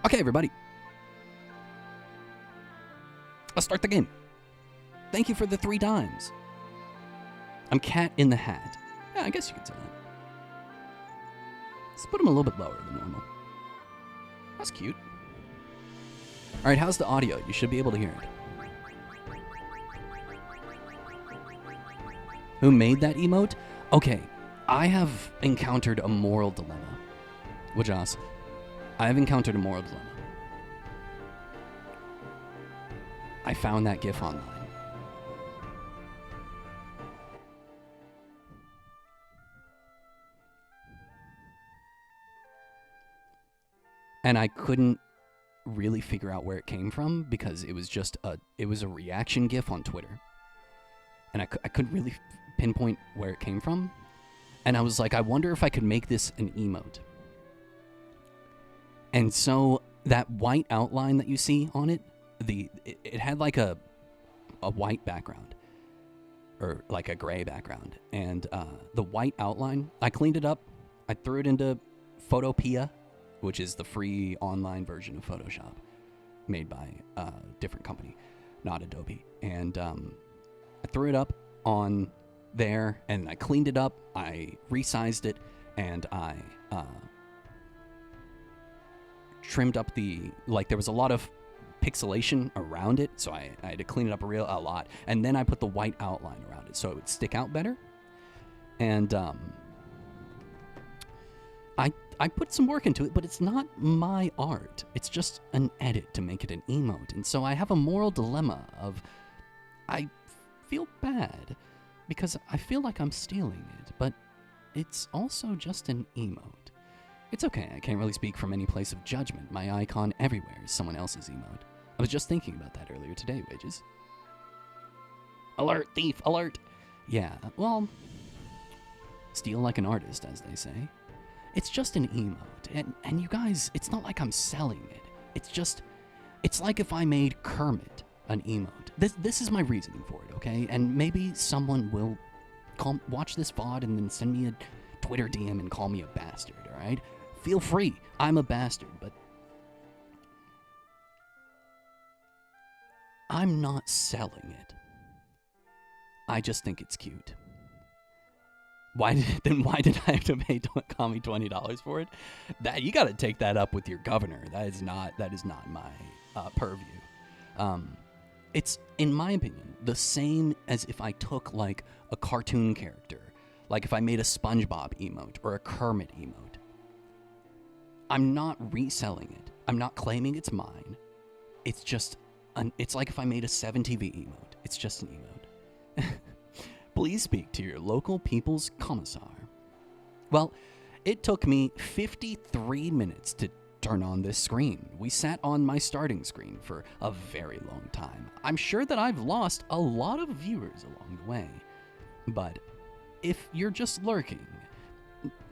Okay, everybody. Let's start the game. Thank you for the 3 times. I'm Cat in the Hat. Yeah, I guess you could say that. Let's put him a little bit lower than normal. That's cute. All right, how's the audio? You should be able to hear it. Who made that emote? Okay, I have encountered a moral dilemma. Wajas, I have encountered a moral dilemma. I found that GIF online. And I couldn't really figure out where it came from because it was just a reaction GIF on Twitter. And I couldn't really pinpoint where it came from. And I was like, I wonder if I could make this an emote. And so that white outline that you see on it, it had like a white background or like a gray background. And the white outline, I cleaned it up. I threw it into Photopea, which is the free online version of Photoshop made by a different company, not Adobe. And I threw it up on there and I cleaned it up. I resized it and I trimmed up there was a lot of pixelation around it, so I had to clean it up a lot. And then I put the white outline around it so it would stick out better. And I put some work into it, but it's not my art. It's just an edit to make it an emote. And so I have a moral dilemma of I feel bad because I feel like I'm stealing it, but it's also just an emote. It's okay, I can't really speak from any place of judgment. My icon everywhere is someone else's emote. I was just thinking about that earlier today, Wages. Alert, thief, alert! Yeah, well, steal like an artist, as they say. It's just an emote, and you guys, it's not like I'm selling it. It's like if I made Kermit an emote. This is my reasoning for it, okay? And maybe someone will watch this VOD and then send me a Twitter DM and call me a bastard, alright? Feel free, I'm a bastard, but I'm not selling it. I just think it's cute. Why did I have to pay Kami $20 for it? That you got to take that up with your governor. That is not my purview. It's, in my opinion, the same as if I took like a cartoon character, like if I made a SpongeBob emote or a Kermit emote. I'm not reselling it. I'm not claiming it's mine. It's just it's like if I made a 7TV emote. It's just an emote. Please speak to your local people's commissar. Well, it took me 53 minutes to turn on this screen. We sat on my starting screen for a very long time. I'm sure that I've lost a lot of viewers along the way. But if you're just lurking,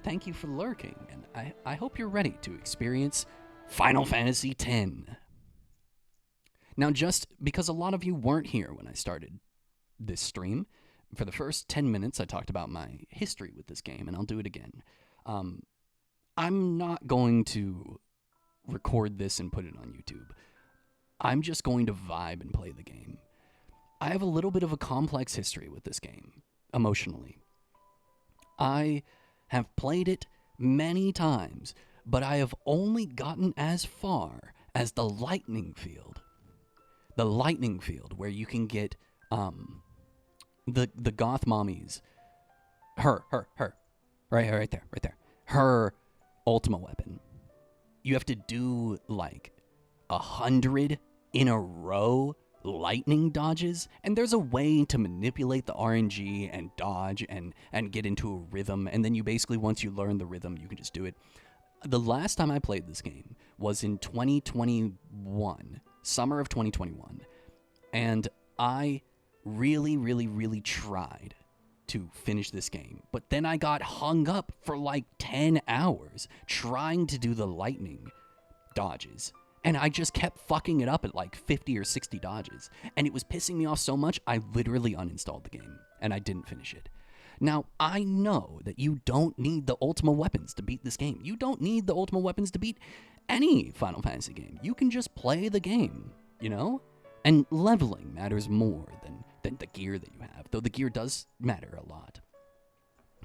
thank you for lurking, and I hope you're ready to experience Final Fantasy X. Now, just because a lot of you weren't here when I started this stream, for the first 10 minutes, I talked about my history with this game, and I'll do it again. I'm not going to record this and put it on YouTube. I'm just going to vibe and play the game. I have a little bit of a complex history with this game, emotionally. I have played it many times, but I have only gotten as far as the lightning field. The lightning field, where you can get, the goth mommies, her, right there, her ultimate weapon. You have to do like 100 in a row lightning dodges, and there's a way to manipulate the RNG and dodge and get into a rhythm, and then you basically, once you learn the rhythm, you can just do it. The last time I played this game was in 2021, summer of 2021, and I really tried to finish this game, but then I got hung up for like 10 hours trying to do the lightning dodges, and I just kept fucking it up at like 50 or 60 dodges, and it was pissing me off so much I literally uninstalled the game, and I didn't finish it. Now, I know that you don't need the ultimate weapons to beat this game. You don't need the ultimate weapons to beat any Final Fantasy game. You can just play the game, you know? And leveling matters more than the gear that you have, though the gear does matter a lot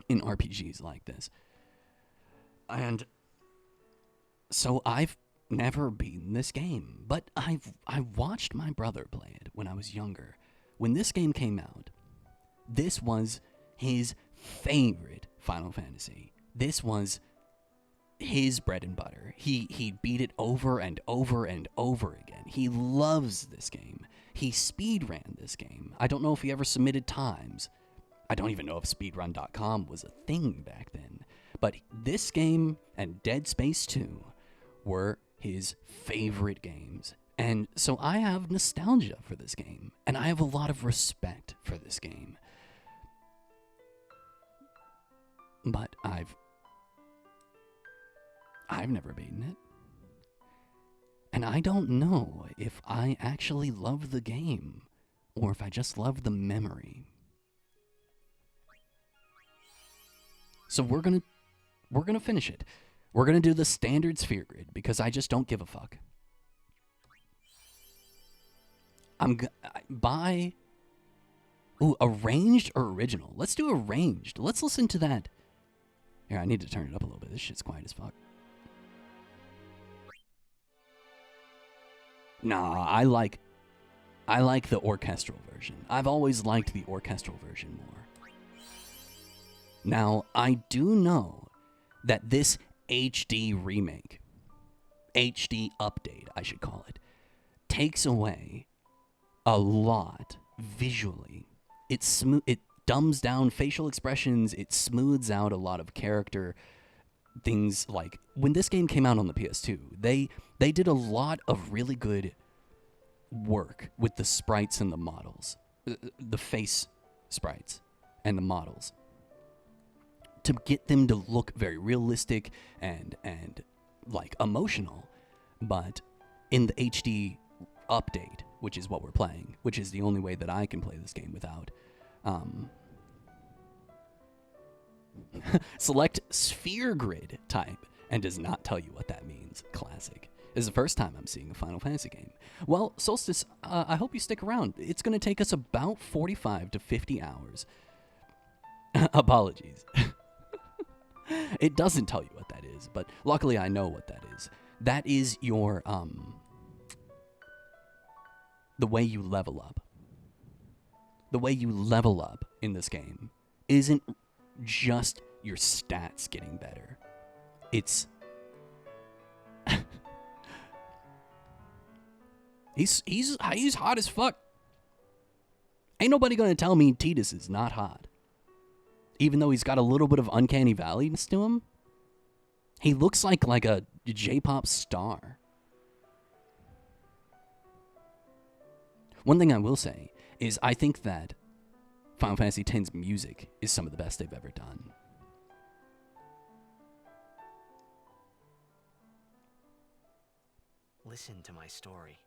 in RPGs like this. And so I've never beaten this game, but I watched my brother play it when I was younger. When this game came out, this was his favorite Final Fantasy. This was his bread and butter. He beat it over and over and over again. He loves this game. He speedran this game. I don't know if he ever submitted times. I don't even know if speedrun.com was a thing back then. But this game and Dead Space 2 were his favorite games. And so I have nostalgia for this game. And I have a lot of respect for this game. But I've never beaten it. And I don't know if I actually love the game or if I just love the memory. So we're gonna finish it. We're gonna do the standard sphere grid because I just don't give a fuck. Buy arranged or original. Let's do arranged. Let's listen to that. Here, I need to turn it up a little bit. This shit's quiet as fuck. Nah, I like the orchestral version. I've always liked the orchestral version more. Now, I do know that this HD remake, HD update, I should call it, takes away a lot visually. It dumbs down facial expressions. It smooths out a lot of character things. Like when this game came out on the PS2, they did a lot of really good work with the sprites and the models, the face sprites and the models, to get them to look very realistic and like emotional. But in the HD update, which is what we're playing, which is the only way that I can play this game without select sphere grid type, and does not tell you what that means. Classic. This is the first time I'm seeing a Final Fantasy game. Well, Solstice, I hope you stick around. It's going to take us about 45 to 50 hours. Apologies. It doesn't tell you what that is, but luckily I know what that is. That is your, the way you level up. The way you level up in this game isn't just your stats getting better. It's he's hot as fuck. Ain't nobody gonna tell me Tidus is not hot. Even though he's got a little bit of uncanny valleyness to him, he looks like a J-pop star. One thing I will say is I think that Final Fantasy X's music is some of the best they've ever done. Listen to my story.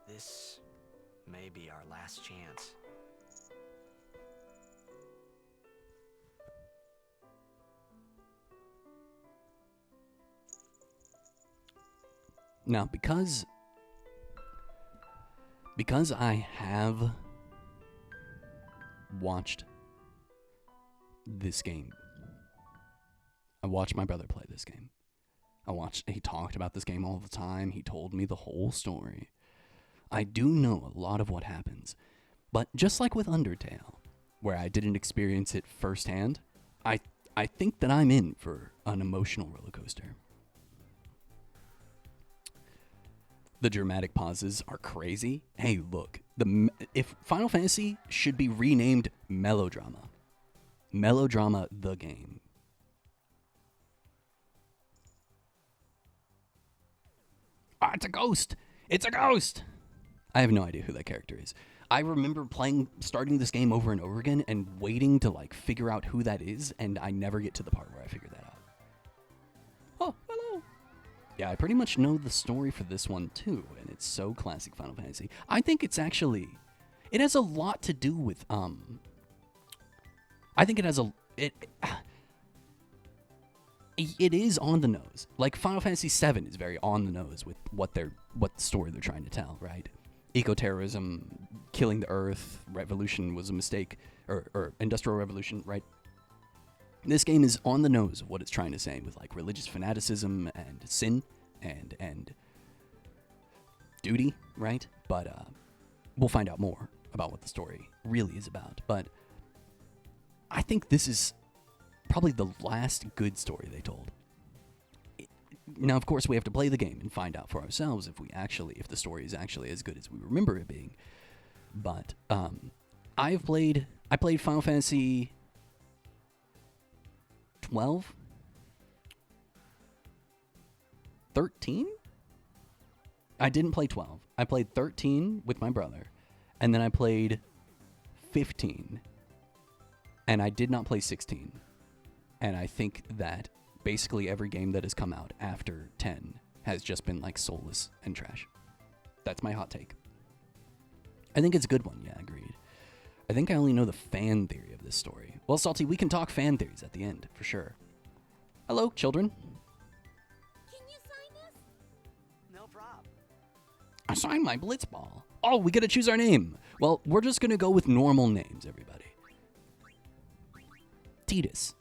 This may be our last chance. Now, because I have watched this game, I watched my brother play this game. He talked about this game all the time. He told me the whole story. I do know a lot of what happens. But just like with Undertale, where I didn't experience it firsthand, I think that I'm in for an emotional roller coaster. The dramatic pauses are crazy. Hey, look, if Final Fantasy should be renamed Melodrama. Melodrama the game. Ah, it's a ghost! It's a ghost! I have no idea who that character is. I remember starting this game over and over again and waiting to figure out who that is, and I never get to the part where I figure that out. Oh, hello! Yeah, I pretty much know the story for this one too, and it's so classic Final Fantasy. I think it has a lot to do with, I think it it is on the nose. Like Final Fantasy VII is very on the nose with what the story they're trying to tell, right? Eco-terrorism, killing the Earth, revolution was a mistake, or industrial revolution, right? This game is on the nose of what it's trying to say with like religious fanaticism and sin and duty, right? But we'll find out more about what the story really is about. But I think this is probably the last good story they told. Now, of course, we have to play the game and find out for ourselves if the story is actually as good as we remember it being. But I played Final Fantasy 12, 13. I didn't play 12. I played 13 with my brother, and then I played 15, and I did not play 16. And I think that basically every game that has come out after 10 has just been like soulless and trash. That's my hot take. I think it's a good one. Yeah, agreed. I think I only know the fan theory of this story. Well, Salty, we can talk fan theories at the end, for sure. Hello, children. Can you sign this? No prob. I signed my Blitzball. Oh, we gotta choose our name. Well, we're just gonna go with normal names, everybody. Tidus.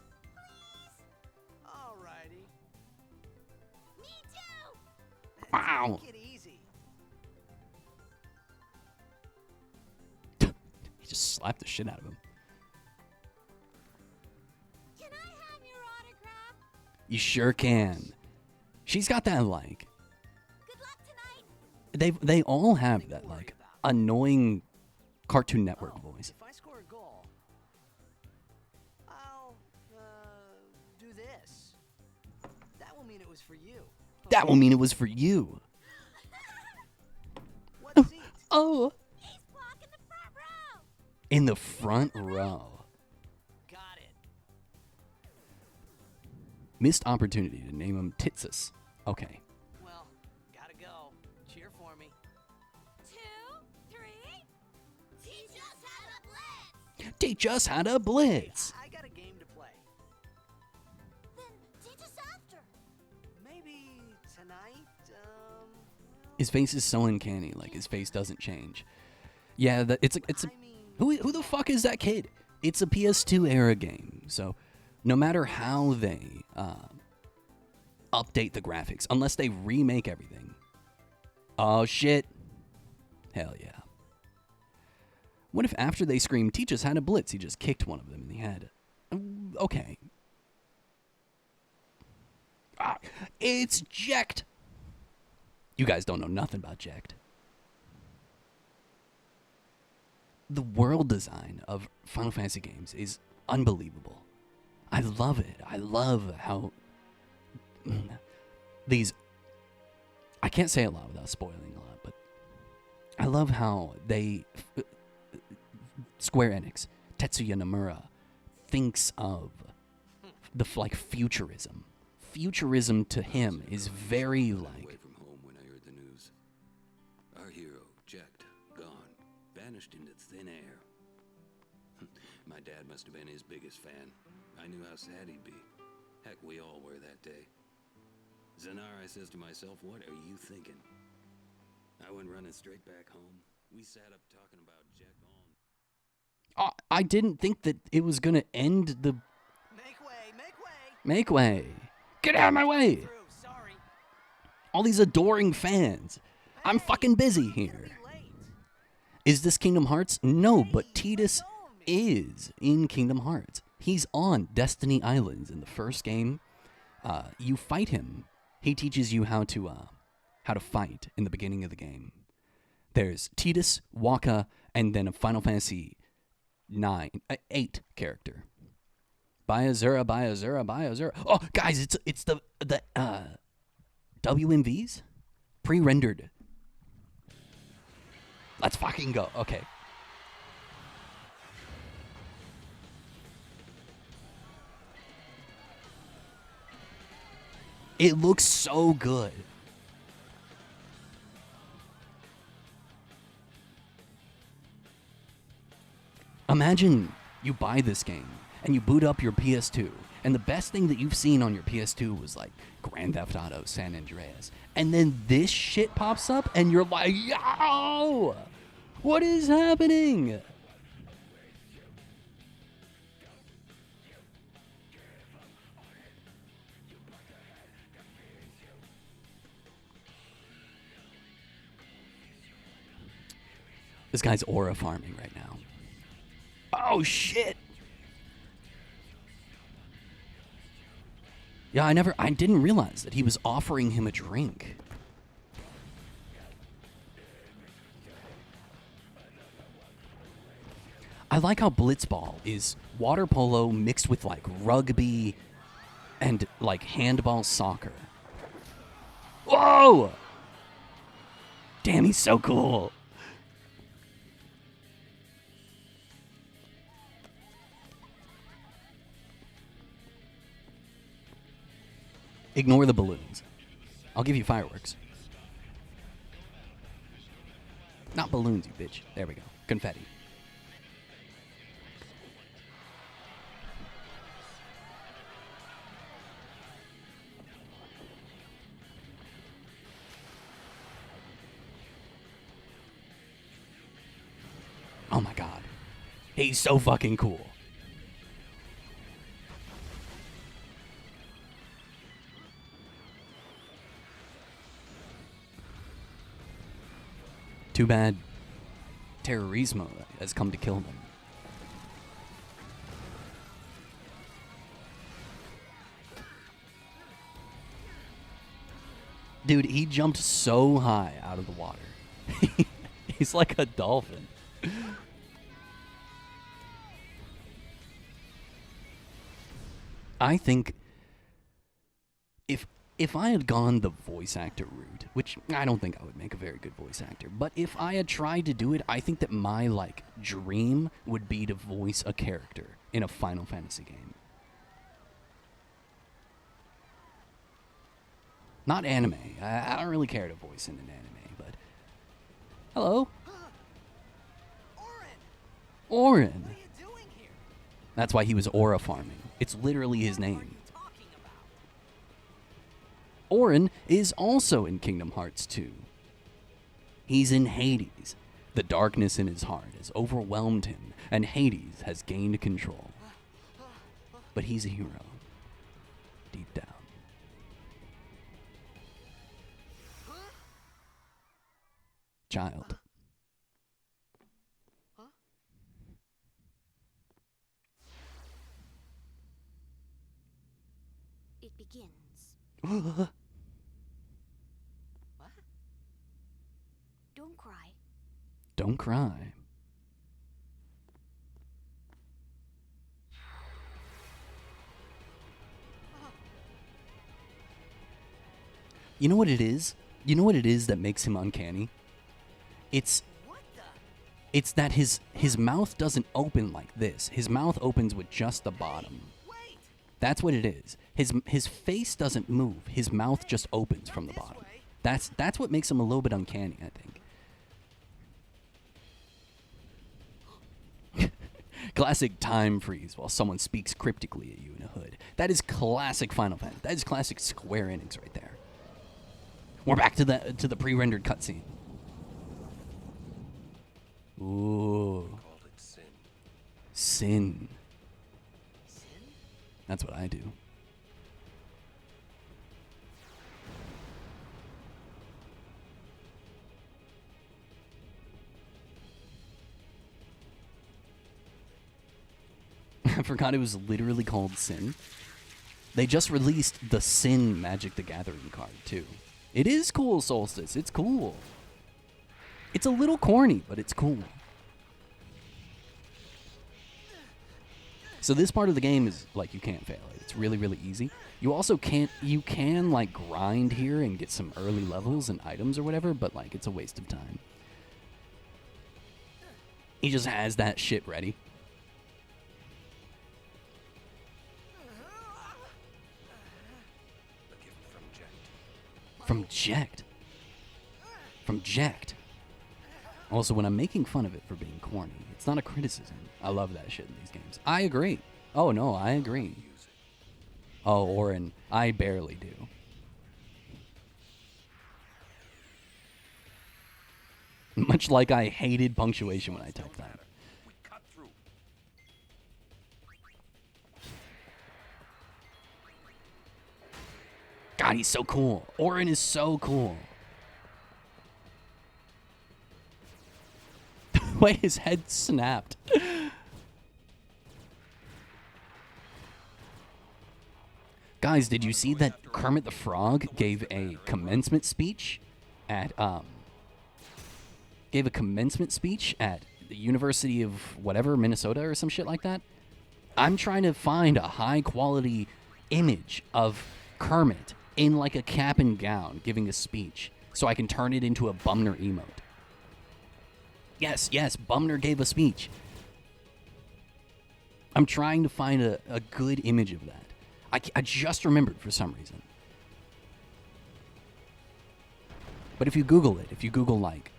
Alrighty. Me too! Wow. Take it easy. He just slapped the shit out of him. Can I have your autograph? You sure can. She's got that like Good luck tonight! they all have that like annoying Cartoon Network voice. If I score a goal, I'll do this. That will mean it was for you. That will mean it was for you. What seat? Oh, Ace block in the front row! in the front row. Got it. Missed opportunity to name him Titsus. Okay. Well, gotta go. Cheer for me. 2, 3. Teach us how to blitz! Teach us how to blitz. I got a game to play. Then teach us after. Maybe tonight. His face is so uncanny, like his face doesn't change. Yeah, it's a I mean, who the fuck is that kid? It's a PS2 era game, so no matter how they update the graphics, unless they remake everything. Oh shit! Hell yeah! What if after they screamed, "Teach us how to blitz," he just kicked one of them in the head? Okay. It's Jecht. You guys don't know nothing about Jecht. The world design of Final Fantasy games is unbelievable. I love it. I love how these... I can't say a lot without spoiling a lot, but I love how they... Square Enix, Tetsuya Nomura, thinks of the like futurism. Futurism to him is very Away like... from home when I heard the news. Our hero, Jecht, gone, vanished into thin air. My dad must have been his biggest fan. I knew how sad he'd be. Heck, we all were that day. Zanar, I says to myself, what are you thinking? I went running straight back home. We sat up talking about Jecht all... I didn't think that it was going to end the... make way, make way. Make way. Get out of my way. Through, sorry. All these adoring fans. I'm Hey, fucking busy gonna here. be late. Is this Kingdom Hearts? No, but Tidus is in Kingdom Hearts. He's on Destiny Islands in the first game. You fight him. He teaches you how to fight in the beginning of the game. There's Tidus, Wakka, and then a Final Fantasy 8 character. Biazura, Biazura, Biazura. Oh, guys, it's the WMVs pre-rendered. Let's fucking go. Okay. It looks so good. Imagine you buy this game and you boot up your PS2 And the best thing that you've seen on your PS2 was like Grand Theft Auto San Andreas. And then this shit pops up and you're like, yo, what is happening? This guy's aura farming right now. Oh, shit. Yeah, I didn't realize that he was offering him a drink. I like how Blitzball is water polo mixed with like rugby and like handball soccer. Whoa! Damn, he's so cool. Ignore the balloons. I'll give you fireworks. Not balloons, you bitch. There we go. Confetti. Oh my god. He's so fucking cool. Too bad Terrorismo has come to kill them. Dude, he jumped so high out of the water. He's like a dolphin. I think if I had gone the voice actor route, which I don't think I would make a very good voice actor, but if I had tried to do it, I think that my like dream would be to voice a character in a Final Fantasy game. Not anime. I don't really care to voice in an anime, but hello, Orin, Orin. what are you doing here? That's why he was aura farming. It's literally his What are name. you talking about? Orin is also in Kingdom Hearts 2. He's in Hades. The darkness in his heart has overwhelmed him, and Hades has gained control. But he's a hero. Deep down. Child. It begins. What? Don't cry. Don't cry. You know what it is? You know what it is that makes him uncanny? It's What the? it's that his mouth doesn't open like this. His mouth opens with just the bottom. Wait! That's what it is. His face doesn't move. His mouth just opens from the This bottom. way. That's what makes him a little bit uncanny, I think. Classic time freeze while someone speaks cryptically at you in a hood. That is classic Final Fantasy. That is classic Square Enix right there. We're back to the pre-rendered cutscene. Ooh, Called it sin. sin. Sin? That's what I do. I forgot it was literally called Sin. They just released the Sin Magic the Gathering card, too. It is cool, Solstice. It's cool. It's a little corny, but it's cool. So this part of the game is, like, you can't fail it. It's really, really easy. You also can't, you can, like, grind here and get some early levels and items or whatever, but, like, it's a waste of time. He just has that shit ready. A gift from Jet. From Jacked. From Jacked. Also, when I'm making fun of it for being corny, it's not a criticism. I love that shit in these games. I agree. Oh, no, I agree. Use it. Oh, Orin, I barely do. Much like I hated punctuation when I typed that. We cut through. God, he's so cool. Orin is so cool. The way his head snapped. Guys, did you see that Kermit the Frog gave a commencement speech at the University of whatever, Minnesota or some shit like that? I'm trying to find a high quality image of Kermit in like a cap and gown giving a speech so I can turn it into a Bumner emote. Yes, Bumner gave a speech. I'm trying to find a good image of that. I just remembered for some reason. But if you Google it, if you Google like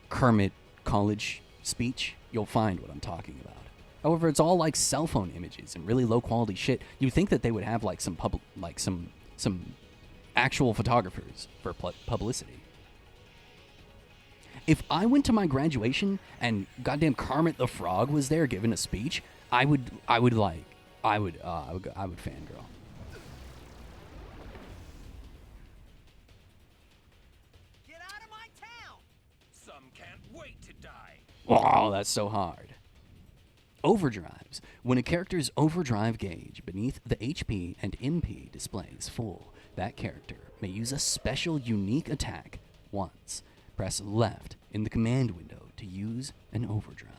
Kermit college speech, you'll find what I'm talking about. However, it's all like cell phone images and really low quality shit. You'd think that they would have like some actual photographers for publicity. If I went to my graduation and goddamn Kermit the Frog was there giving a speech, I would fangirl. Get out of my town! Some can't wait to die. Oh, that's so hard. Overdrives. When a character's overdrive gauge beneath the HP and MP display is full, that character may use a special unique attack once. Press left in the command window to use an overdrive.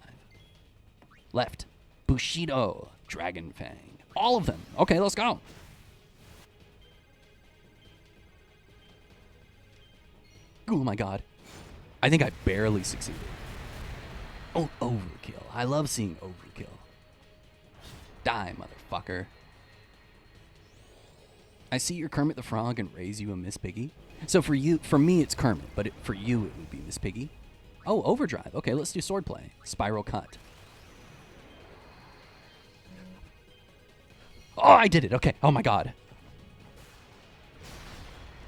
Left. Bushido. Dragon Fang. All of them. Okay, let's go. Oh my god. I think I barely succeeded. Oh, overkill. I love seeing overkill. Die, motherfucker. I see your Kermit the Frog and raise you a Miss Piggy. So for me it's Kermit, but for you it would be Miss Piggy. Oh, overdrive. Okay, let's do swordplay. Spiral cut. Oh, I did it. Okay. Oh my god.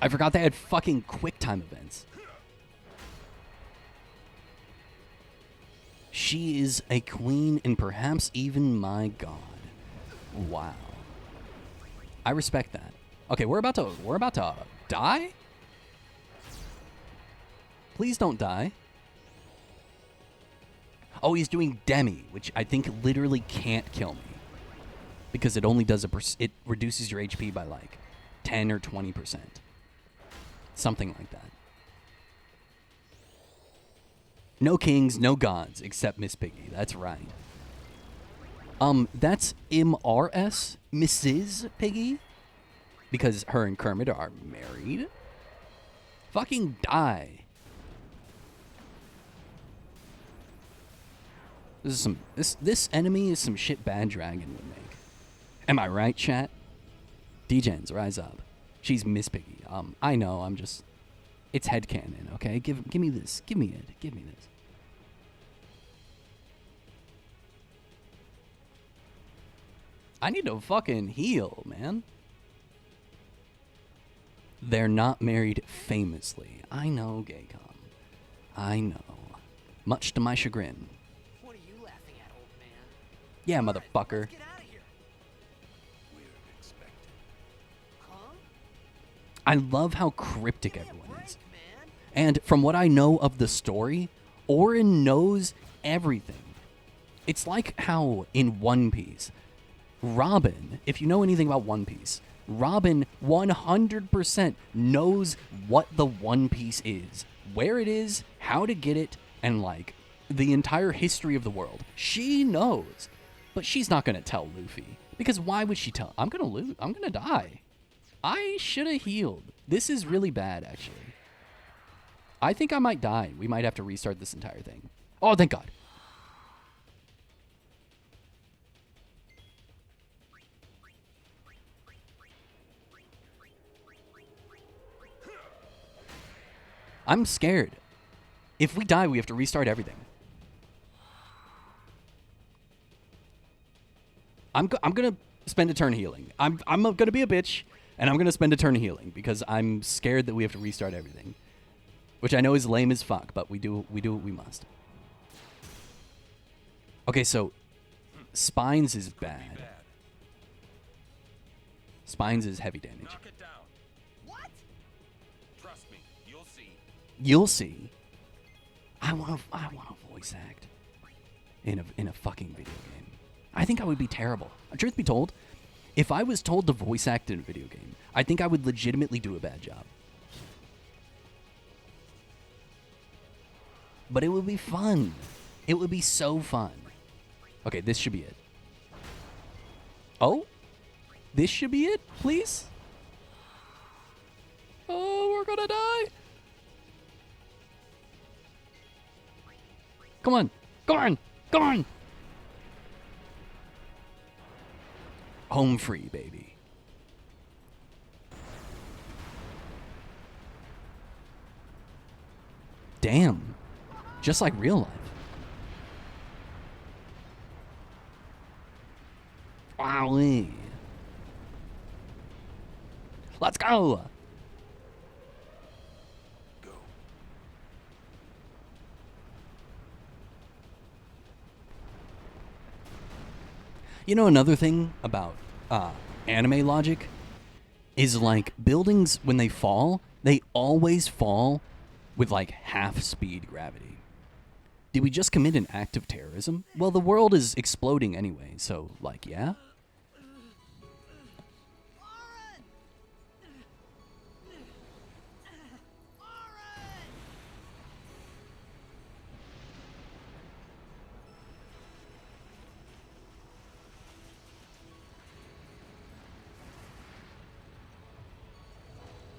I forgot they had fucking quick time events. She is a queen and perhaps even my god. Wow. I respect that. Okay, we're about to die? Please don't die. Oh, he's doing Demi, which I think literally can't kill me. Because it only does it reduces your HP by like 10 or 20%. Something like that. No kings, no gods, except Miss Piggy. That's right. That's MRS, Mrs. Piggy. Because her and Kermit are married. Fucking die. This enemy is some shit Bad Dragon would make. Am I right, chat? D-Gens, rise up. She's Miss Piggy. I know, I'm just... It's headcanon, okay? Give me this. Give me it. Give me this. I need to fucking heal, man. They're not married famously. I know, Gaycom. I know. Much to my chagrin. What are you laughing at, old man? Yeah, All right, motherfucker. let's get out of here. We're expected. Huh? I love how cryptic Give me a everyone break, is. man. And from what I know of the story, Orin knows everything. It's like how in One Piece, Robin, if you know anything about One Piece, Robin 100% knows what the One Piece is, where it is, how to get it, and like the entire history of the world. She knows, but she's not going to tell Luffy because why would she tell? I'm going to lose. I'm going to die. I should have healed. This is really bad, actually. I think I might die. We might have to restart this entire thing. Oh, thank God. I'm scared. If we die, we have to restart everything. I'm gonna spend a turn healing. I'm gonna be a bitch, and I'm gonna spend a turn healing because I'm scared that we have to restart everything, which I know is lame as fuck, but we do what we must. Okay, so Spines is bad. Spines is heavy damage. Knock it down. What? Trust me, you'll see. You'll see. I want a voice act in a fucking video game. I think I would be terrible. Truth be told, if I was told to voice act in a video game, I think I would legitimately do a bad job. But it would be fun. It would be so fun. Okay, this should be it. Oh? This should be it, please? Oh, we're gonna die. Come on. Come on. Come on. Home free, baby. Damn. Just like real life. Wowee. Let's go. Go. You know, another thing about anime logic is like buildings, when they fall, they always fall with like half speed gravity. Did we just commit an act of terrorism? Well, the world is exploding anyway, so like, yeah?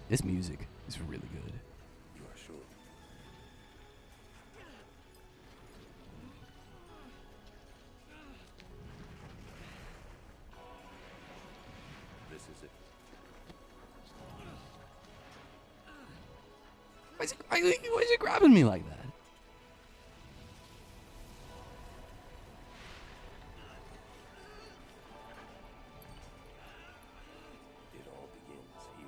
This music is really good. You are sure? This is it. Why is it grabbing me like that? It all begins here.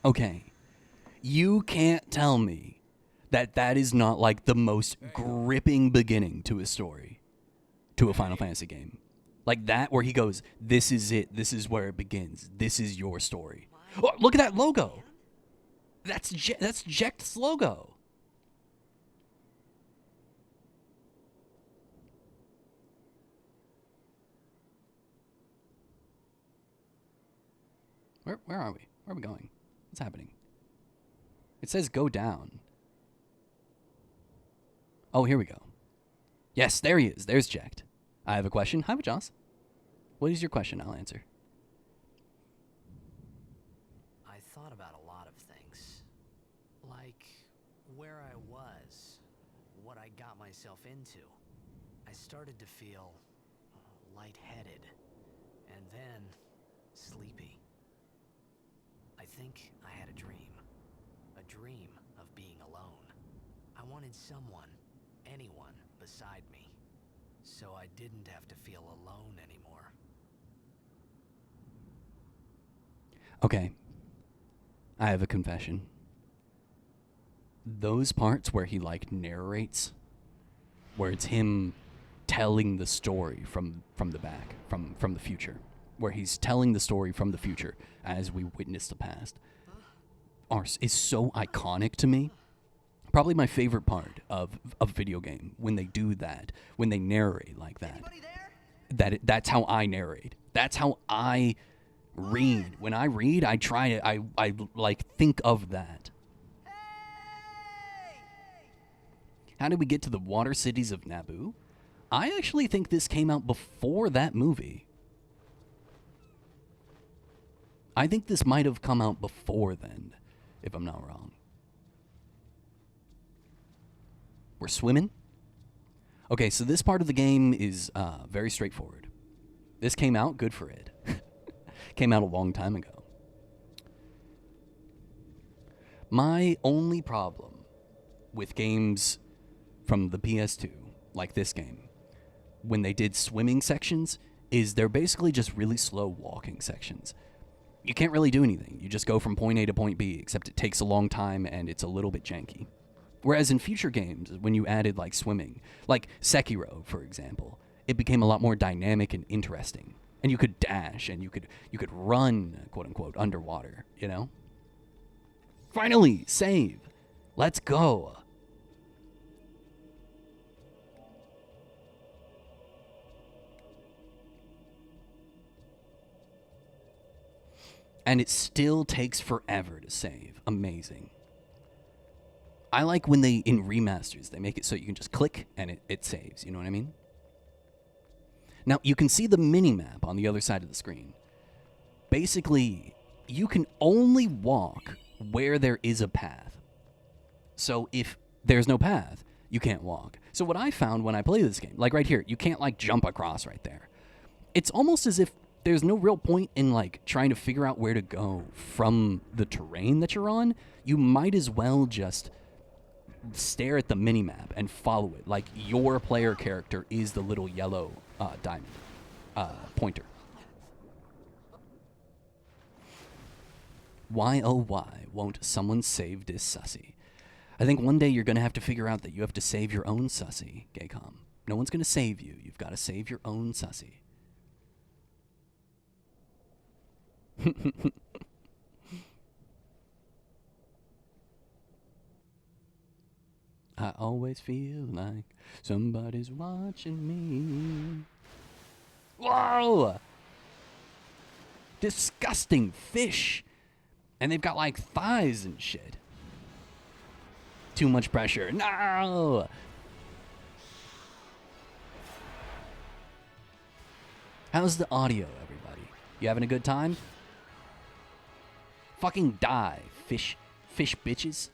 Okay, you can't tell me that that is not like the most gripping beginning to a story, to a Final Fantasy game. Like that, where he goes, this is it, this is where it begins, this is your story. Oh, look at that logo! That's Jecht's logo. Where are we? Where are we going? What's happening? It says go down. Oh, here we go. Yes, there he is. There's Jecht. I have a question. Hi, Joss. What is your question? I'll answer. I thought about a lot of things. Like where I was, what I got myself into. I started to feel lightheaded, and then sleepy. I think I had a dream of being alone. I wanted someone, anyone beside me, so I didn't have to feel alone anymore. Okay. I have a confession. Those parts where he like narrates, where it's him telling the story from the back, from the future, where he's telling the story from the future as we witness the past, is so iconic to me. Probably my favorite part of a video game, when they do that, when they narrate like that. Anybody there? That's how I narrate. That's how I read. When I read, I try to, I like think of that. How did we get to the water cities of Naboo? I actually think this came out before that movie. I think this might have come out before then, if I'm not wrong. We're swimming. Okay, so this part of the game is very straightforward. This came out, good for it. Came out a long time ago. My only problem with games from the PS2, like this game, when they did swimming sections, is they're basically just really slow walking sections. You can't really do anything. You just go from point A to point B, except it takes a long time and it's a little bit janky. Whereas in future games, when you added like swimming, like Sekiro, for example, it became a lot more dynamic and interesting. And you could dash and you could run, quote unquote, underwater, you know? Finally, save. Let's go. And it still takes forever to save. Amazing. I like when they, in remasters, they make it so you can just click and it saves. You know what I mean? Now, you can see the mini-map on the other side of the screen. Basically, you can only walk where there is a path. So if there's no path, you can't walk. So what I found when I play this game, like right here, you can't like jump across right there. It's almost as if there's no real point in like trying to figure out where to go from the terrain that you're on. You might as well just stare at the minimap and follow it. Like your player character is the little yellow diamond pointer. Why, oh why, won't someone save this sussy? I think one day you're going to have to figure out that you have to save your own sussy, Gaycom. No one's going to save you. You've got to save your own sussy. I always feel like somebody's watching me. Whoa! Disgusting fish. And they've got like thighs and shit. Too much pressure. No! How's the audio, everybody? You having a good time? Fucking die, fish bitches.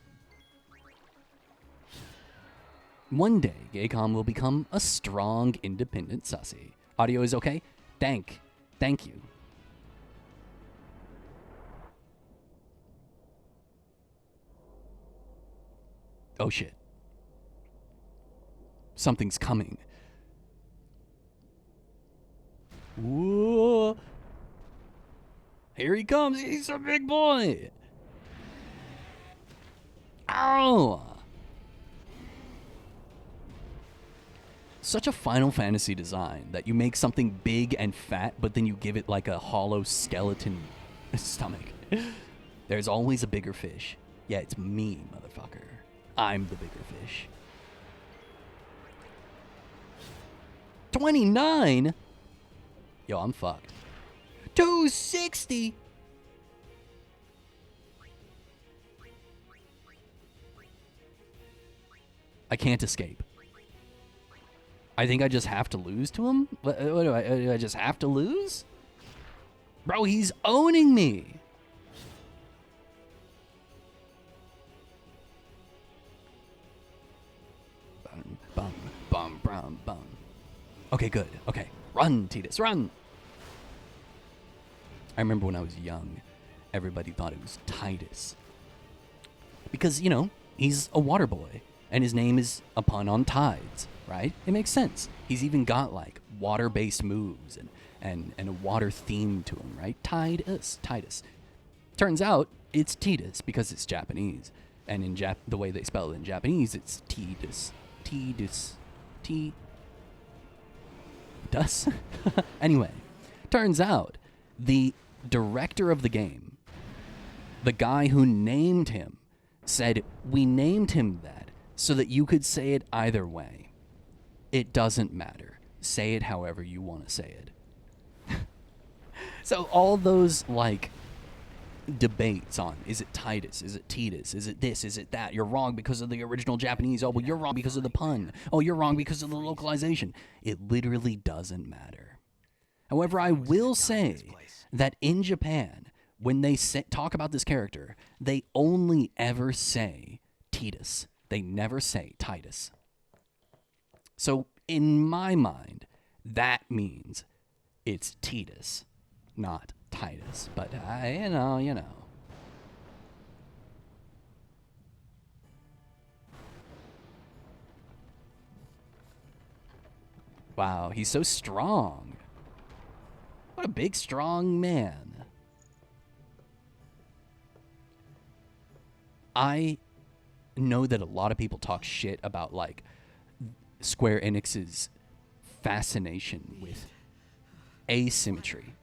One day, Gaycom will become a strong, independent sussy. Audio is okay? Thank you. Oh shit. Something's coming. Whoa. Here he comes. He's a big boy. Ow. Such a Final Fantasy design that you make something big and fat, but then you give it like a hollow skeleton stomach. There's always a bigger fish. Yeah, it's me, motherfucker. I'm the bigger fish. 29? Yo, I'm fucked. 260? I can't escape. I think I just have to lose to him? What do I just have to lose? Bro, he's owning me. Bum, bum, bum, bum. Okay, good. Okay. Run, Tidus, run! I remember when I was young, everybody thought it was Titus. Because, you know, he's a water boy, and his name is a pun on tides, right? It makes sense. He's even got, like, water-based moves and a water theme to him, right? Titus. Turns out, it's Tidus, because it's Japanese. And in the way they spell it in Japanese, it's Tidus. Anyway, turns out the director of the game, the guy who named him, said, we named him that so that you could say it either way. It doesn't matter. Say it however you want to say it. So all those, like, debates on, is it Titus, is it Tidus, is it this, is it that, you're wrong because of the original Japanese, oh, well, you're wrong because of the pun, oh, you're wrong because of the localization. It literally doesn't matter. However, I will say that in Japan, when they talk about this character, they only ever say Tidus. They never say Titus. So, in my mind, that means it's Tidus, not Titus. But, you know. Wow, he's so strong. What a big, strong man. I know that a lot of people talk shit about, like, Square Enix's fascination with asymmetry.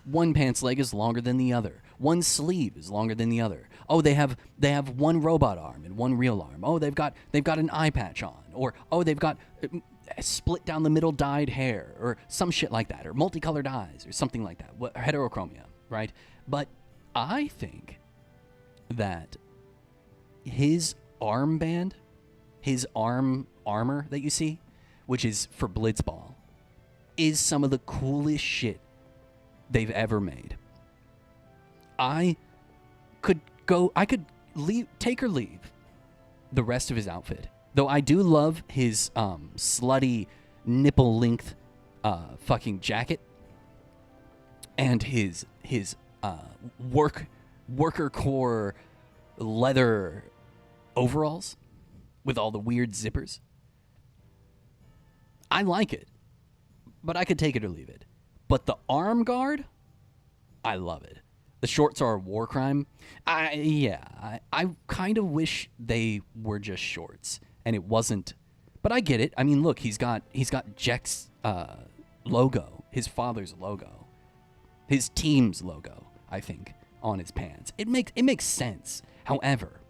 One pants leg is longer than the other. One sleeve is longer than the other. Oh, they have one robot arm and one real arm. Oh, they've got an eye patch on. Or oh, they've got split down the middle dyed hair or some shit like that, or multicolored eyes or something like that. Heterochromia, right? But I think that his armband, his armor that you see, which is for Blitzball, is some of the coolest shit they've ever made. I could take or leave the rest of his outfit. Though I do love his slutty nipple length fucking jacket and his worker core leather overalls with all the weird zippers. I like it, but I could take it or leave it. But the arm guard, I love it. The shorts are a war crime. I kind of wish they were just shorts and it wasn't. But I get it. I mean, look, he's got Jack's logo, his father's logo, his team's logo, I think, on his pants. It makes sense. However,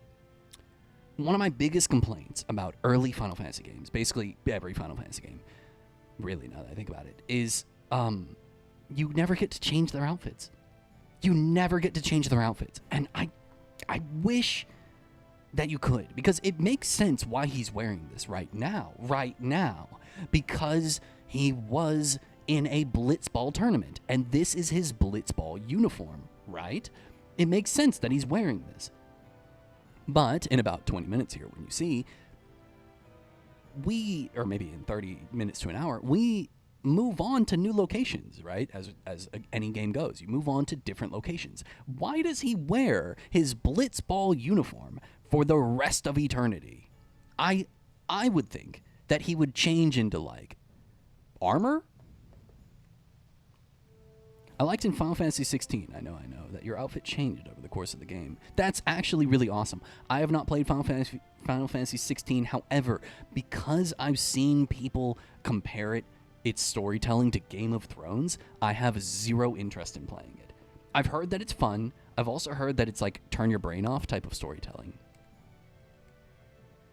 one of my biggest complaints about early Final Fantasy games, basically every Final Fantasy game, really, now that I think about it, is you never get to change their outfits. You never get to change their outfits. And I wish that you could, because it makes sense why he's wearing this right now, because he was in a Blitzball tournament, and this is his Blitzball uniform, right? It makes sense that he's wearing this. But in about 20 minutes here, when you see, or maybe in 30 minutes to an hour, we move on to new locations, right? As any game goes, you move on to different locations. Why does he wear his Blitzball uniform for the rest of eternity? I would think that he would change into, like, armor. I liked in Final Fantasy 16, I know, that your outfit changed over the course of the game. That's actually really awesome. I have not played Final Fantasy 16, however, because I've seen people compare its storytelling to Game of Thrones, I have zero interest in playing it. I've heard that it's fun. I've also heard that it's like turn your brain off type of storytelling.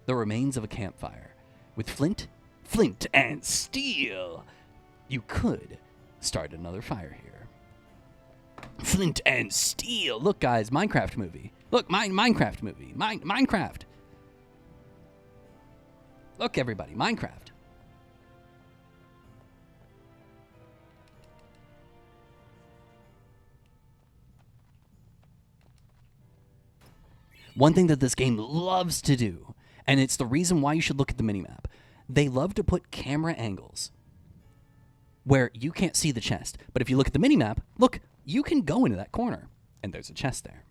The remains of a campfire. With flint and steel. You could start another fire here. Flint and steel. Look, guys, Minecraft movie. Look, Minecraft movie. Minecraft. Look, everybody, Minecraft. One thing that this game loves to do, and it's the reason why you should look at the minimap, they love to put camera angles where you can't see the chest. But if you look at the minimap, look, you can go into that corner, and there's a chest there.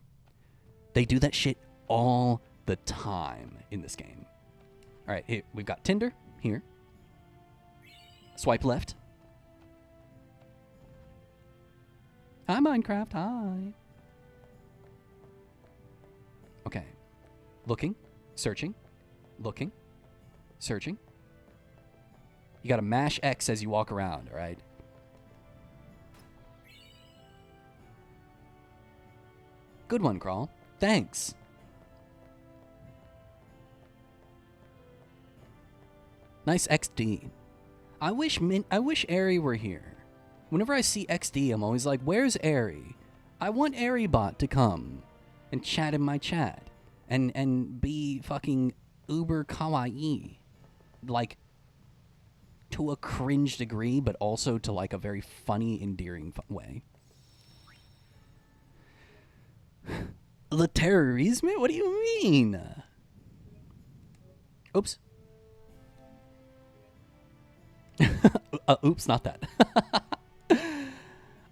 They do that shit all the time in this game. All right, here, we've got Tinder here. Swipe left. Hi, Minecraft, hi. Okay. Looking, searching, looking, searching. You gotta mash X as you walk around, all right? Good one, Crawl. Thanks. Nice XD. I wish Aerie were here. Whenever I see XD, I'm always like, where's Aerie? I want AerieBot to come and chat in my chat and be fucking uber kawaii, like to a cringe degree, but also to like a very funny, endearing way. Le terrorisme? What do you mean? Oops. Oops, not that.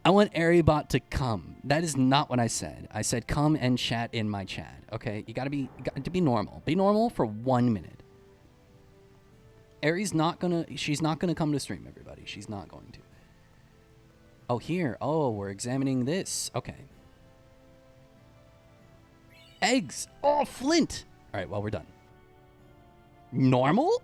I want AerieBot to come. That is not what I said. I said come and chat in my chat. Okay, you got to be normal. Be normal for 1 minute. Aries not gonna. She's not gonna come to stream, everybody. She's not going to. Oh, here. Oh, we're examining this. Okay. Eggs. Oh, flint. All right. Well, we're done. Normal?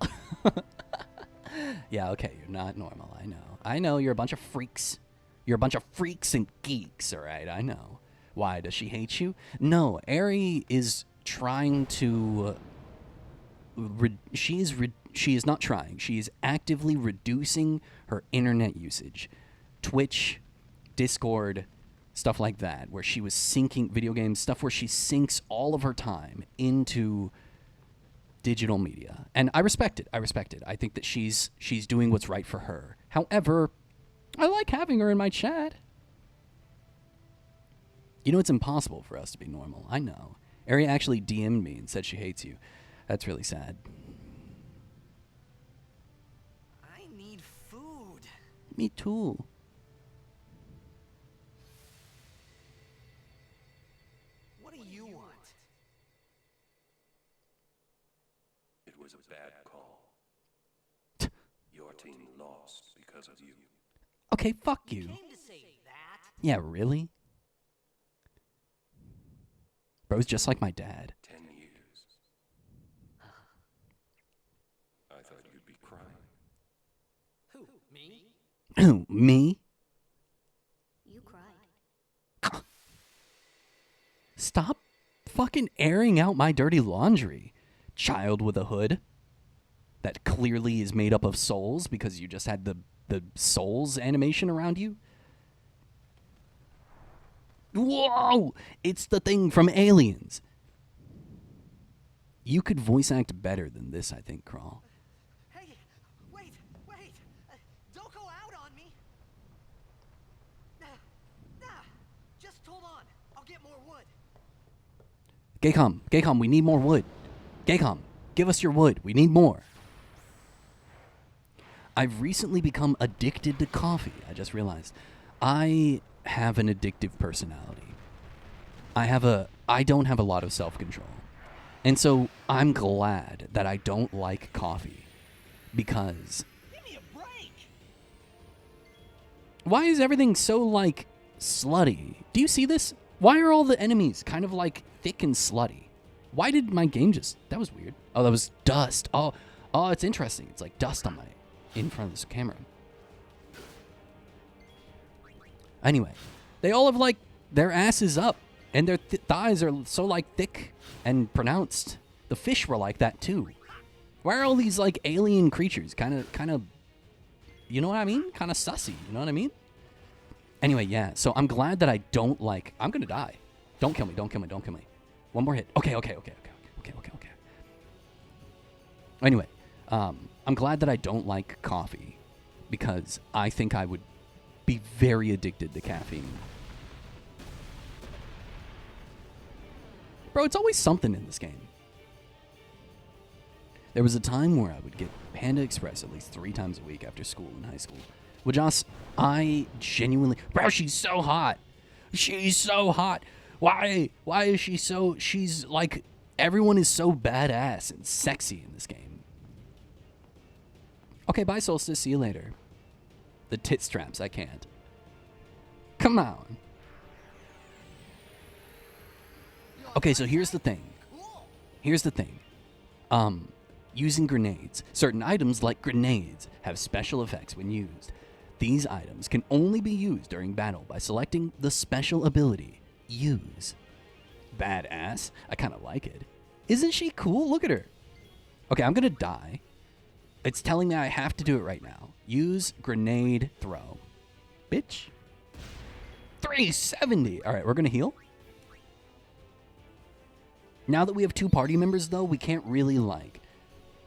Yeah. Okay. You're not normal. I know. I know. You're a bunch of freaks. You're a bunch of freaks and geeks. All right. I know. Why does she hate you? No. Ari is trying to. She is not trying. She is actively reducing her internet usage. Twitch, Discord, stuff like that, where she was syncing video games, stuff where she sinks all of her time into digital media. And I respect it. I respect it. I think that she's doing what's right for her. However, I like having her in my chat. You know, it's impossible for us to be normal. I know. Ari actually DM'd me and said she hates you. That's really sad. I need food. Me too. What do you want? It was a bad call. Your team lost because of you. Okay, fuck you. Came to say that? Yeah, really? Bro's just like my dad. 10 years. I thought you'd be crying. Who? Me? Who, me? You cried. Stop fucking airing out my dirty laundry, child with a hood that clearly is made up of souls because you just had the souls animation around you. Whoa! It's the thing from Aliens. You could voice act better than this, I think, Crawl. Hey, wait. Don't go out on me. Nah, just hold on. I'll get more wood. Gaycom, we need more wood. Gaycom, give us your wood. We need more. I've recently become addicted to coffee. I just realized. I have an addictive personality. I don't have a lot of self-control. And so I'm glad that I don't like coffee because Give me a break. why is everything so like slutty? Do you see this? Why are all the enemies kind of like thick and slutty? Why did my game just that was weird. Oh, that was dust. Oh, it's interesting. It's like dust on my in front of this camera. Anyway, they all have like their asses up and their thighs are so like thick and pronounced. The fish were like that too. Why are all these like alien creatures kind of you know what I mean? Kind of sussy, you know what I mean? Anyway, yeah. So I'm glad that I don't like I'm going to die. Don't kill me. One more hit. Okay. Anyway, I'm glad that I don't like coffee because I think I would be very addicted to caffeine. Bro, it's always something in this game. There was a time where I would get Panda Express at least 3 times a week after school in high school. Well, Joss, I genuinely... Bro, she's so hot. She's so hot. Why is she so... She's like... Everyone is so badass and sexy in this game. Okay, bye, Solstice. See you later. The tit straps, I can't. Come on. Okay, so here's the thing. Using grenades. Certain items, like grenades, have special effects when used. These items can only be used during battle by selecting the special ability, Use. Badass. I kind of like it. Isn't she cool? Look at her. Okay, I'm gonna die. It's telling me I have to do it right now. Use grenade throw. Bitch. 370. All right, we're gonna heal. Now that we have 2 party members, though, we can't really like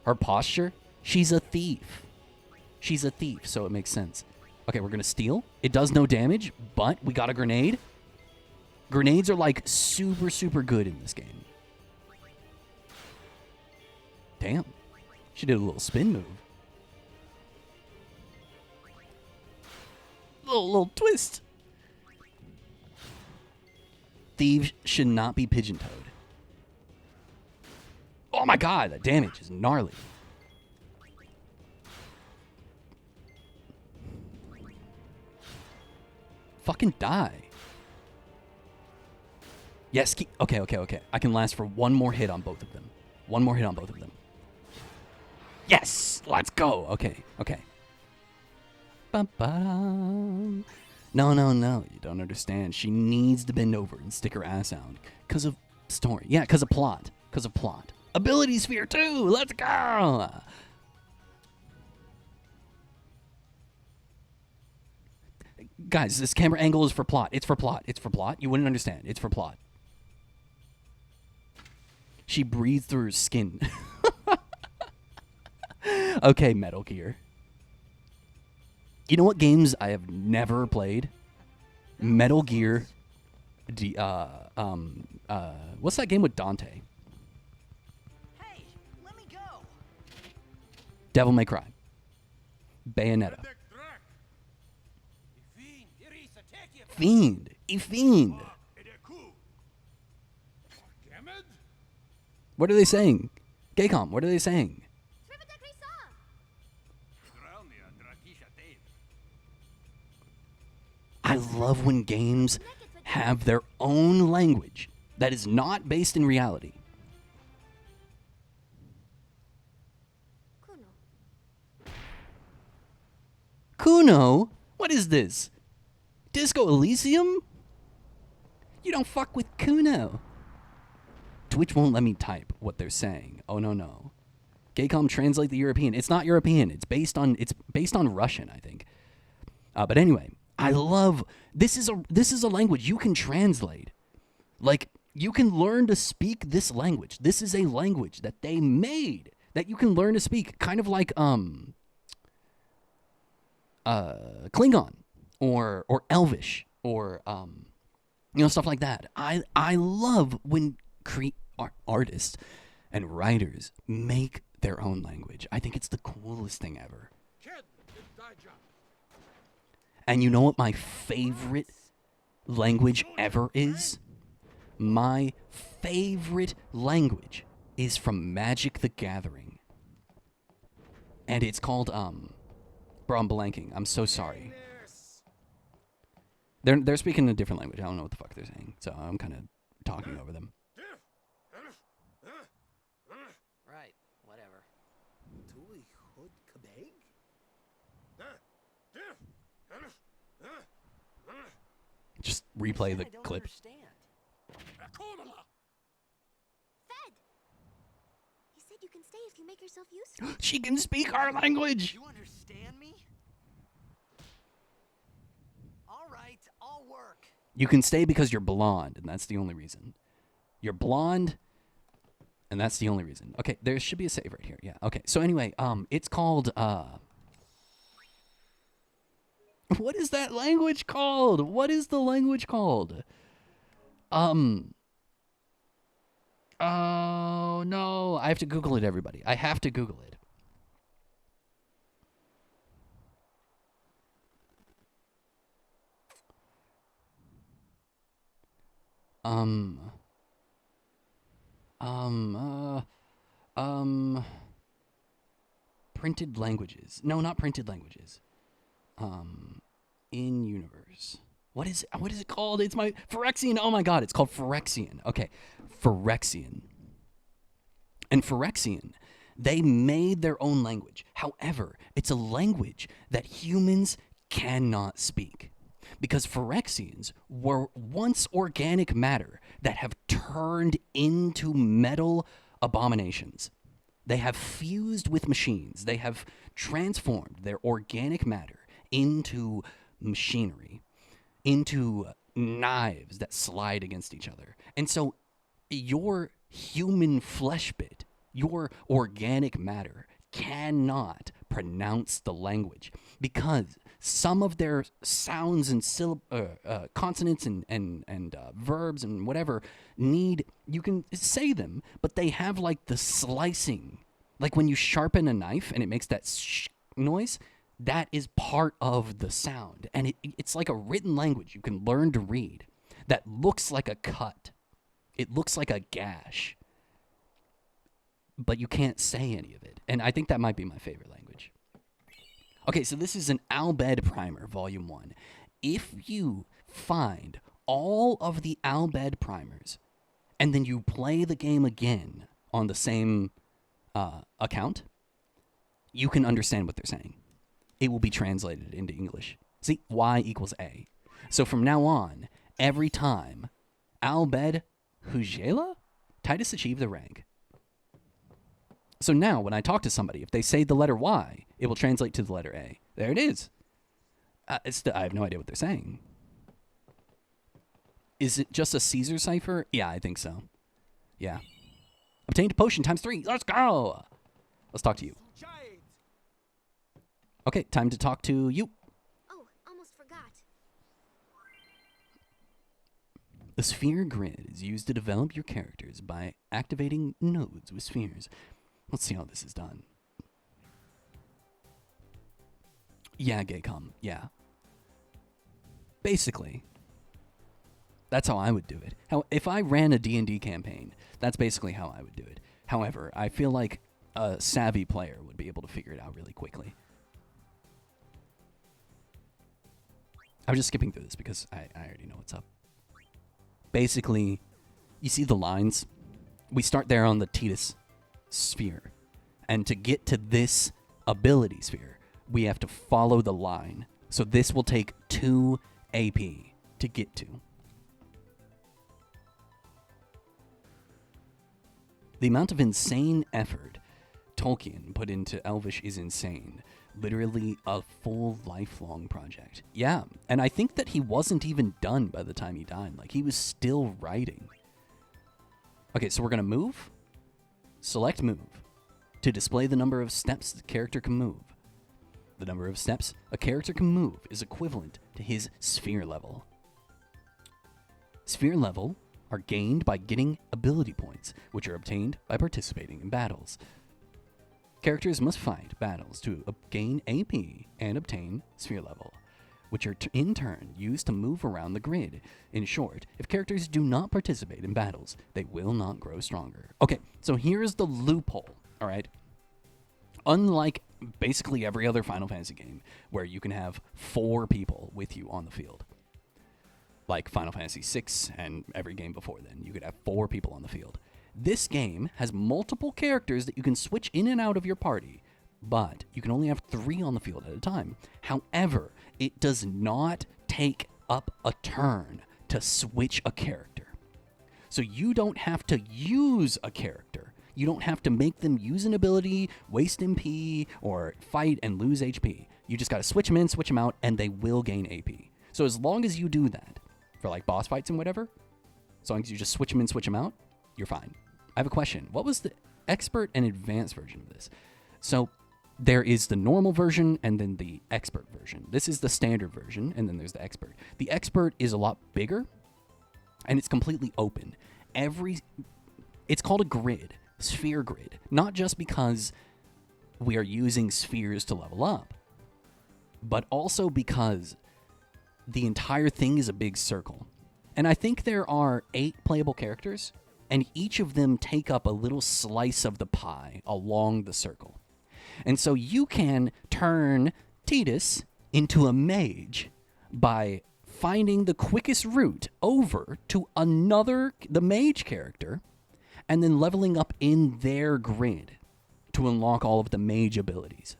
her posture. She's a thief. So it makes sense. Okay, we're gonna steal. It does no damage, but we got a grenade. Grenades are like super, super good in this game. Damn. She did a little spin move. Little twist. Thieves should not be pigeon-toed. Oh my god, that damage is gnarly. Fucking die. Yes, okay. I can last for one more hit on both of them. One more hit on both of them. Yes! Let's go! Okay. Ba-ba-dum. No. You don't understand. She needs to bend over and stick her ass out. Because of story. Yeah, because of plot. Ability sphere too! Let's go! Guys, this camera angle is for plot. It's for plot. You wouldn't understand. It's for plot. She breathes through her skin. Okay, Metal Gear. You know what games I have never played? Metal Gear. What's that game with Dante? Hey, let me go. Devil May Cry. Bayonetta. Fiend. What are they saying? Gaycom, what are they saying? I love when games have their own language that is not based in reality. Kuno? What is this? Disco Elysium? You don't fuck with Kuno. Twitch won't let me type what they're saying. Oh no. Gaycom translate the European. It's not European. It's based on Russian, I think. But anyway, I love this is a language you can translate. Like, you can learn to speak this language. This is a language that they made that you can learn to speak, kind of like Klingon or Elvish or stuff like that. I love when artists and writers make their own language. I think it's the coolest thing ever. And you know what my favorite language ever is? My favorite language is from Magic the Gathering. And it's called, bro, I'm blanking. I'm so sorry. They're speaking a different language. I don't know what the fuck they're saying. So I'm kind of talking over them. Right, whatever. Just replay the I don't clip. understand. Fed! He said you can stay if you make yourself useful. She can speak our language. You understand me? All right, I'll work. You can stay because you're blonde, and that's the only reason. You're blonde, and that's the only reason. Okay, there should be a save right here. Yeah. Okay. So anyway, it's called what is that language called? What is the language called? Oh no, I have to Google it, everybody. I have to Google it. Printed languages. No, not printed languages. In universe. What is it called? It's my Phyrexian. Oh my god, it's called Phyrexian. Okay. Phyrexian. And Phyrexian, they made their own language. However, it's a language that humans cannot speak. Because Phyrexians were once organic matter that have turned into metal abominations. They have fused with machines. They have transformed their organic matter into machinery, into knives that slide against each other. And so your human flesh bit, your organic matter, cannot pronounce the language because some of their sounds and consonants and verbs and whatever you can say them, but they have like the slicing, like when you sharpen a knife and it makes that noise. That is part of the sound, and it's like a written language you can learn to read that looks like a cut. It looks like a gash, but you can't say any of it, and I think that might be my favorite language. Okay, so this is an Al Bhed Primer, Volume 1. if you find all of the Al Bhed primers and then you play the game again on the same account, you can understand what they're saying. It will be translated into English. See, Y equals A. So from now on, every time Al Bhed Hujela, Titus achieved the rank. So now when I talk to somebody, if they say the letter Y, it will translate to the letter A. There it is. I have no idea what they're saying. Is it just a Caesar cipher? Yeah, I think so. Yeah. Obtained potion ×3. Let's go. Let's talk to you. Okay, time to talk to you. Oh, almost forgot. The sphere grid is used to develop your characters by activating nodes with spheres. Let's see how this is done. Yeah, Gaycom, yeah. Basically, that's how I would do it. If I ran a D&D campaign, that's basically how I would do it. However, I feel like a savvy player would be able to figure it out really quickly. I was just skipping through this because I already know what's up. Basically, you see the lines? We start there on the Titus sphere. And to get to this ability sphere, we have to follow the line. So this will take 2 AP to get to. The amount of insane effort Tolkien put into Elvish is insane. Literally a full lifelong project. Yeah, and I think that he wasn't even done by the time he died. Like, he was still writing. Okay, so we're going to move. Select move to display the number of steps the character can move. The number of steps a character can move is equivalent to his sphere level. Sphere level are gained by getting ability points, which are obtained by participating in battles. Characters must fight battles to gain AP and obtain sphere level, which are in turn used to move around the grid. In short, if characters do not participate in battles, they will not grow stronger. Okay, so here's the loophole, all right? Unlike basically every other Final Fantasy game where you can have 4 people with you on the field, like Final Fantasy VI and every game before then, you could have 4 people on the field. This game has multiple characters that you can switch in and out of your party, but you can only have 3 on the field at a time. However, it does not take up a turn to switch a character. So you don't have to use a character. You don't have to make them use an ability, waste MP, or fight and lose HP. You just got to switch them in, switch them out, and they will gain AP. So as long as you do that, for like boss fights and whatever, as long as you just switch them in, switch them out, you're fine. I have a question. What was the expert and advanced version of this? So there is the normal version and then the expert version. This is the standard version, and then there's the expert. The expert is a lot bigger, and it's completely open. It's called a grid, sphere grid, not just because we are using spheres to level up, but also because the entire thing is a big circle. And I think there are 8 playable characters, and each of them take up a little slice of the pie along the circle. And so you can turn Titus into a mage by finding the quickest route over to the mage character, and then leveling up in their grid to unlock all of the mage abilities.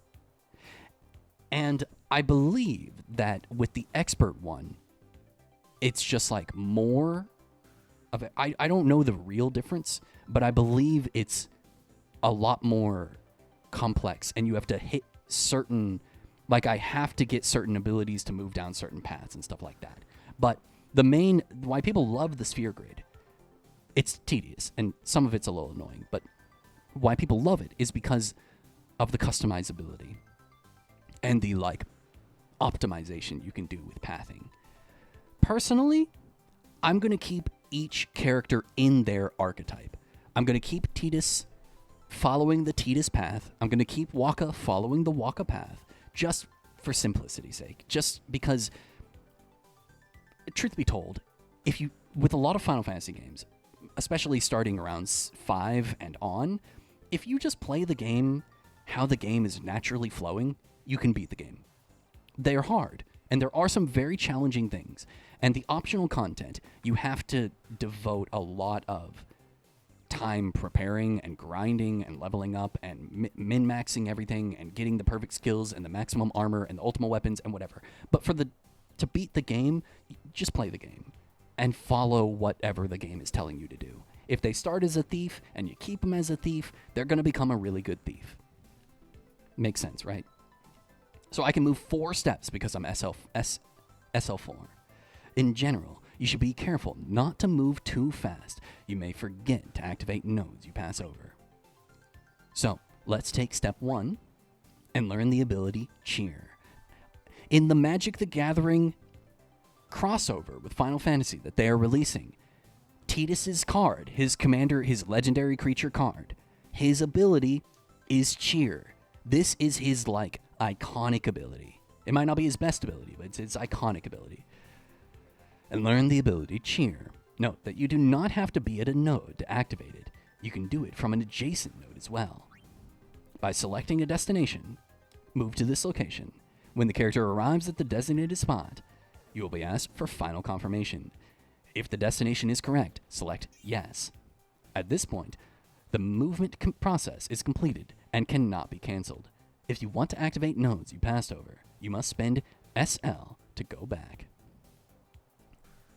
And I believe that with the expert one, it's just like more of it. I don't know the real difference, but I believe it's a lot more complex, and you have to hit certain, like I have to get certain abilities to move down certain paths and stuff like that. But why people love the sphere grid, it's tedious, and some of it's a little annoying, but why people love it is because of the customizability and the like optimization you can do with pathing. Personally, I'm going to keep each character in their archetype. I'm going to keep Titus following the Titus path. I'm going to keep Wakka following the Wakka path, just for simplicity's sake. Just because, truth be told, with a lot of Final Fantasy games, especially starting around 5 and on, if you just play the game how the game is naturally flowing, you can beat the game. They're hard. And there are some very challenging things. And the optional content, you have to devote a lot of time preparing and grinding and leveling up and min-maxing everything and getting the perfect skills and the maximum armor and the ultimate weapons and whatever. But to beat the game, just play the game and follow whatever the game is telling you to do. If they start as a thief and you keep them as a thief, they're going to become a really good thief. Makes sense, right? So I can move 4 steps because I'm SL4. In general, you should be careful not to move too fast. You may forget to activate nodes you pass over. So, let's take step 1 and learn the ability Cheer. In the Magic the Gathering crossover with Final Fantasy that they are releasing, Tidus's card, his commander, his legendary creature card, his ability is Cheer. This is his, iconic ability. It might not be his best ability, but it's his iconic ability. And learn the ability Cheer. Note that you do not have to be at a node to activate it. You can do it from an adjacent node as well. By selecting a destination, move to this location. When the character arrives at the designated spot, you will be asked for final confirmation. If the destination is correct, select Yes. At this point, the movement process is completed and cannot be cancelled. If you want to activate nodes you passed over, you must spend SL to go back.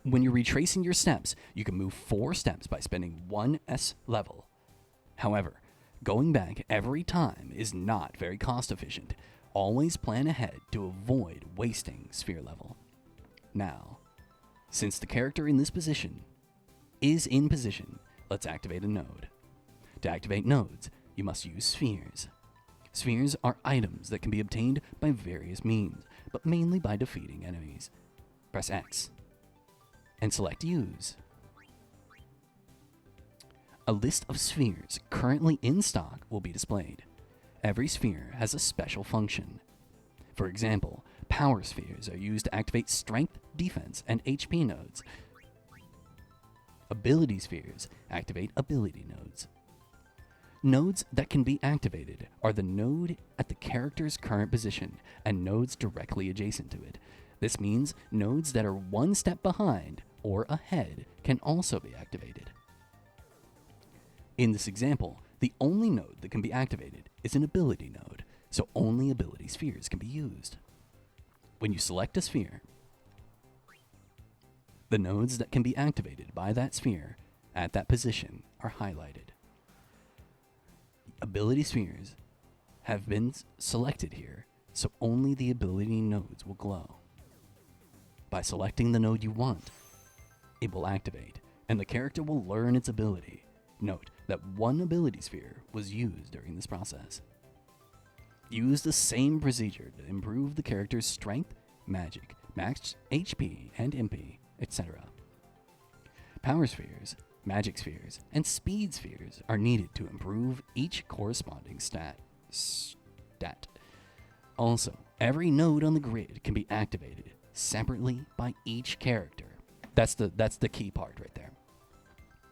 When you're retracing your steps, you can move 4 steps by spending 1 S level. However, going back every time is not very cost efficient. Always plan ahead to avoid wasting sphere level. Now, since the character in this position is in position, let's activate a node. To activate nodes, you must use spheres. Spheres are items that can be obtained by various means, but mainly by defeating enemies. Press X and select Use. A list of spheres currently in stock will be displayed. Every sphere has a special function. For example, power spheres are used to activate strength, defense, and HP nodes. Ability spheres activate ability nodes. Nodes that can be activated are the node at the character's current position and nodes directly adjacent to it. This means nodes that are 1 step behind or ahead can also be activated. In this example, the only node that can be activated is an ability node, so only ability spheres can be used. When you select a sphere, the nodes that can be activated by that sphere at that position are highlighted. Ability spheres have been selected here, so only the ability nodes will glow. By selecting the node you want, it will activate, and the character will learn its ability. Note that 1 ability sphere was used during this process. Use the same procedure to improve the character's strength, magic, max HP and MP, etc. Power spheres, magic spheres, and speed spheres are needed to improve each corresponding stat. Also, every node on the grid can be activated separately by each character. That's the key part right there.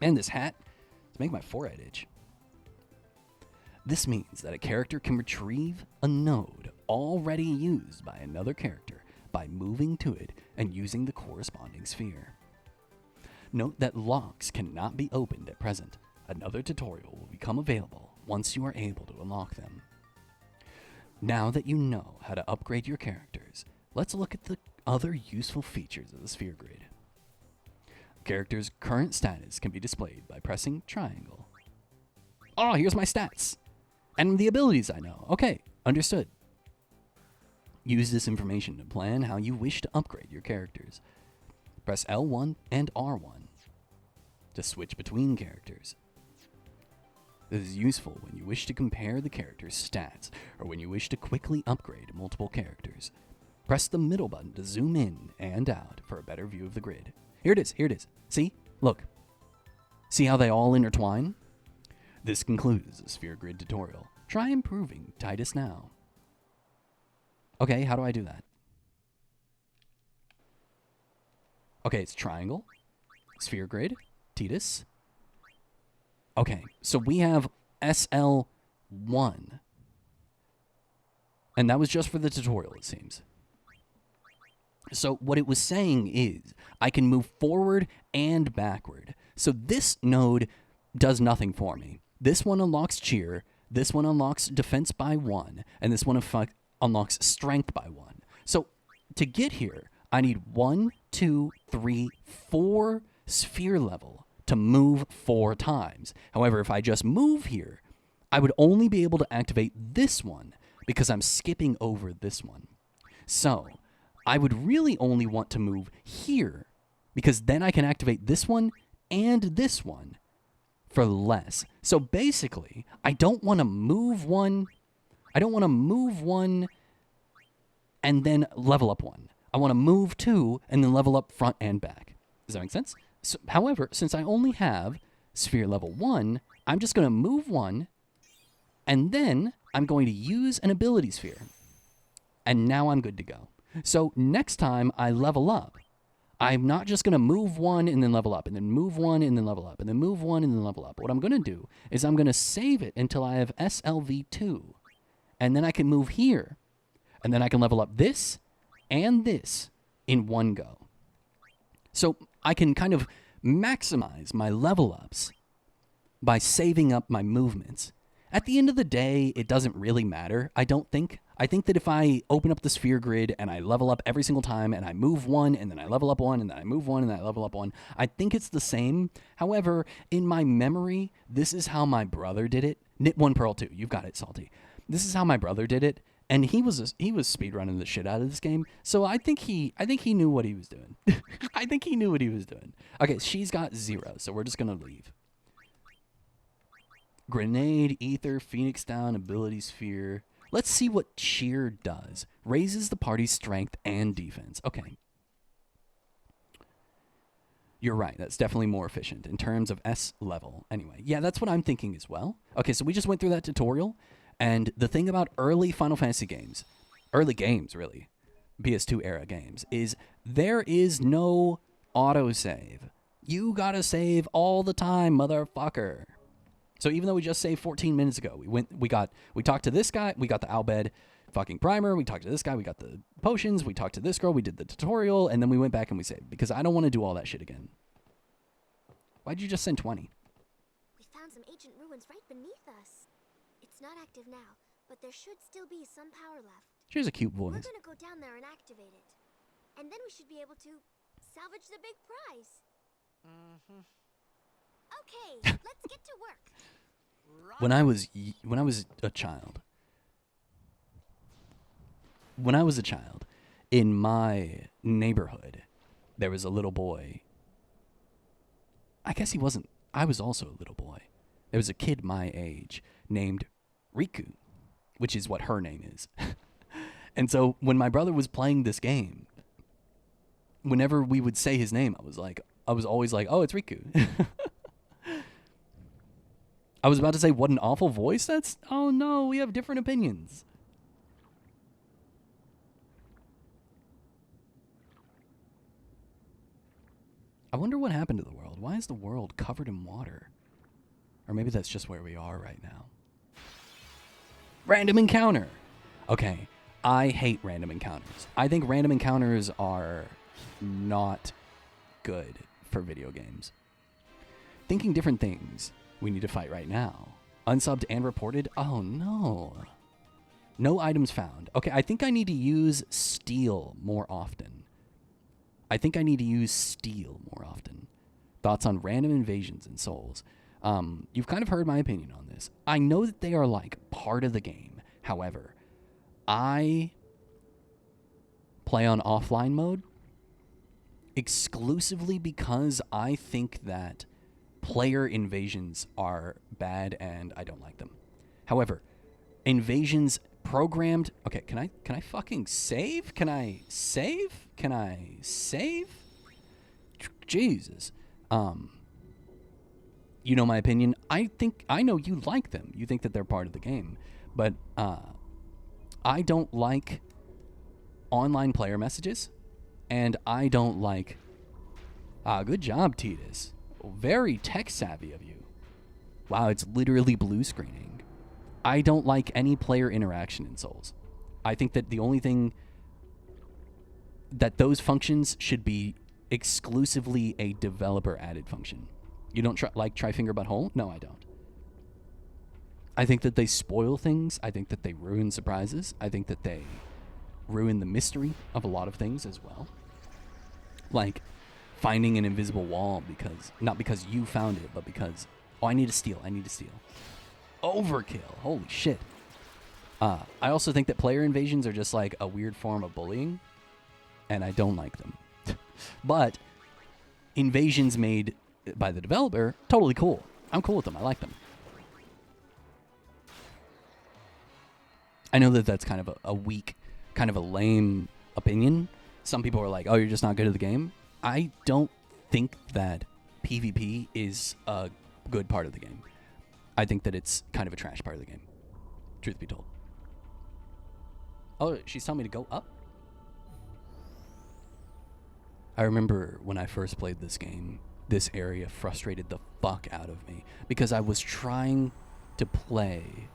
And this hat to make my forehead itch. This means that a character can retrieve a node already used by another character by moving to it and using the corresponding sphere. Note that locks cannot be opened at present. Another tutorial will become available once you are able to unlock them. Now that you know how to upgrade your characters, let's look at the other useful features of the sphere grid. A character's current status can be displayed by pressing triangle. Oh, here's my stats! And the abilities I know. Okay, understood. Use this information to plan how you wish to upgrade your characters. Press L1 and R1 to switch between characters. This is useful when you wish to compare the character's stats or when you wish to quickly upgrade multiple characters. Press the middle button to zoom in and out for a better view of the grid. Here it is. See? Look. See how they all intertwine? This concludes the sphere grid tutorial. Try improving Tidus now. Okay, how do I do that? Okay, it's triangle, sphere grid, Tidus. Okay, so we have SL1. And that was just for the tutorial, it seems. So what it was saying is I can move forward and backward. So this node does nothing for me. This one unlocks cheer, this one unlocks defense by 1, and this one unlocks strength by 1. So to get here, I need 1, 2, 3, 4 sphere level to move 4 times. However, if I just move here, I would only be able to activate this one because I'm skipping over this one. So I would really only want to move here because then I can activate this one and this one for less. So basically, I don't want to move one. I don't want to move one and then level up one. I want to move 2 and then level up front and back. Does that make sense? So, however, since I only have sphere level 1, I'm just going to move 1 and then I'm going to use an ability sphere. And now I'm good to go. So next time I level up, I'm not just going to move 1 and then level up, and then move 1 and then level up, and then move 1 and then level up. What I'm going to do is I'm going to save it until I have SLV2, and then I can move here, and then I can level up this and this in one go. So I can kind of maximize my level ups by saving up my movements. At the end of the day, it doesn't really matter, I don't think. I think that if I open up the sphere grid and I level up every single time and I move 1 and then I level up 1 and then I move 1 and then I level up 1, I think it's the same. However, in my memory, this is how my brother did it. Knit 1 Pearl 2. You've got it, Salty. This is how my brother did it, and he was speedrunning the shit out of this game. So I think he knew what he was doing. I think he knew what he was doing. Okay, she's got 0, so we're just going to leave. Grenade, Ether, Phoenix Down, Ability Sphere. Let's see what Cheer does. Raises the party's strength and defense. Okay. You're right. That's definitely more efficient in terms of S level. Anyway, yeah, that's what I'm thinking as well. Okay, so we just went through that tutorial. And the thing about early Final Fantasy games, early games really, PS2 era games, is there is no autosave. You gotta save all the time, motherfucker. So even though we just saved 14 minutes ago, we talked to this guy, we got the Albed fucking primer, we talked to this guy, we got the potions, we talked to this girl, we did the tutorial, and then we went back and we saved, because I don't want to do all that shit again. Why'd you just send 20? We found some ancient ruins right beneath us. It's not active now, but there should still be some power left. She has a cute voice. We're gonna go down there and activate it. And then we should be able to salvage the big prize. Okay, let's get to work. When I was a child, in my neighborhood, there was a little boy. I guess he wasn't. I was also a little boy. There was a kid my age named Riku, which is what her name is. And so when my brother was playing this game, whenever we would say his name, I was always like, oh, it's Riku. I was about to say, what an awful voice that's... Oh no, we have different opinions. I wonder what happened to the world. Why is the world covered in water? Or maybe that's just where we are right now. Random encounter. Okay, I hate random encounters. I think random encounters are not good for video games. Thinking different things. We need to fight right now. Unsubbed and reported? Oh no. No items found. Okay, I think I need to use steel more often. Thoughts on random invasions in Souls. You've kind of heard my opinion on this. I know that they are like part of the game. However, I play on offline mode exclusively because I think that player invasions are bad and I don't like them. However, invasions programmed... Okay, can I fucking save? Can I save? Jesus. You know my opinion. I know you like them. You think that they're part of the game. But I don't like online player messages. And I don't like... good job, Titus. Very tech-savvy of you. Wow, it's literally blue screening. I don't like any player interaction in Souls. I think that the only thing that those functions should be exclusively a developer added function. You don't try finger butthole? No, I don't. I think that they spoil things. I think that they ruin surprises. I think that they ruin the mystery of a lot of things as well. Like finding an invisible wall because, not because you found it, but because, oh, I need to steal. Overkill. Holy shit. I also think that player invasions are just like a weird form of bullying, and I don't like them. But invasions made by the developer, totally cool. I'm cool with them. I like them. I know that that's kind of a weak, kind of a lame opinion. Some people are like, oh, you're just not good at the game. I don't think that PvP is a good part of the game. I think that it's kind of a trash part of the game, truth be told. Oh, she's telling me to go up? I remember when I first played this game, this area frustrated the fuck out of me because I was trying to play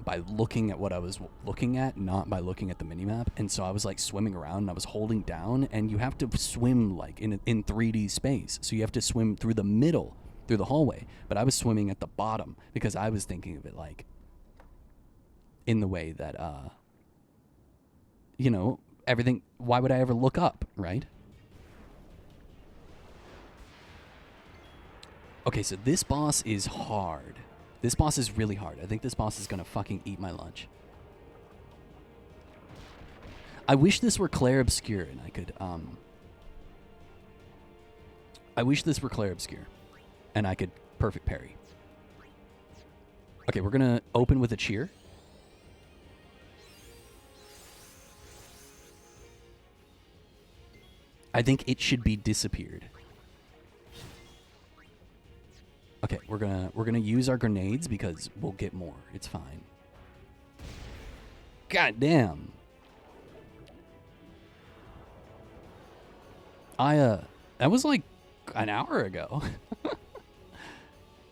by looking at what I was looking at, not by looking at the minimap. And so I was like swimming around and I was holding down, and you have to swim like in 3D space. So you have to swim through the middle, through the hallway. But I was swimming at the bottom because I was thinking of it like in the way that, you know, everything, why would I ever look up, right? Okay, so this boss is hard. This boss is really hard. I think this boss is gonna fucking eat my lunch. I wish this were Clair Obscur and I could, I wish this were Clair Obscur and I could perfect parry. Okay, we're gonna open with a cheer. I think it should be disappeared. Okay, we're gonna use our grenades because we'll get more. It's fine. God damn. That was like an hour ago.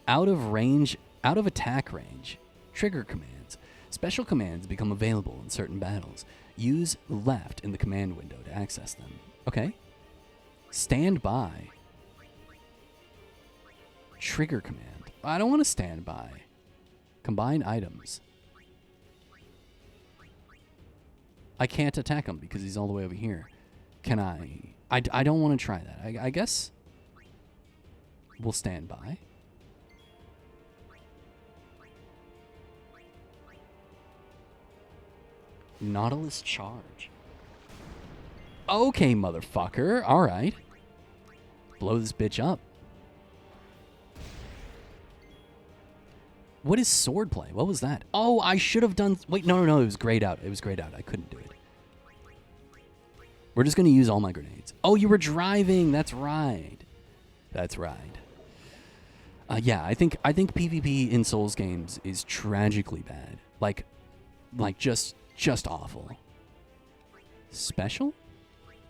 Out of range, out of attack range. Trigger commands. Special commands become available in certain battles. Use left in the command window to access them. Okay. Stand by. Trigger command. I don't want to stand by. Combine items. I can't attack him because he's all the way over here. Can I? I don't want to try that. I guess we'll stand by. Nautilus charge. Okay, motherfucker. All right. Blow this bitch up. What is swordplay? What was that? Oh, I should have done... Wait, no. It was grayed out. I couldn't do it. We're just going to use all my grenades. Oh, you were driving. That's right. Yeah, I think PvP in Souls games is tragically bad. Like just awful. Special?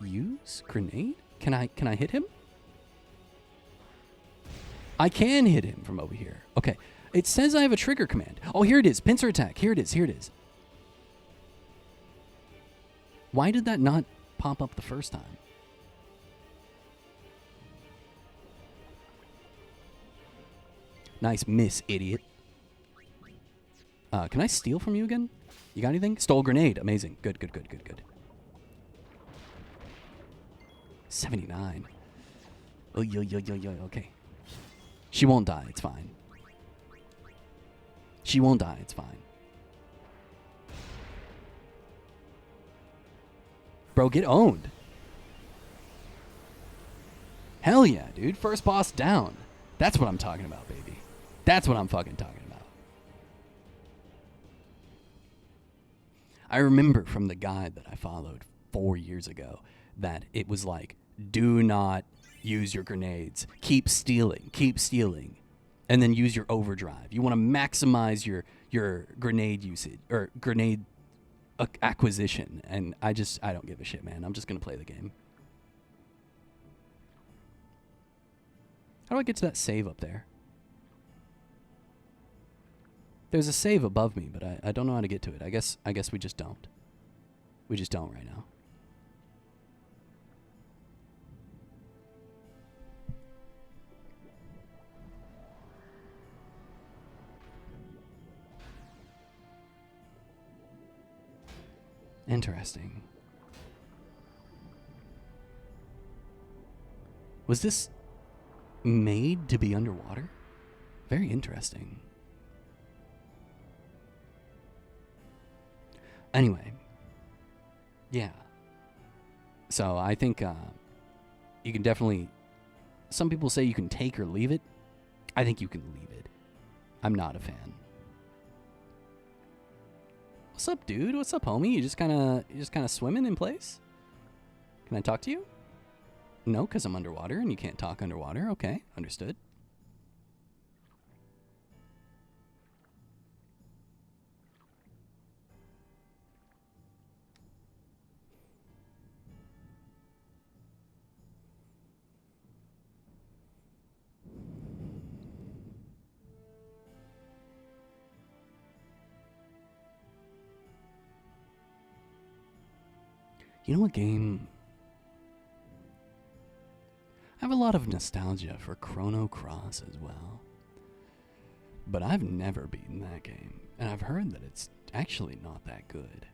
Use grenade? Can I hit him? I can hit him from over here. Okay. It says I have a trigger command. Oh, here it is. Pincer attack. Here it is. Why did that not pop up the first time? Nice miss, idiot. Can I steal from you again? You got anything? Stole grenade. Amazing. Good. 79. Oh, yo. Okay. She won't die. It's fine. Bro, get owned. Hell yeah, dude. First boss down. That's what I'm talking about, baby. That's what I'm fucking talking about. I remember from the guide that I followed 4 years ago that it was like, do not use your grenades. Keep stealing. And then use your overdrive. You want to maximize your grenade usage or grenade acquisition. And I don't give a shit, man. I'm just going to play the game. How do I get to that save up there? There's a save above me, but I don't know how to get to it. I guess we just don't. We just don't right now. Interesting. Was this made to be underwater? Very interesting. Anyway. Yeah. So I think you can definitely... Some people say you can take or leave it. I think you can leave it. I'm not a fan. What's up, dude? What's up, homie? You just kind of swimming in place? Can I talk to you? No, because I'm underwater and you can't talk underwater. Okay, understood. You know what game? I have a lot of nostalgia for Chrono Cross as well. But I've never beaten that game. And I've heard that it's actually not that good.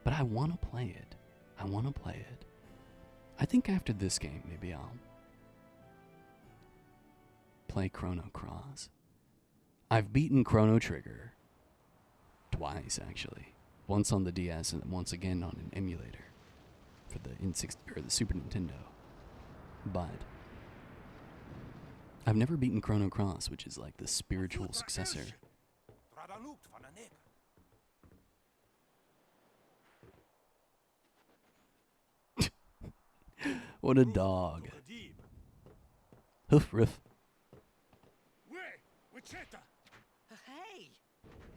But I want to play it. I want to play it. I think after this game, maybe I'll play Chrono Cross. I've beaten Chrono Trigger twice, actually. Once on the DS and once again on an emulator for the the Super Nintendo. But I've never beaten Chrono Cross, which is like the spiritual successor. What a dog. Hoof roof.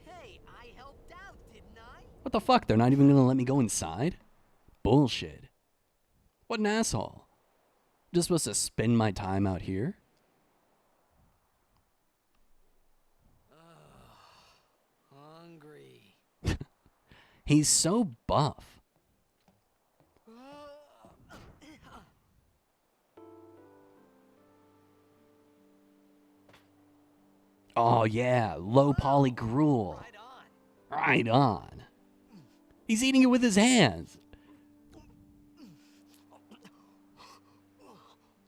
Hey, I helped out, didn't I? What the fuck? They're not even gonna let me go inside? Bullshit. What an asshole. Just supposed to spend my time out here? Hungry. He's so buff. Oh yeah, low poly gruel. Right on. He's eating it with his hands.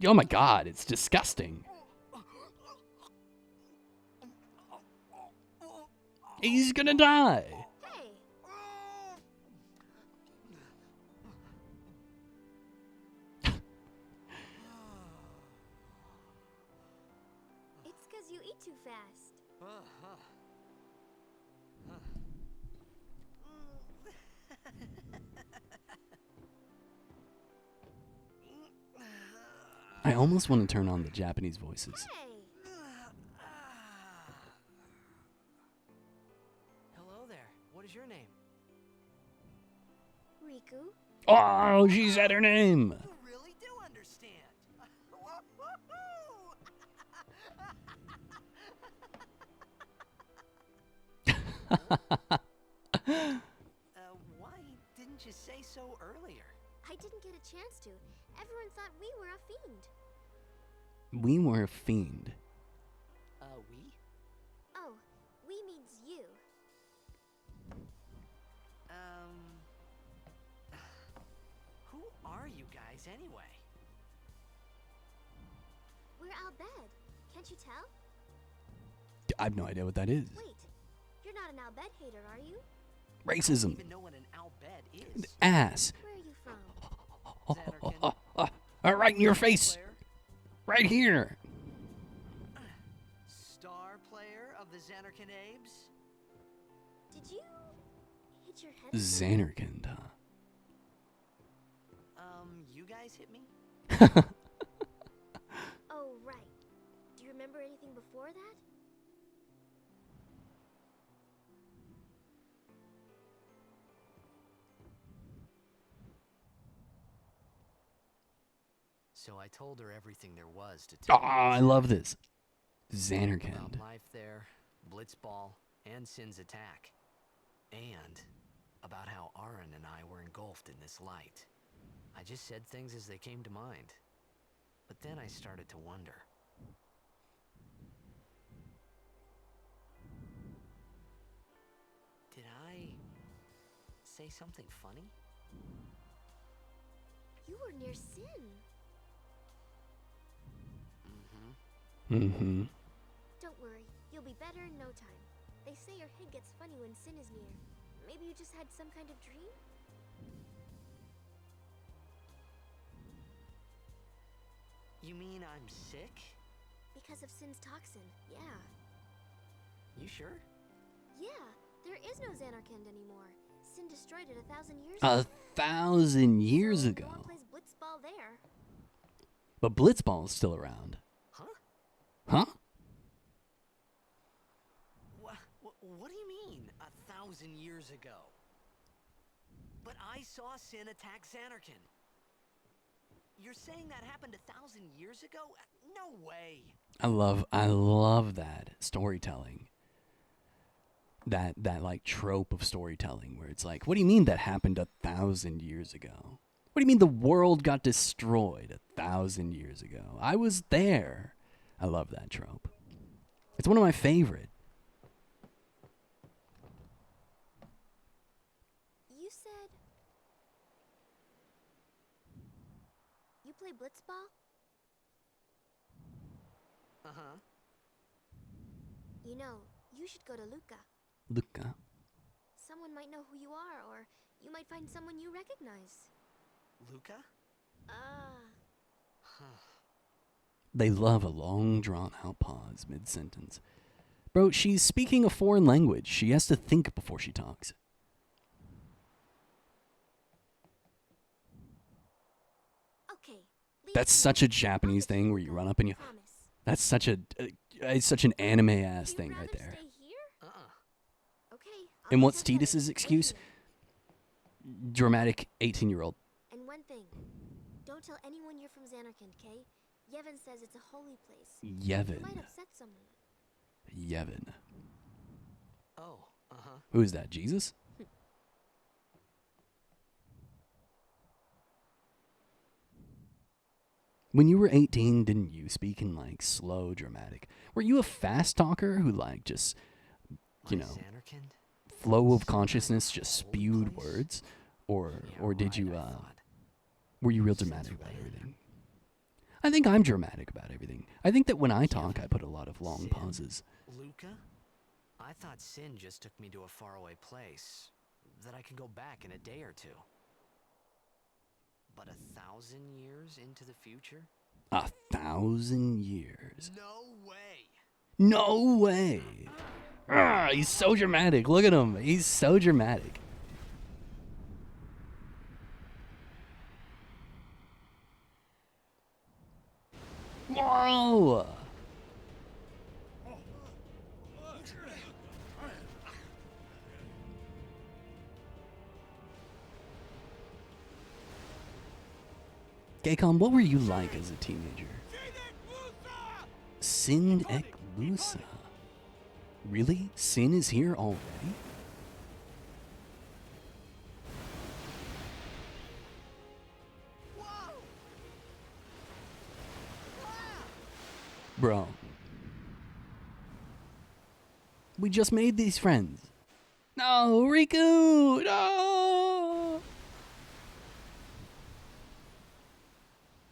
Oh my god, it's disgusting. He's gonna die. Hey! It's because you eat too fast. I almost want to turn on the Japanese voices. Hey! Hello there. What is your name? Riku? Oh, she said her name. You really do understand. Why didn't you say so earlier? I didn't get a chance to. Everyone thought we were a fiend. We were a fiend. We? Oh, we means you. Who are you guys anyway? We're Al Bhed. Can't you tell? I have no idea what that is. Wait, you're not an Al Bhed hater, are you? I don't Racism. even know what an Al Bhed is. Ass. Where are you from? Xanarkin? Right in your face. Player? Right here. Star player of the Xanarkin Abes? Did you hit your head? Xanarkand, huh? You guys hit me? Oh, right. Do you remember anything before that? So I told her everything there was to Oh, tell. I love this. About Xanarkand. life there, Blitzball, and Sin's attack, and about how Aaron and I were engulfed in this light. I just said things as they came to mind. But then I started to wonder. Did I say something funny? You were near Sin. Mm-hmm. Don't worry, you'll be better in no time. They say your head gets funny when Sin is near. Maybe you just had some kind of dream? You mean I'm sick? Because of Sin's toxin, yeah. You sure? Yeah, there is no Xanarkand anymore. Sin destroyed it 1,000 years 1,000 years so ago. No one plays Blitzball there. But Blitzball is still around. Huh? Huh? What do you mean, 1,000 years ago? But I saw Sin attack Xanarkand. You're saying that happened 1,000 years ago? No way. I love that storytelling. That like trope of storytelling where it's like, what do you mean that happened 1,000 years ago? What do you mean the world got destroyed 1,000 years ago? I was there. I love that trope. It's one of my favorite. You said... You play Blitzball? Uh-huh. You know, you should go to Luca. Luca. Someone might know who you are, or you might find someone you recognize. Luca? They love a long drawn-out pause mid-sentence. Bro, she's speaking a foreign language. She has to think before she talks. Okay. leave That's me. such a Japanese I'll get thing you where you Luca, run up and you... promise. That's such a... it's such an anime-ass You'd thing right rather there. Stay here? Okay. I'll And be what's Tess Heather. Titus's Wait excuse? here. Dramatic 18-year-old. And one thing. Don't tell anyone you're from Xanarkand, okay? Yevon says it's a holy place. You Yevon. might upset someone. Yevon. Oh, uh-huh. Who is that, Jesus? When you were 18, didn't you speak in, like, slow, dramatic? Were you a fast talker who, like, just, you know, Xanarkand? flow of Some kind consciousness of just holy spewed place? words? Or Yeah, did right, you, I thought. were you real Since dramatic about when? everything? I think I'm dramatic about everything. I think that when I talk, I Yevon, put a lot of long Sin, pauses. Luca? I thought Sin just took me to a faraway place that I could go back in a day or two. But 1,000 years into the future? 1,000 years. No way! No way. Ah, he's so dramatic. Look at him. He's so dramatic. Whoa. Gaycom, what were you like as a teenager? Sin ek Lusa. Really? Sin is here already? Bro. We just made these friends. No, Riku! No!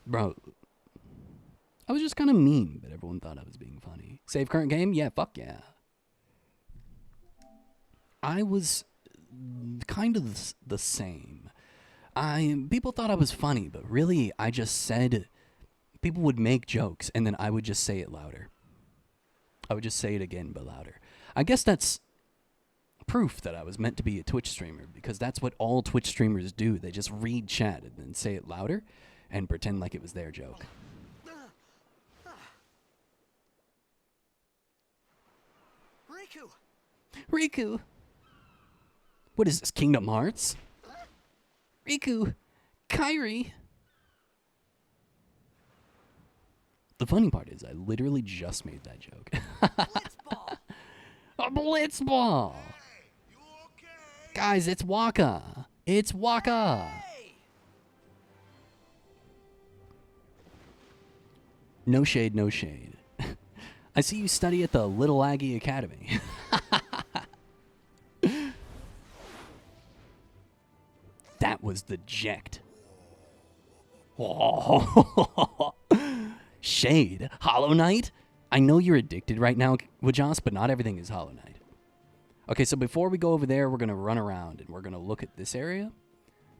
Bro. I was just kind of mean, but everyone thought I was being funny. Save current game? Yeah, fuck yeah. I was kind of the same. People thought I was funny, but really I just said... People would make jokes, and then I would just say it louder. I would just say it again, but louder. I guess that's proof that I was meant to be a Twitch streamer, because that's what all Twitch streamers do. They just read chat and then say it louder and pretend like it was their joke. Riku! Riku! What is this, Kingdom Hearts? Riku! Kairi! The funny part is I literally just made that joke. Blitzball! A Blitzball! Guys, it's Waka! It's Waka! No shade, no shade. I see you study at the Little Aggie Academy. That was the Ject. Oh. Shade. Hollow Knight? I know you're addicted right now, Wajas, but not everything is Hollow Knight. Okay, so before we go over there, we're going to run around and we're going to look at this area.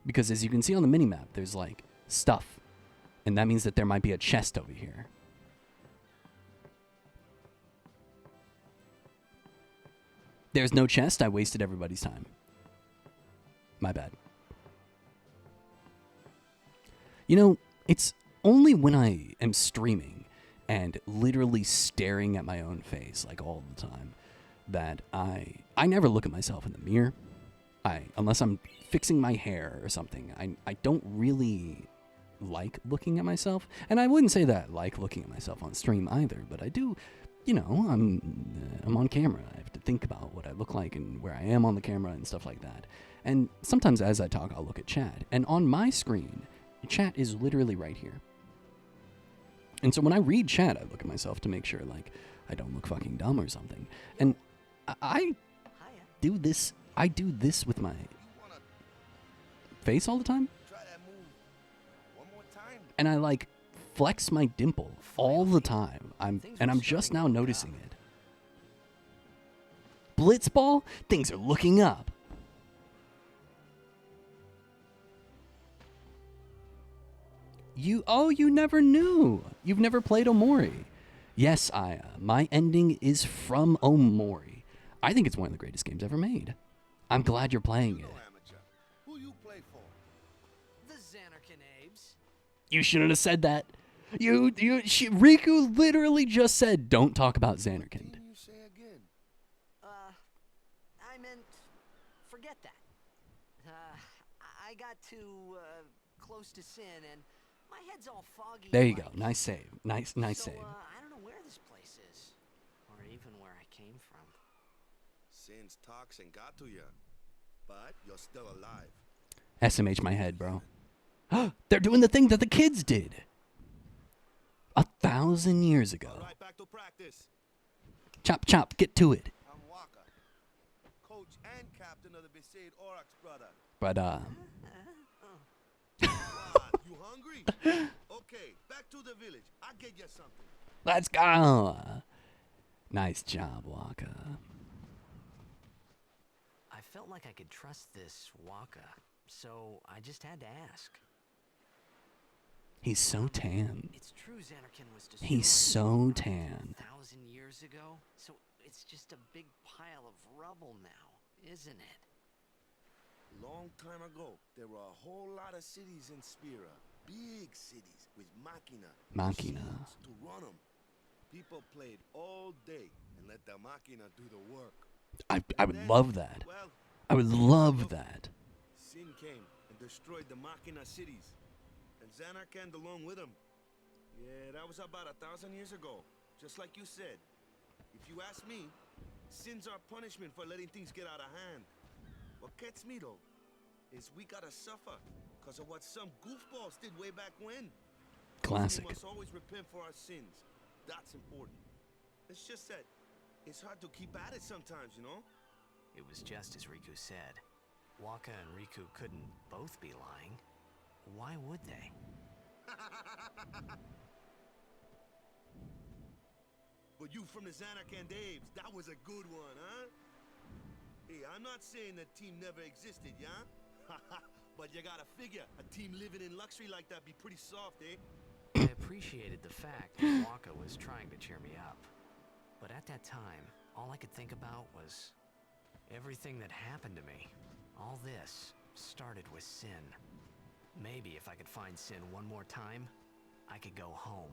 Because as you can see on the minimap, there's like stuff. And that means that there might be a chest over here. There's no chest. I wasted everybody's time. My bad. You know, it's only when I am streaming and literally staring at my own face like all the time that I never look at myself in the mirror. Unless I'm fixing my hair or something, I don't really like looking at myself. And I wouldn't say that I like looking at myself on stream either, but I do, you know, I'm on camera. I have to think about what I look like and where I am on the camera and stuff like that. And sometimes as I talk, I'll look at chat. And on my screen, chat is literally right here. And so when I read chat, I look at myself to make sure, like, I don't look fucking dumb or something. And I do this. I do this with my face all the time. And I, like, flex my dimple all the time. I'm just now noticing it. Blitzball? Things are looking up. You never knew. You've never played Omori. Yes, Aya, my ending is from Omori. I think it's one of the greatest games ever made. I'm glad you're playing it. Who you play for? The Xanarkin Abes. You shouldn't have said that. Riku literally just said, don't talk about Xanarkin. You say again. I meant, forget that. I got too close to Sin, and my head's all foggy. There you go. like. Nice save. Nice So, save. I don't know where this place is, or even where I came from. Sin's toxin got to you, but you're still alive. SMH my head, bro. They're doing the thing that the kids did 1,000 years ago. All right, back to practice. Chop, chop, get to it. I'm Waka, coach and captain of the Besaid Aurochs, brother. But, What, you hungry? Okay, back to the village. I'll get you something. let's go. Nice job, Waka. I felt like I could trust this Waka, so I just had to ask. He's so tan. It's true Xanarkin was destroyed He's so tan. 1,000 years ago, so it's just a big pile of rubble now, isn't it? Long time ago, there were a whole lot of cities in Spira. Big cities with machina. Machina. machines to run them. People played all day and let the machina do the work. I would love that. Well, I would love that. Sin came and destroyed the machina cities. And Xanarkand along with him. Yeah, that was about 1,000 years ago. Just like you said. If you ask me, Sin's our punishment for letting things get out of hand. What gets me though, is we gotta suffer because of what some goofballs did way back when. Classic. We must always repent for our sins. That's important. It's just that it's hard to keep at it sometimes, you know? It was just as Riku said. Waka and Riku couldn't both be lying. Why would they? But you from the Xanarkand Abes, that was a good one, huh? Hey, I'm not saying that team never existed, yeah? But you gotta figure, a team living in luxury like that be pretty soft, eh? I appreciated the fact that Waka was trying to cheer me up. But at that time, all I could think about was everything that happened to me. All this started with Sin. Maybe if I could find Sin one more time, I could go home.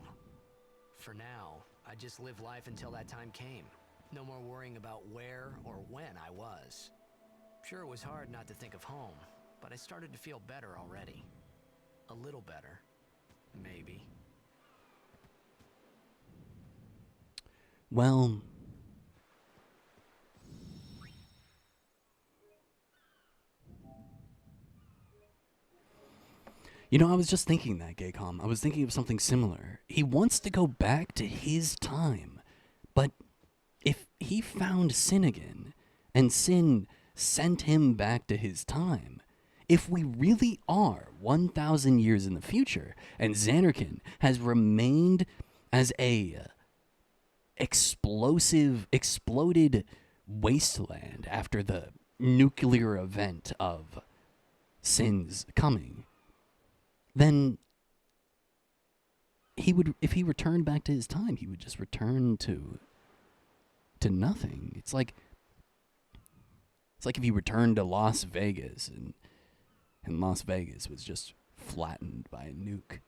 For now, I just live life until that time came. No more worrying about where or when I was. Sure, it was hard not to think of home, but I started to feel better already. A little better. Maybe. Well, You know, I was just thinking that, Gaycom. I was thinking of something similar. He wants to go back to his time. But if he found Sin again, and Sin sent him back to his time, if we really are 1,000 years in the future, and Zanarkand has remained as a exploded wasteland after the nuclear event of Sin's coming, then he would, if he returned back to his time, he would just return to nothing. It's like if he returned to Las Vegas and Las Vegas was just flattened by a nuke.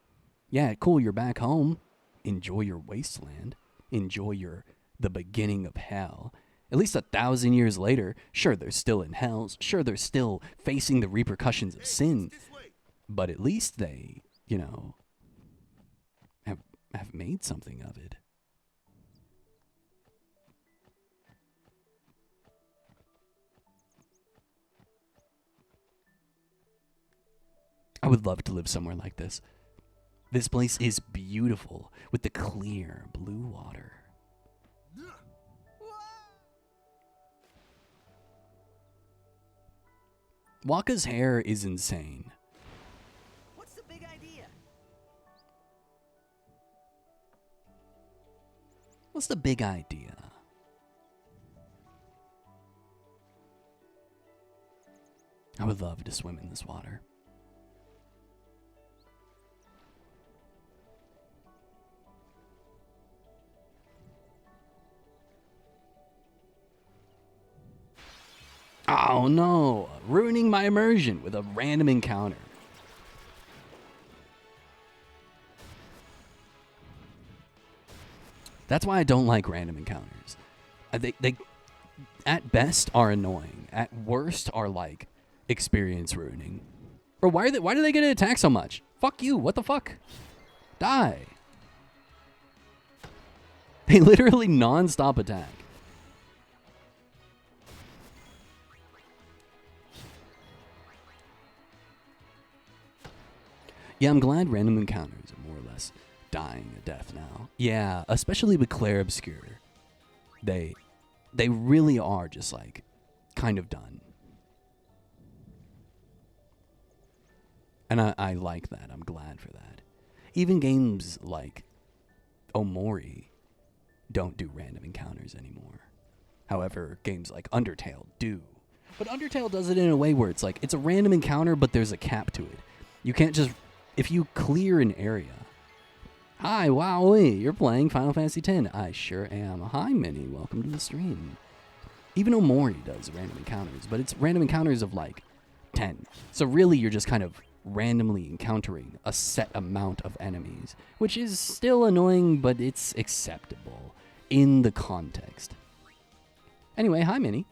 Yeah, cool, you're back home. Enjoy your wasteland. Enjoy the beginning of hell. At least 1,000 years later, sure, they're still in hell. Sure, they're still facing the repercussions of sin. But at least they, have made something of it. I would love to live somewhere like this. This place is beautiful with the clear blue water. Waka's hair is insane. What's the big idea? What's the big idea? I would love to swim in this water. Oh no, ruining my immersion with a random encounter. That's why I don't like random encounters. They at best are annoying. At worst are like experience ruining. Bro, why do they get to attack so much? Fuck you, what the fuck? Die. They literally non-stop attack. Yeah, I'm glad random encounters are more or less dying a death now. Yeah, especially with Claire Obscure. They really are just like kind of done. And I like that. I'm glad for that. Even games like Omori don't do random encounters anymore. However, games like Undertale do. But Undertale does it in a way where it's like, it's a random encounter, but there's a cap to it. You can't just... If you clear an area... Hi, wowee, you're playing Final Fantasy X. I sure am. Hi, Minnie, welcome to the stream. Even Omori does random encounters, but it's random encounters of like 10. So really, you're just kind of randomly encountering a set amount of enemies, which is still annoying, but it's acceptable in the context. Anyway, hi, Minnie.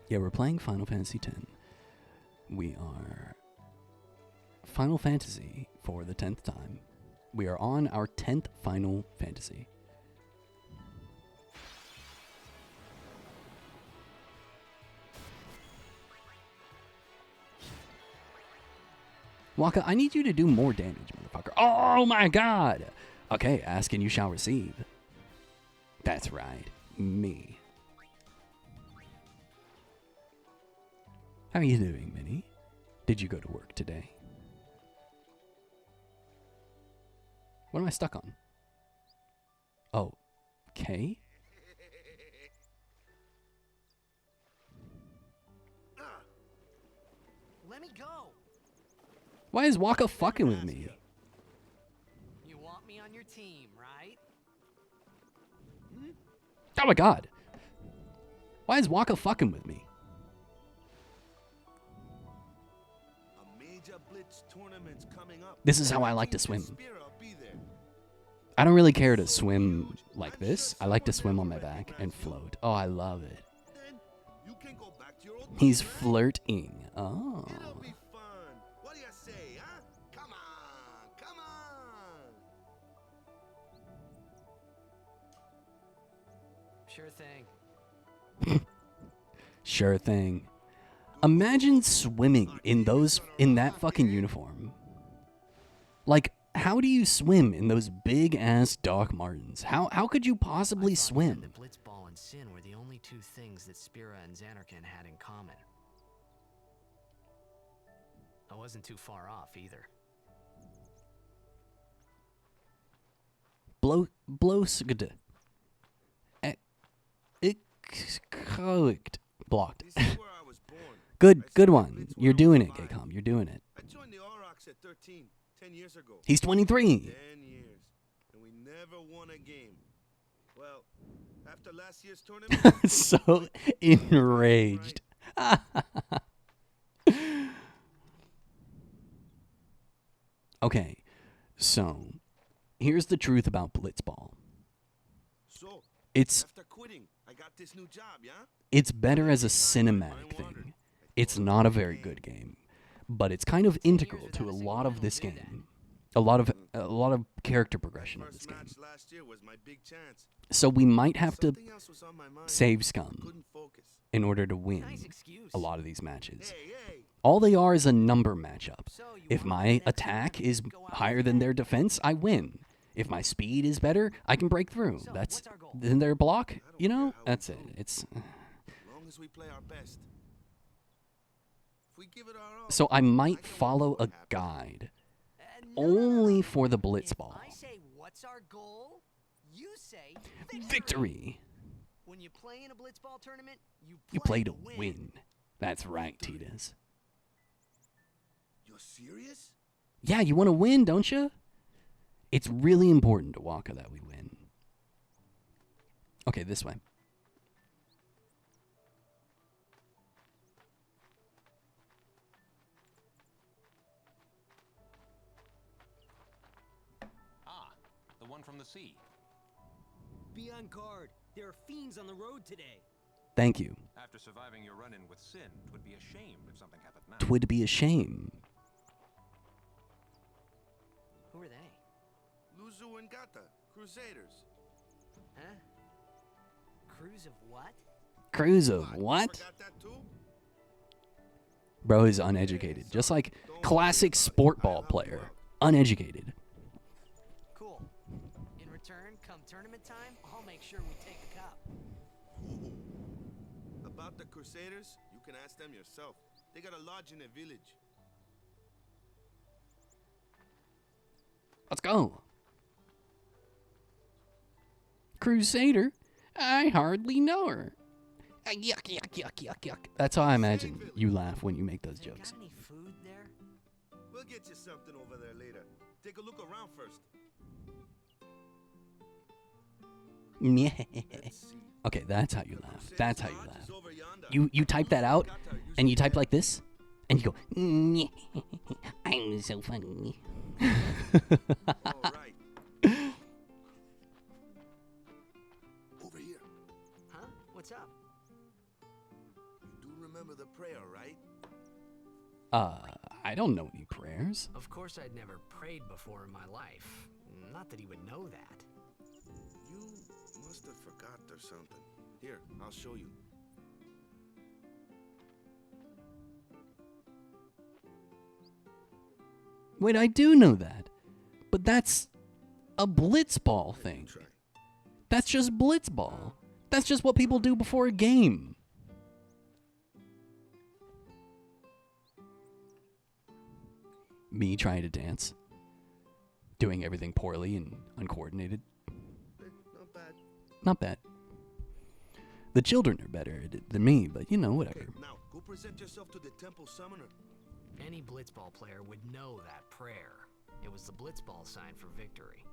Yeah, we're playing Final Fantasy X. We are Final Fantasy for the 10th time. We are on our 10th Final Fantasy. Waka, I need you to do more damage, motherfucker. Oh my god! Okay, ask and you shall receive. That's right, me. How are you doing, Minnie? Did you go to work today? What am I stuck on? Oh, K? Let me go. Why is Waka fucking with me? You want me on your team, right? Oh my god. Why is Waka fucking with me? A major blitz tournament's coming up. This is how I like to swim. Spear, I'll be there. I don't really care to swim like this. I like to swim on my back and float. Oh, I love it. Then you can go back to your old He's right? flirting. Oh. It'll be fun. What do you say, huh? Come on, come on. Sure thing. Sure thing. Imagine swimming in that fucking uniform. Like, how do you swim in those big ass Doc Martens? How could you possibly swim? The Blitzball and Sin were the only two things that Spira and Xanarkand had in common. I wasn't too far off either. Blosgd. Blocked. This is where I was born. Good one. You're doing it, Gaycom. You're doing it. I joined the Aurochs at 13, 10 years ago. He's 23. 10 years. And we never won a game. Well, after last year's tournament... So enraged. Okay, so here's the truth about Blitzball. So, It's after quitting, I got this new job, yeah? it's better as a cinematic thing. It's not a very good game, but it's kind of integral to a lot of this game. A lot of character progression of this First game. match last year was my big chance. So we might have to Something else was on my mind. save scum Couldn't focus. in order to win Nice excuse. a lot of these matches. Hey. All they are is a number matchup. So you If want my the next attack tournament is to go out higher with than that? their defense, I win. If my speed is better, I can break through. So, That's what's our goal? then their block, you care know? how we That's it. do. It's As long as we play our best. If we give it our all, so I I might can work follow what a happens. guide No, no, no, only no. for the blitz If ball. I say what's our goal, you say Victory. When you play in a blitzball tournament, You play to win. That's right, Titas. You're serious? Yeah, you want to win, don't you? It's really important to Waka that we win. Okay, this way. Ah, the one from the sea. Be on guard. There are fiends on the road today. Thank you. After surviving your run-in with Sin, 'twould be a shame if something happened now. 'Twould be a shame. Who are they? Luzu and Gata, Crusaders. Huh? Cruise of what? Cruise of You what? forgot that too? Bro is uneducated. Just like classic sport ball player. Uneducated. Cool. In return, come tournament time, I'll make sure we take a cup. About the Crusaders, you can ask them yourself. They got a lodge in a village. Let's go. Crusader? I hardly know her. Yuck, yuck, yuck, yuck, yuck. That's how I imagine you laugh when you make those They jokes. got any food there? We'll get you something over there later. Take a look around first. Let's see. Okay, that's how you laugh. Crusaders' That's how you lodge laugh. is over yonder. You type that out, and you type like this, and you go, I'm so funny. All right. Over here. Huh? What's up? You do remember the prayer, right? I don't know any prayers. Of course I'd never prayed before in my life. Not that he would know that. You must have forgot or something. Here, I'll show you. Wait, I do know that. But that's a blitzball thing. Try. That's just blitzball. That's just what people do before a game. Me trying to dance. Doing everything poorly and uncoordinated. Not bad. Not bad. The children are better at it than me, but you know, whatever. Okay, now go present yourself to the temple summoner. Any blitzball player would know that prayer. It was the blitzball sign for victory.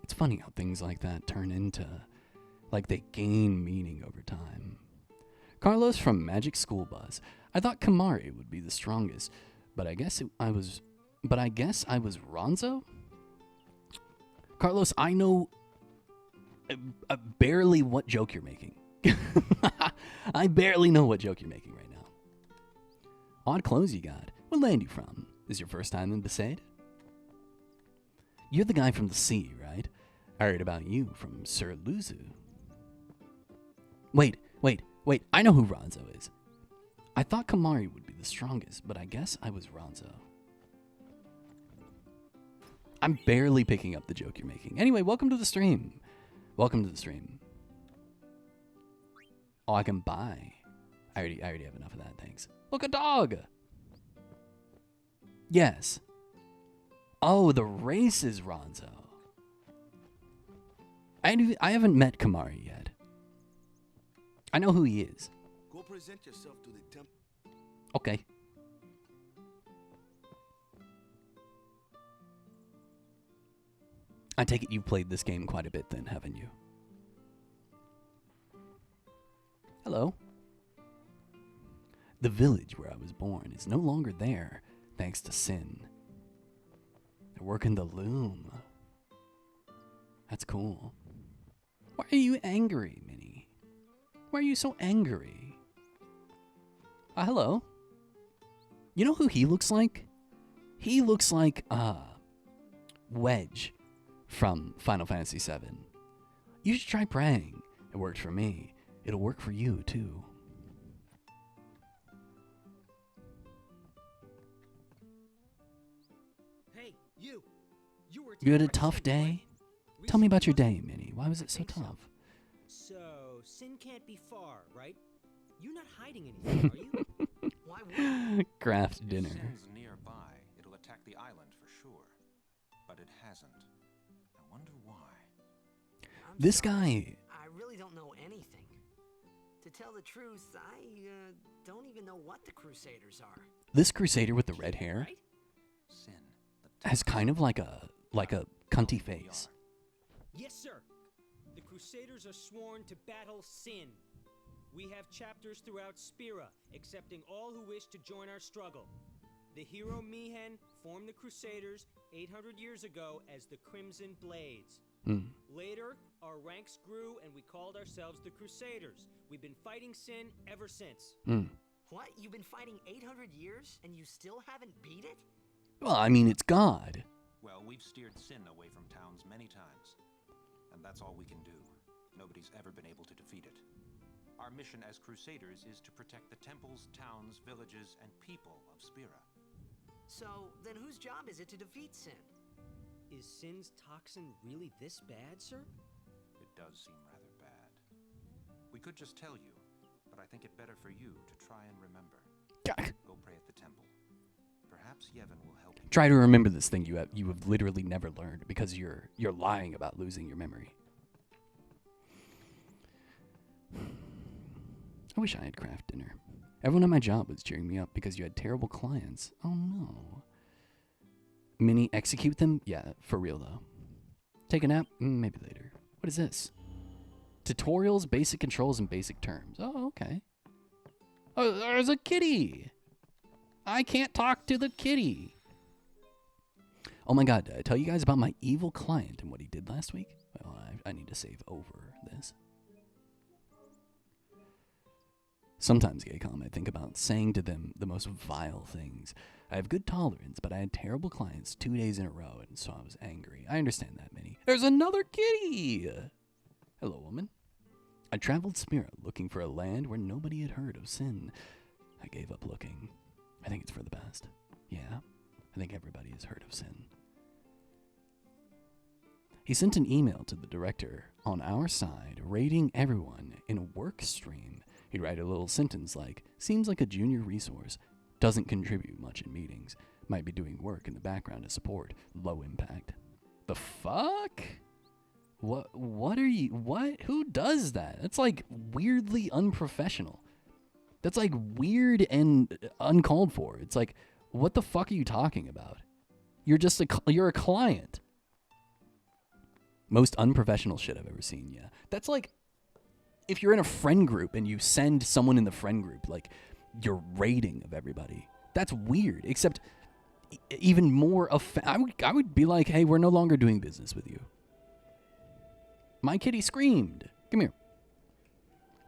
It's funny how things like that turn into, like they gain meaning over time. Carlos from Magic School Bus. I thought Kamari would be the strongest, but I guess I was Ronzo? Carlos, I know barely what joke you're making. I barely know what joke you're making right now. Odd clothes you got. What land you from? Is your first time in Besaid? You're the guy from the sea, right? I heard about you from Sir Luzu. Wait. I know who Ronzo is. I thought Kamari would be the strongest, but I guess I was Ronzo. I'm barely picking up the joke you're making. Anyway, welcome to the stream. Welcome to the stream. Oh, I can buy. I already have enough of that, thanks. Look, a dog! Yes. Oh, the race is Ronzo. I haven't met Kamari yet. I know who he is. Go present yourself to the temple. Okay. I take it you've played this game quite a bit then, haven't you? Hello. The village where I was born is no longer there, thanks to sin. They're working the loom. That's cool. Why are you angry, Minnie? Why are you so angry? Hello. You know who he looks like? He looks like, Wedge from Final Fantasy VII. You should try praying. It worked for me. It'll work for you, too. Hey, you! You had a tough day? Tell me about your day, Minnie. Why was it so tough? So, Sin can't be far, right? You're not hiding anything, are you? Why would Craft dinner. If Sin's nearby, it'll attack the island for sure. But it hasn't. I wonder why. I'm This sorry. guy... I really don't know anything. To tell the truth, I don't even know what the Crusaders are. This crusader with the red hair Right? Sin. The has kind of like a cunty face. Yes, sir. The Crusaders are sworn to battle Sin. We have chapters throughout Spira, accepting all who wish to join our struggle. The hero Mihen formed the Crusaders 800 years ago as the Crimson Blades. Later, our ranks grew and we called ourselves the Crusaders. We've been fighting Sin ever since. What? You've been fighting 800 years and you still haven't beat it? Well, I mean, it's God. Well, we've steered Sin away from towns many times. And that's all we can do. Nobody's ever been able to defeat it. Our mission as Crusaders is to protect the temples, towns, villages, and people of Spira. So, then whose job is it to defeat Sin? Is Sin's toxin really this bad, sir? It does seem rather bad. We could just tell you, but I think it better for you to try and remember. Go pray at the temple. Perhaps Yevon will help you. Try to remember this thing you have literally never learned because you're lying about losing your memory. I wish I had craft dinner. Everyone at my job was cheering me up because you had terrible clients. Oh no. Minnie, execute them? Yeah, for real though. Take a nap? Maybe later. What is this? Tutorials, basic controls, and basic terms. Oh, okay. Oh, there's a kitty! I can't talk to the kitty. Oh my god, did I tell you guys about my evil client and what he did last week? Well, I need to save over this. Sometimes, Gaycom, I think about saying to them the most vile things. I have good tolerance, but I had terrible clients 2 days in a row, and so I was angry. I understand that, Minnie. There's another kitty! Hello, woman. I traveled Spira looking for a land where nobody had heard of Sin. I gave up looking. I think it's for the best. Yeah, I think everybody has heard of Sin. He sent an email to the director on our side, rating everyone in a work stream. He'd write a little sentence like, seems like a junior resource, doesn't contribute much in meetings, might be doing work in the background to support, low impact. The fuck? What are you, what? Who does that? That's like weirdly unprofessional. That's like weird and uncalled for. It's like, what the fuck are you talking about? You're a client. Most unprofessional shit I've ever seen, yeah. That's like, if you're in a friend group and you send someone in the friend group, like, your rating of everybody, that's weird. Except, even more, I would be like, hey, we're no longer doing business with you. My kitty screamed. Come here.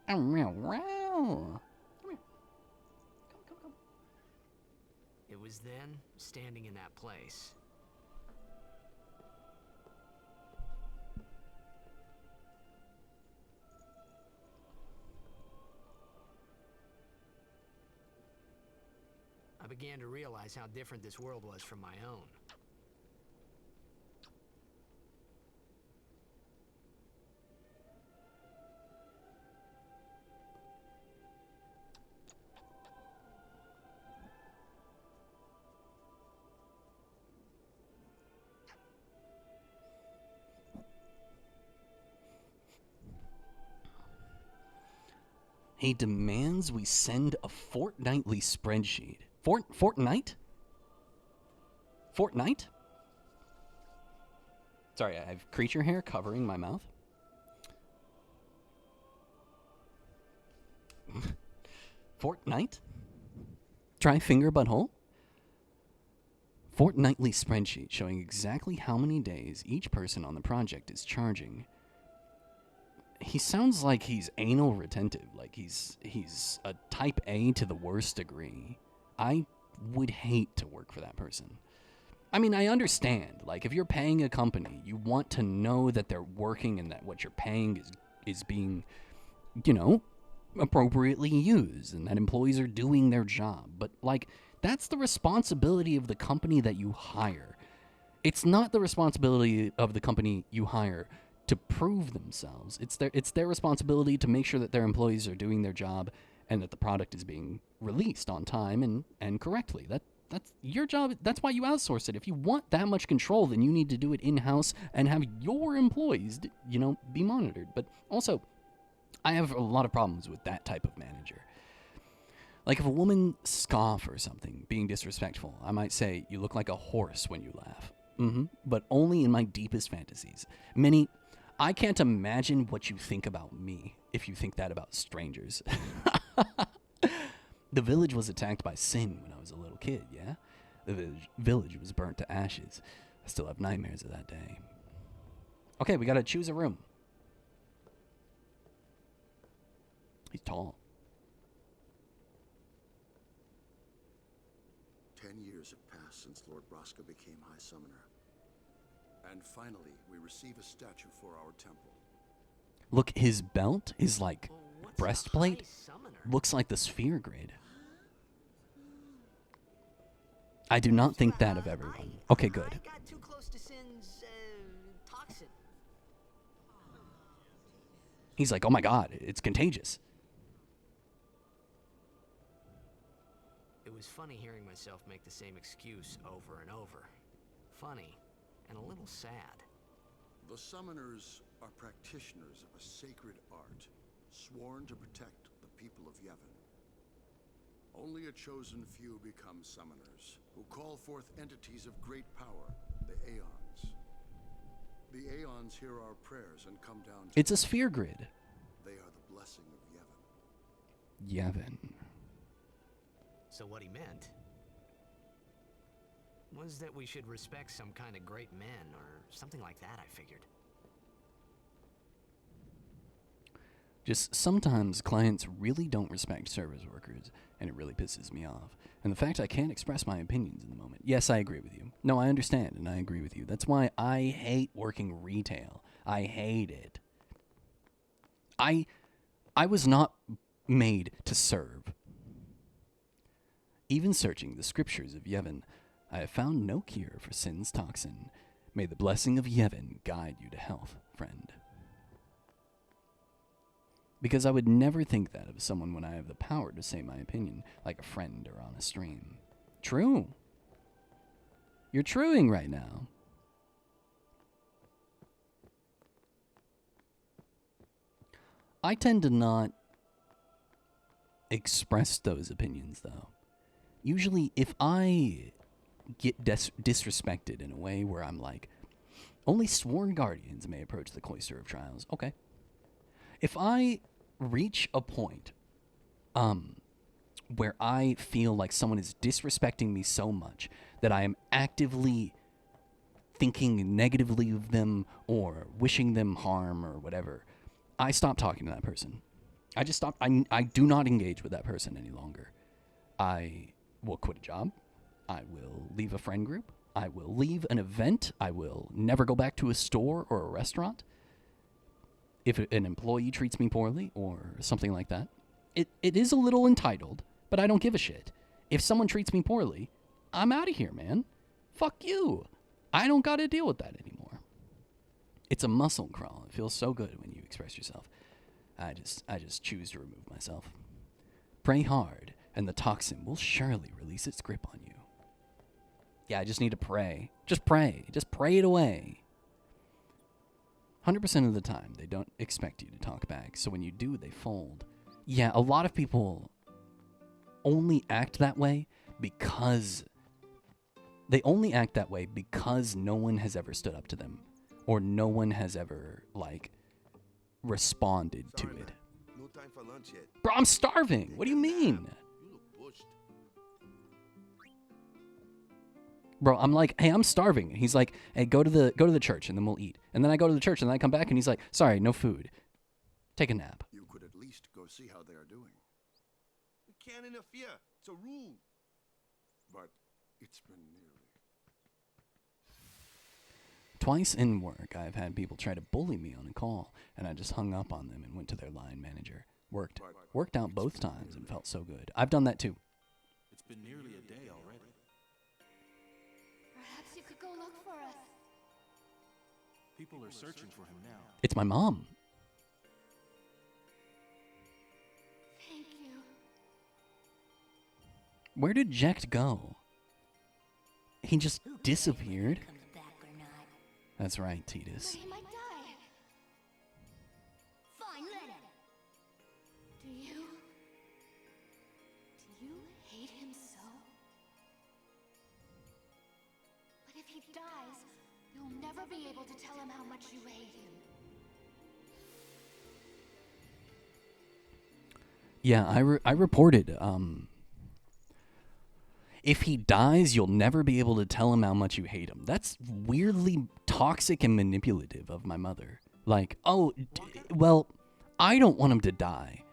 Come here. Come. It was then, standing in that place. began to realize how different this world was from my own. He demands we send a fortnightly spreadsheet. Fortnite? Fortnite? Sorry, I have creature hair covering my mouth. Fortnite? Try finger butthole? Fortnightly spreadsheet showing exactly how many days each person on the project is charging. He sounds like he's anal retentive, like he's a type A to the worst degree. I would hate to work for that person. I mean, I understand, like if you're paying a company, you want to know that they're working and that what you're paying is being, you know, appropriately used and that employees are doing their job. But like that's the responsibility of the company that you hire. It's not the responsibility of the company you hire to prove themselves. It's their responsibility to make sure that their employees are doing their job and that the product is being released on time and correctly. That's your job. That's why you outsource it. If you want that much control, then you need to do it in-house and have your employees, you know, be monitored. But also, I have a lot of problems with that type of manager. Like if a woman scoff or something, being disrespectful, I might say, you look like a horse when you laugh. But only in my deepest fantasies. I can't imagine what you think about me if you think that about strangers. The village was attacked by Sin when I was a little kid, yeah? The village was burnt to ashes. I still have nightmares of that day. Okay, we gotta choose a room. He's tall. 10 years have passed since Lord Braska became High Summoner. And finally, we receive a statue for our temple. Look, his belt is like Well, what's a breastplate. high summoner? Looks like the sphere grid. I do not think that of everyone. Okay, good. I got too close to Sin's toxin. He's like, oh my god, it's contagious. It was funny hearing myself make the same excuse over and over. Funny and a little sad. The summoners are practitioners of a sacred art, sworn to protect the people of Yevon. Only a chosen few become summoners, who call forth entities of great power, the Aeons. The Aeons hear our prayers and come down to It's a sphere grid. They are the blessing of Yevon. Yevon. So what he meant was that we should respect some kind of great men or something like that, I figured. Just sometimes clients really don't respect service workers, and it really pisses me off. And the fact I can't express my opinions in the moment. Yes, I agree with you. No, I understand, and I agree with you. That's why I hate working retail. I hate it. I was not made to serve. Even searching the scriptures of Yevon, I have found no cure for Sin's toxin. May the blessing of Yevon guide you to health, friend. Because I would never think that of someone when I have the power to say my opinion, like a friend or on a stream. True. You're truing right now. I tend to not express those opinions, though. Usually, if I get disrespected in a way where I'm like, only sworn guardians may approach the Cloister of Trials. Okay. If I reach a point where I feel like someone is disrespecting me so much that I am actively thinking negatively of them or wishing them harm or whatever, I stop talking to that person. I just stop. I do not engage with that person any longer. I will quit a job. I will leave a friend group. I will leave an event. I will never go back to a store or a restaurant. If an employee treats me poorly or something like that, it is a little entitled, but I don't give a shit. If someone treats me poorly, I'm out of here, man. Fuck you. I don't got to deal with that anymore. It's a muscle crawl. It feels so good when you express yourself. I just choose to remove myself. Pray hard, and the toxin will surely release its grip on you. Yeah, I just need to pray. Just pray. Just pray it away. 100% of the time, they don't expect you to talk back, so when you do, they fold. Yeah, a lot of people only act that way because... They only act that way because no one has ever stood up to them. Or no one has ever, like, responded to Sorry, it. man. No time for lunch yet. Bro, I'm starving. What do you mean? You look bushed. Bro, I'm like, hey, I'm starving. He's like, hey, go to the church and then we'll eat. And then I go to the church and then I come back and he's like, sorry, no food. Take a nap. You could at least go see how they are doing. We can't interfere. It's a rule. But it's been nearly. Twice in work, I've had people try to bully me on a call, and I just hung up on them and went to their line manager. Worked out both times and felt so good. I've done that too. It's been nearly a day already. Perhaps you could go look for us. People are searching for him now. It's my mom. Thank you. Where did Jecht go? He just disappeared? That's right, Titus. But he might die. Fine, let him. Do you hate him so? But if he dies, you'll never be able to tell him how much you hate him. Yeah, I reported, if he dies, you'll never be able to tell him how much you hate him. That's weirdly toxic and manipulative of my mother. Like, oh, well, I don't want him to die.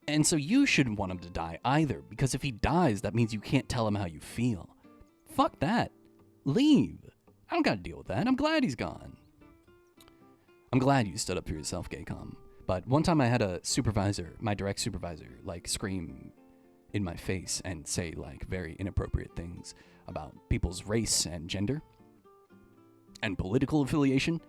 And so you shouldn't want him to die either, because if he dies, that means you can't tell him how you feel. Fuck that. Leave. I don't gotta deal with that. I'm glad he's gone. I'm glad you stood up for yourself, Gaycom. But one time I had a supervisor, my direct supervisor, like, scream in my face and say, like, very inappropriate things about people's race and gender and political affiliation.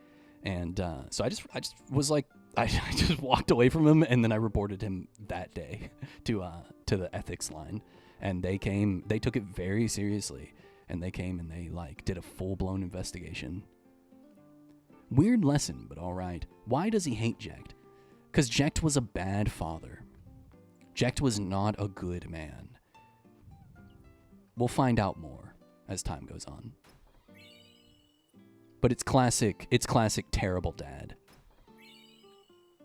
And so I just was like, I just walked away from him, and then I reported him that day to the ethics line. And they took it very seriously, and they came and they, like, did a full-blown investigation. Weird lesson, but all right. Why does he hate Jecht? Because Jecht was a bad father. Jecht was not a good man. We'll find out more as time goes on. But it's classic terrible dad.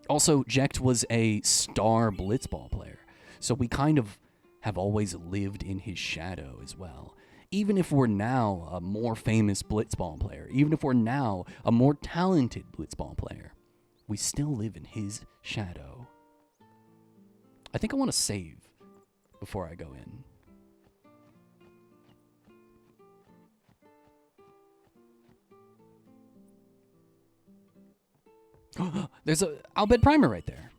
Also, Jecht was a star blitzball player, so we kind of have always lived in his shadow as well. Even if we're now a more famous blitzball player, even if we're now a more talented blitzball player, we still live in his shadow. I think I want to save before I go in. There's a Albed Primer right there.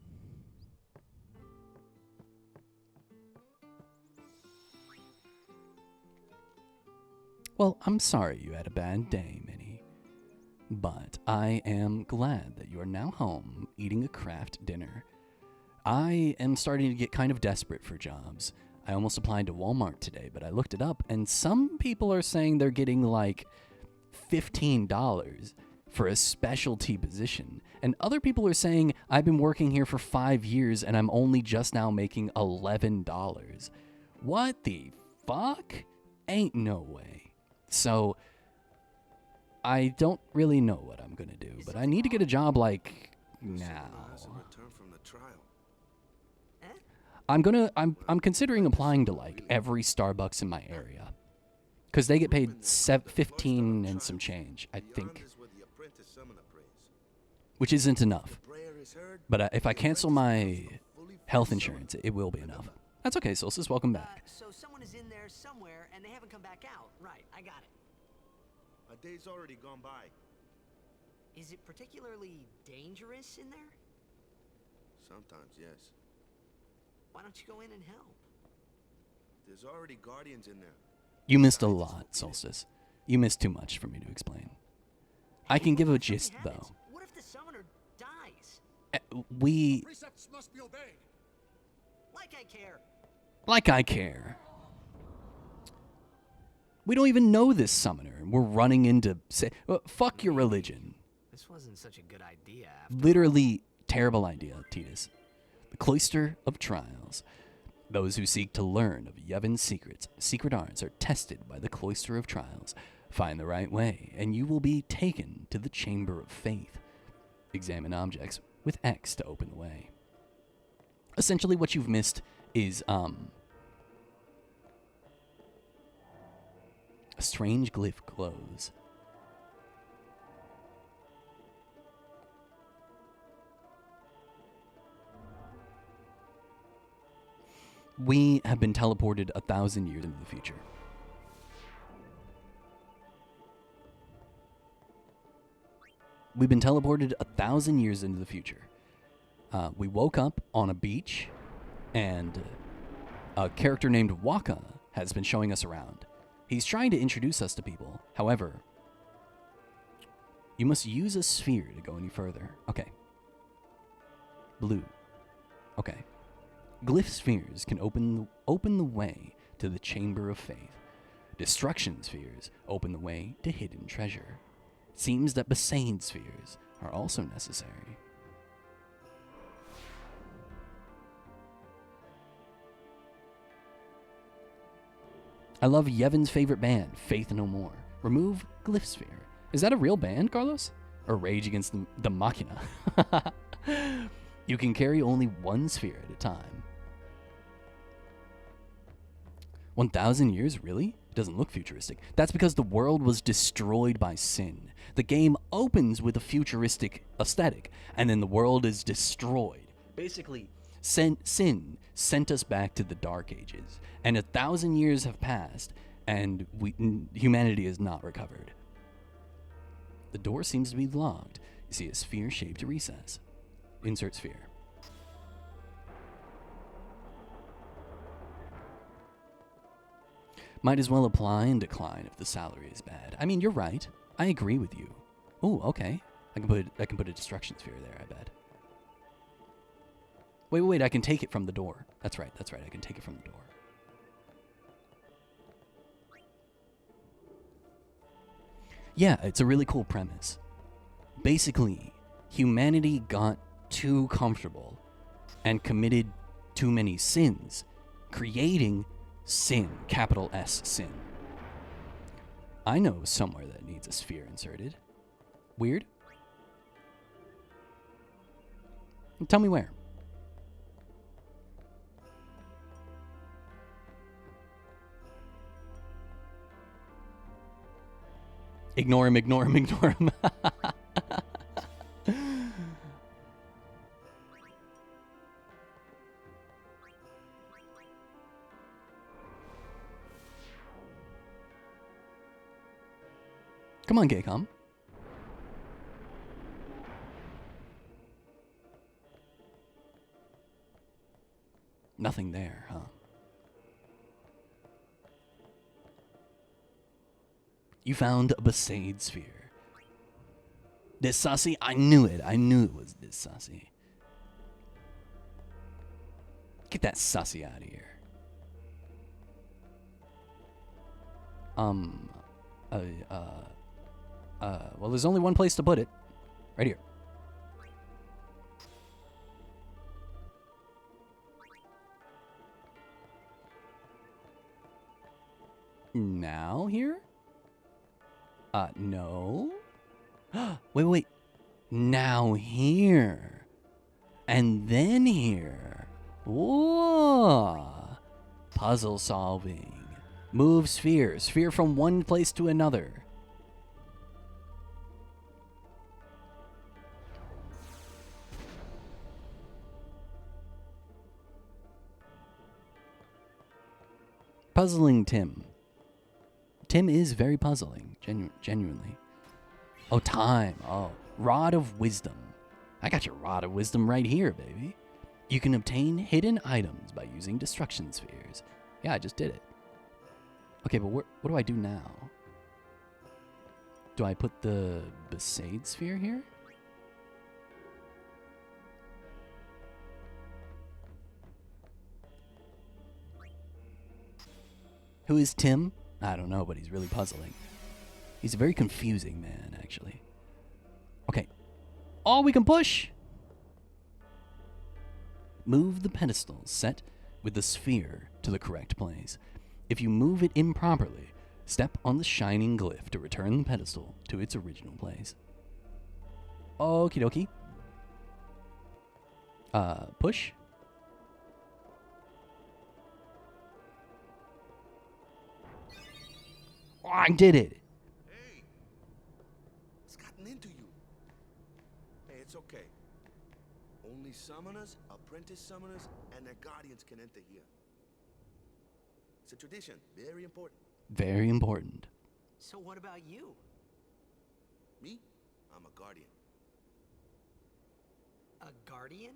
Well, I'm sorry you had a bad day, Minnie. But I am glad that you are now home eating a craft dinner. I am starting to get kind of desperate for jobs. I almost applied to Walmart today, but I looked it up, and some people are saying they're getting like $15 for a specialty position. And other people are saying, I've been working here for 5 years and I'm only just now making $11. What the fuck? Ain't no way. So, I don't really know what I'm gonna do, but I need to get a job like now. As a return from the trial. I'm considering applying to like every Starbucks in my area. Cause they get paid 15 and some change, I think. Which isn't enough. But if I cancel my health insurance, it will be enough. That's okay, Solstice, welcome back. So someone is in there somewhere and they haven't come back out. Right, I got it. A day's already gone by. Is it particularly dangerous in there? Sometimes, yes. Why don't you go in and help? There's already guardians in there. You missed a lot, Solstice. You missed too much for me to explain. I can give a gist, though. What if the summoner dies? We... Precepts must be obeyed. Like I care. Like I care. We don't even know this summoner, and we're running into... fuck your religion. This wasn't such a good idea. Literally terrible idea, Titus. The Cloister of Trials. Those who seek to learn of Yevon's secret arts, are tested by the Cloister of Trials. Find the right way, and you will be taken to the Chamber of Faith. Examine objects with X to open the way. Essentially, what you've missed is, a strange glyph glows. We have been teleported 1,000 years into the future. We've been teleported 1,000 years into the future. We woke up on a beach, and a character named Waka has been showing us around. He's trying to introduce us to people. However, you must use a sphere to go any further. Okay. Blue. Okay. Glyph spheres can open the way to the Chamber of Faith. Destruction spheres open the way to hidden treasure. It seems that Besaid spheres are also necessary. I love Yevon's favorite band, Faith No More. Remove Glyph Sphere. Is that a real band, Carlos? Or Rage Against the Machina? You can carry only one sphere at a time. 1,000 years, really? It doesn't look futuristic. That's because the world was destroyed by sin. The game opens with a futuristic aesthetic, and then the world is destroyed. Basically, sin sent us back to the Dark Ages, and 1,000 years have passed, and humanity has not recovered. The door seems to be locked. You see a sphere-shaped recess. Insert sphere. Might as well apply and decline if the salary is bad. I mean, you're right. I agree with you. Oh, okay. I can put a destruction sphere there, I bet. Wait, I can take it from the door. That's right, I can take it from the door. Yeah, it's a really cool premise. Basically, humanity got too comfortable and committed too many sins, creating sin, capital S, sin. I know somewhere that needs a sphere inserted. Weird? Tell me where. Ignore him. Come on, Gaycom. Nothing there, huh? You found a Besaid sphere. This sussy? I knew it. I knew it was this sussy. Get that sussy out of here. Well, there's only one place to put it. Right here. Now here? No. Wait. Now here. And then here. Whoa. Puzzle solving. Move sphere. Sphere from one place to another. Puzzling Tim. Tim is very puzzling, genuinely. Oh, time. Oh, Rod of Wisdom. I got your Rod of Wisdom right here, baby. You can obtain hidden items by using destruction spheres. Yeah, I just did it. Okay, but what do I do now? Do I put the Besaid sphere here? Who is Tim? I don't know, but he's really puzzling. He's a very confusing man, actually. Okay. Oh, we can push! Move the pedestal set with the sphere to the correct place. If you move it improperly, step on the shining glyph to return the pedestal to its original place. Okie dokie. Push. Oh, I did it. Hey, it's gotten into you. Hey, it's okay. Only summoners, apprentice summoners, and their guardians can enter here. It's a tradition, very important. Very important. So what about you? Me? I'm a guardian. A guardian?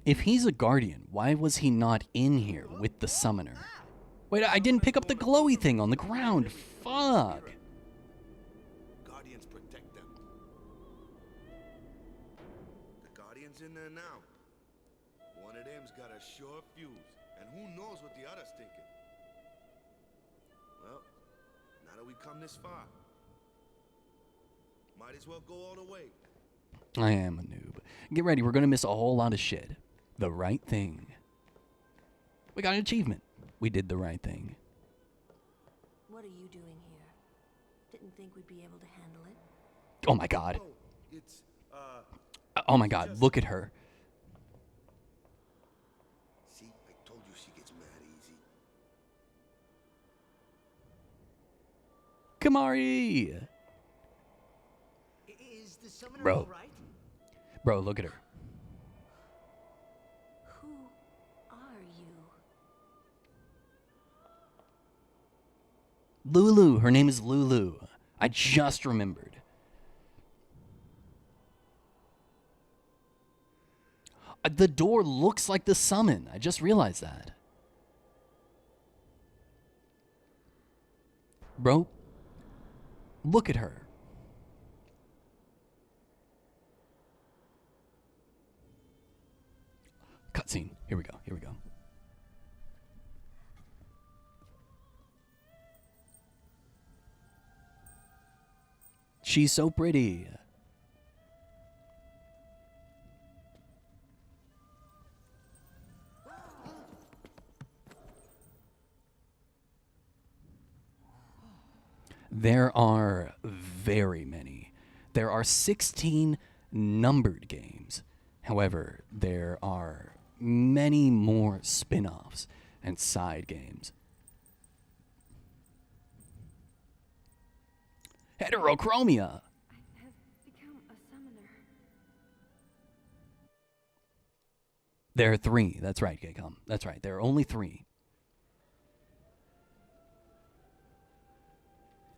If he's a guardian, why was he not in here with the summoner? Wait, I didn't pick up the glowy thing on the ground. Fuck. Guardians protect them. The guardian's in there now. One of them's got a sure fuse, and who knows what the other's thinking. Well, now that we come this far, might as well go all the way. I am a noob. Get ready, we're gonna miss a whole lot of shit. The right thing. We got an achievement. We did the right thing. What are you doing here? Didn't think we'd be able to handle it. Oh my god. Oh, it's, Oh my god, look at her. See, I told you she gets mad easy. Kamari! Is the summoner Bro. all right? Bro, look at her. Who are you? Lulu. Her name is Lulu. I just remembered. The door looks like the summon. I just realized that. Bro, look at her. Cutscene. Here we go. Here we go. She's so pretty. There are very many. There are 16 numbered games. However, there are many more spin-offs and side games. Heterochromia. I have become a summoner. There are 3. That's right, Gaycom. That's right. There are only 3.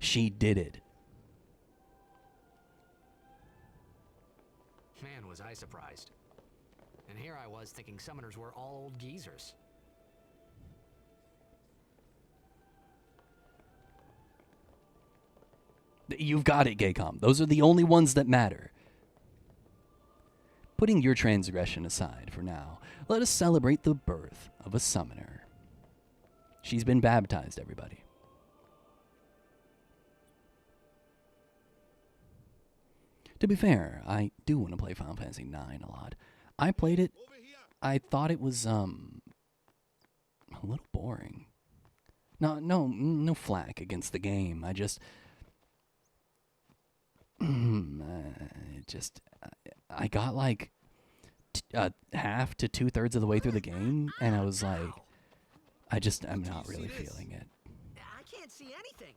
She did it. Man, was I surprised. And here I was thinking summoners were all old geezers. You've got it, Gaycom. Those are the only ones that matter. Putting your transgression aside for now, let us celebrate the birth of a summoner. She's been baptized, everybody. To be fair, I do want to play Final Fantasy IX a lot. I played it. I thought it was a little boring. No flack against the game. I just I got like half to 2/3 of the way through the game, and I was like, I'm not really feeling it. I can't see anything.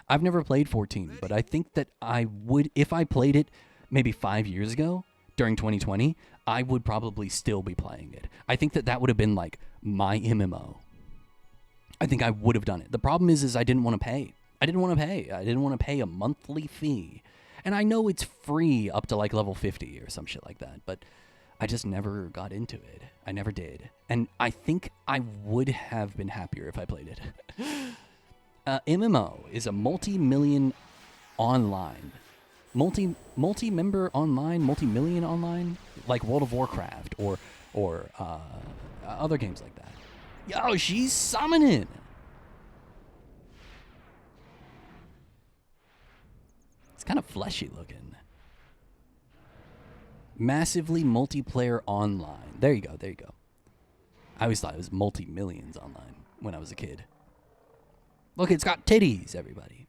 I've never played 14, but I think that I would, if I played it maybe 5 years ago during 2020, I would probably still be playing it. I think that would have been like my MMO. I think I would have done it. The problem is I didn't want to pay. I didn't want to pay a monthly fee. And I know it's free up to like level 50 or some shit like that, but I just never got into it. I never did. And I think I would have been happier if I played it. MMO is a multi-million online. Multi-member online, multi-million online, like World of Warcraft or other games like that. Yo, she's summoning. It's kind of fleshy looking. Massively multiplayer online. There you go, there you go. I always thought it was multi-millions online when I was a kid. Look, it's got titties, everybody.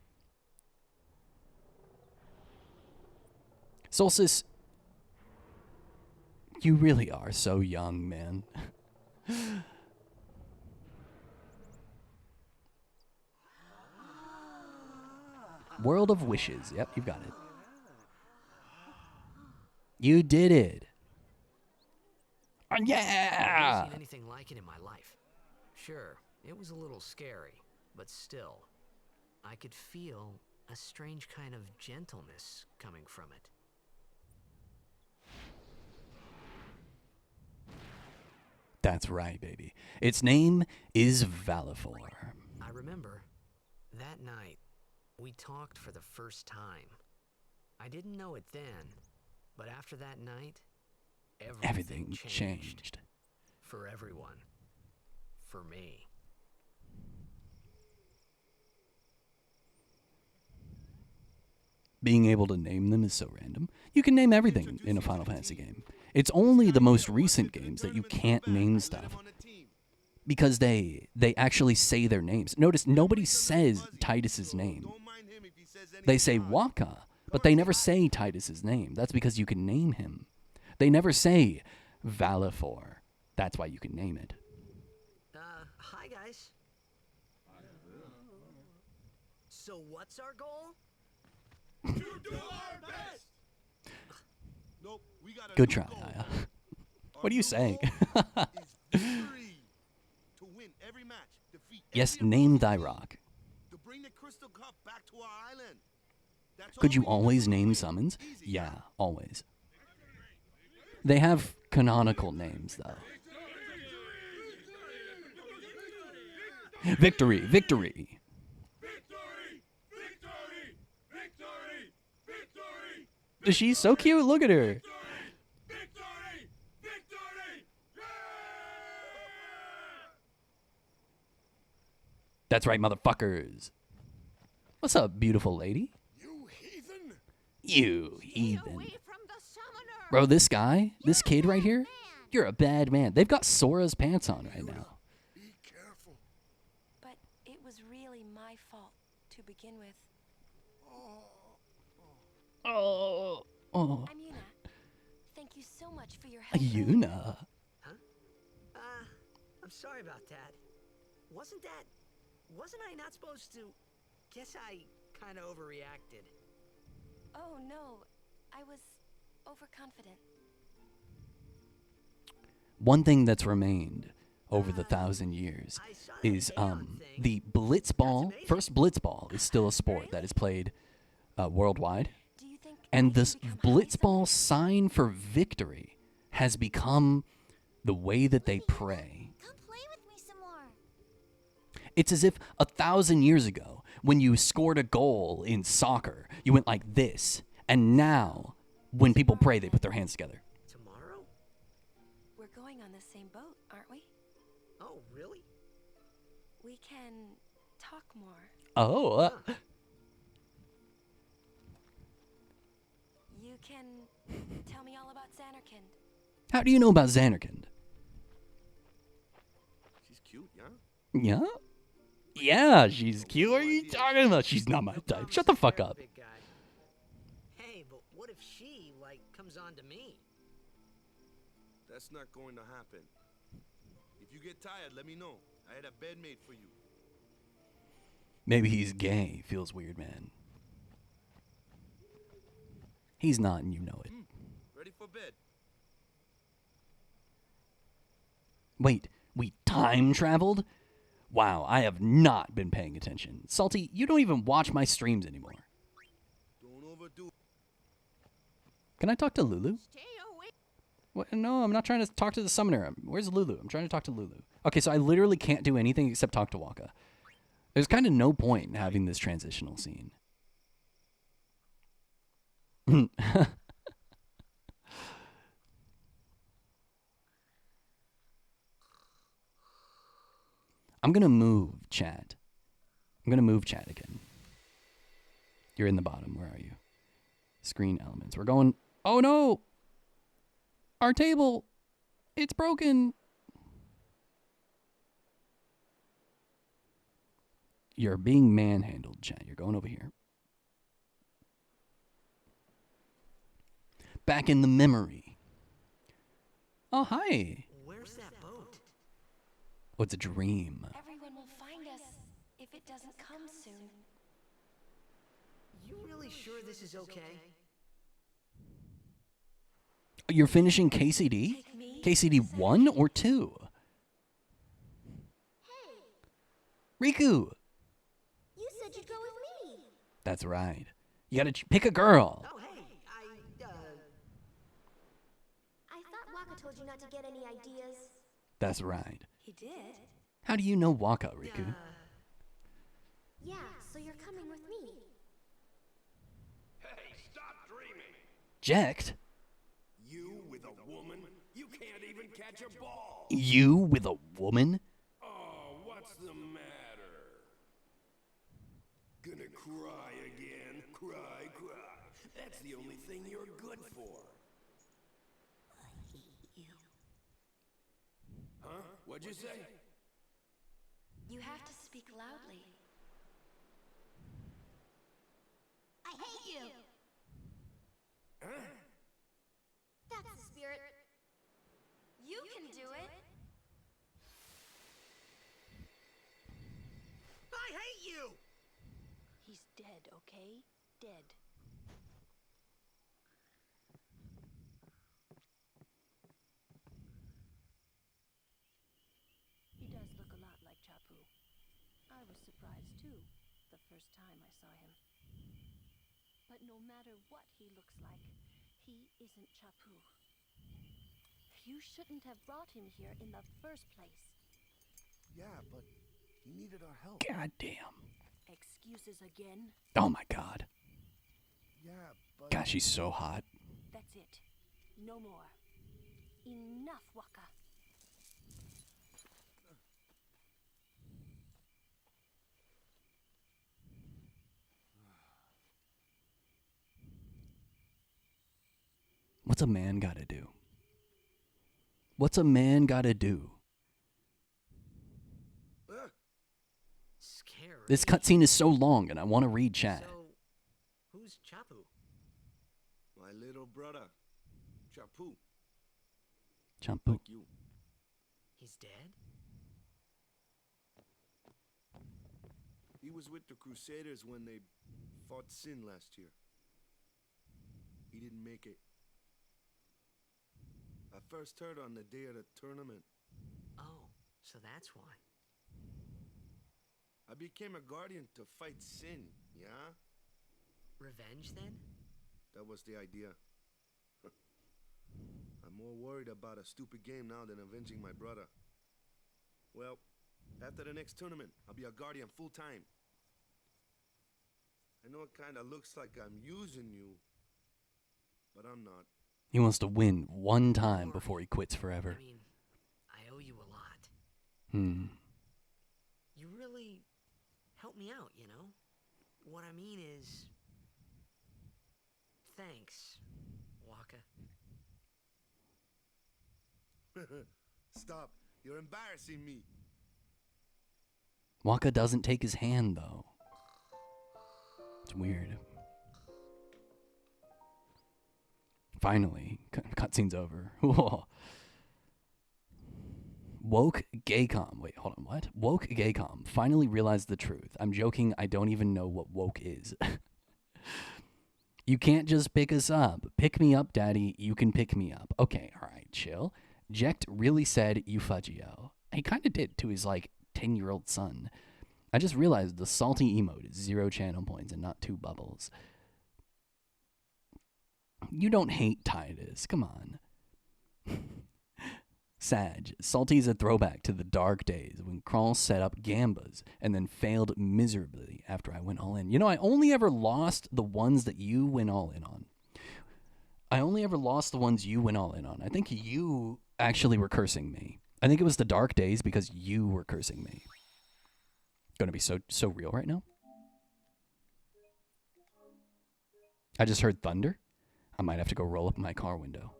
Solstice, you really are so young, man. World of Wishes. Yep, you've got it. You did it. I've Yeah! never seen anything like it in my life. Sure, it was a little scary, but still, I could feel a strange kind of gentleness coming from it. That's right, baby. Its name is Valifor. I remember that night we talked for the first time. I didn't know it then, but after that night, everything changed. For everyone. For me. Being able to name them is so random. You can name everything in a Final Fantasy game. It's only the most recent games that you can't name stuff. Because they actually say their names. Notice, nobody says Titus's name. They say Waka, but they never say Titus's name. That's because you can name him. They never say Valifor. That's why you can name it. Hi guys. So what's our goal? To do our best. Nope, we got a Good new try, goal. Aya. What are you saying? Is victory. To win every match, defeat Yes, every name opponent, thy rock. to bring the Crystal Cup back to our island. That's Could all you we need always to do. name summons? Easy, Yeah, always. They have canonical names, though. Victory, victory. She's so cute. Look at her. That's right, motherfuckers. What's up, beautiful lady? You heathen! You heathen. Away from the summoner! Bro, this guy, this kid right here, you're a bad man. They've got Sora's pants on right now. Be careful. But it was really my fault to begin with. Oh. I'm Yuna. Thank you so much for your help. Yuna. I'm sorry about that. Wasn't I not supposed to? Guess I kind of overreacted. Oh no, I was overconfident. One thing that's remained over the 1,000 years is the Blitzball. First Blitzball is still a sport that is played worldwide. Do you think And this Blitzball sign for victory has become the way that they pray. Come play with me some more. It's as if 1,000 years ago, when you scored a goal in soccer, you went like this. And now, when people pray, they put their hands together. Tomorrow? we're going on the same boat, aren't we? Oh, really? We can talk more. Oh. You can tell me all about Xanarkand. How do you know about Xanarkand? She's cute, yeah? Yeah? Yeah, she's cute. What are you talking about? She's not my type. Shut the fuck up. Big guy. Hey, but what if she, comes on to me? That's not going to happen. If you get tired, let me know. I had a bed made for you. Maybe he's gay. Feels weird, man. He's not, and you know it. Ready for bed? Wait, we time traveled? Wow, I have not been paying attention. Salty, you don't even watch my streams anymore. Don't overdo it. Can I talk to Lulu? Stay away. What? No, I'm not trying to talk to the summoner. Where's Lulu? I'm trying to talk to Lulu. Okay, so I literally can't do anything except talk to Waka. There's kind of no point in having this transitional scene. I'm going to move chat. I'm going to move chat again. You're in the bottom. Where are you? Screen elements. We're going... Oh, no! Our table! It's broken! You're being manhandled, chat. You're going over here. Back in the memory. Oh, hi. Where's that boat? Oh, it's a dream. Everyone will find us if it doesn't come soon. You really sure this is okay? You're finishing KCD? KCD 1 or 2? Riku! You said you'd go with me. That's right. You gotta pick a girl. Oh, hey, I thought Waka told you not to get any ideas. That's right. He did? How do you know Waka, Riku? Yeah, so you're coming with me. Hey, stop dreaming! Jecht? You with a woman? You can't even catch a ball! You with a woman? Oh, what's the matter? Gonna cry again? Cry, cry. That's the only thing you're good for. I hate you. Huh? What'd you say? You have to speak loudly. I hate you. Huh? That's the spirit. You can do it. I hate you! He's dead, okay? Dead. He does look a lot like Chapu. I was surprised too, the first time I saw him. But no matter what he looks like, he isn't Chapu. You shouldn't have brought him here in the first place. Yeah, but he needed our help. God damn. Excuses again? Oh my god. Yeah, but... Gosh, she's so hot. That's it. No more. Enough, Waka. What's a man gotta do? What's a man gotta do? Scary. This cutscene is so long and I want to read chat. So, who's Chapu? My little brother, Chapu. Chapu. Like you. He's dead? He was with the Crusaders when they fought Sin last year. He didn't make it. I first heard on the day of the tournament. Oh, so that's why. I became a guardian to fight Sin, yeah? Revenge, then? That was the idea. I'm more worried about a stupid game now than avenging my brother. Well, after the next tournament, I'll be a guardian full-time. I know it kind of looks like I'm using you, but I'm not. He wants to win one time before he quits forever. I mean, I owe you a lot. You really helped me out, you know? What I mean is... Thanks, Waka. Stop. You're embarrassing me. Waka doesn't take his hand, though. It's weird. Finally, cutscene's over. Woke Gaycom. Wait, hold on, what? Woke Gaycom finally realized the truth. I'm joking, I don't even know what woke is. You can't just pick us up. Pick me up, daddy. You can pick me up. Okay, alright, chill. Jecht really said you fudgio. He kind of did to his, 10-year-old son. I just realized the salty emote is 0 channel points and not 2 bubbles. You don't hate Titus. Come on. Sag. Salty is a throwback to the dark days when Crawl set up gambas and then failed miserably after I went all in. You know, I only ever lost the ones that you went all in on. I only ever lost the ones you went all in on. I think you actually were cursing me. I think it was the dark days because you were cursing me. Gonna be so real right now. I just heard thunder. I might have to go roll up my car window.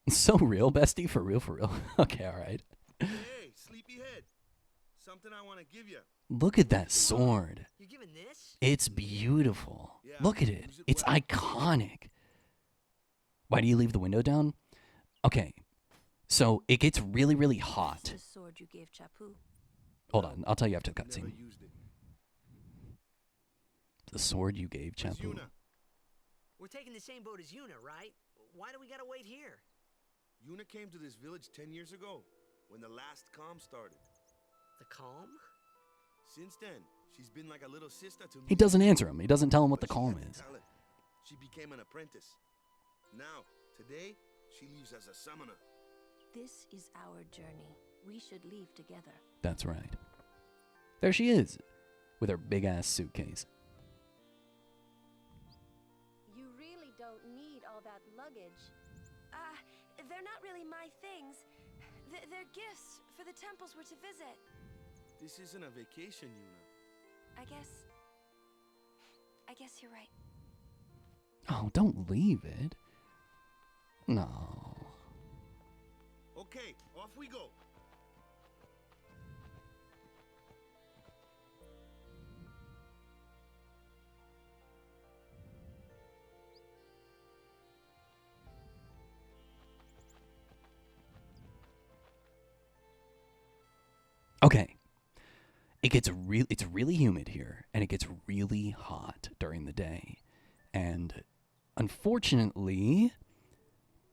So real, bestie? For real, for real. Okay, all right. Hey, sleepyhead. Something I want to give you. Look at that sword. You're giving this? It's beautiful. Yeah, Look at it. use it It's well. iconic. Why do you leave the window down? Okay, so it gets really, really hot. The sword you gave Chapu. Hold on, I'll tell you after the Never cutscene. used it. The sword you gave Where's Chapu. Yuna? We're taking the same boat as Yuna, right? Why do we gotta wait here? Yuna came to this village 10 years ago, when the last calm started. The calm? Since then, she's been like a little sister to me. He doesn't answer him. He doesn't tell him what the But she calm had is. talent. She became an apprentice. Now, today, she leaves as a summoner. This is our journey. We should leave together. That's right. There she is, with her big-ass suitcase. You really don't need all that luggage. They're not really my things. They're gifts for the temples we're to visit. This isn't a vacation, Yuna. I guess you're right. Oh, don't leave it. No. Okay, off we go. Okay. It's really humid here, and it gets really hot during the day. And unfortunately,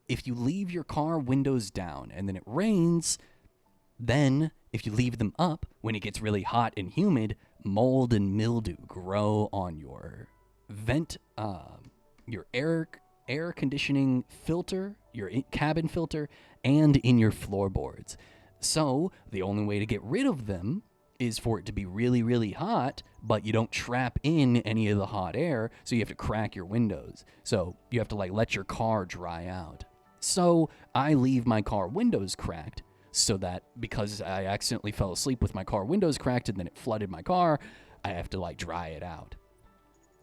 if you leave your car windows down and then it rains, then if you leave them up when it gets really hot and humid, mold and mildew grow on your vent, your air conditioning filter, your cabin filter, and in your floorboards. So the only way to get rid of them is for it to be really, really hot, but you don't trap in any of the hot air, so you have to crack your windows. So you have to let your car dry out. So I leave my car windows cracked so that because I accidentally fell asleep with my car windows cracked and then it flooded my car, I have to dry it out.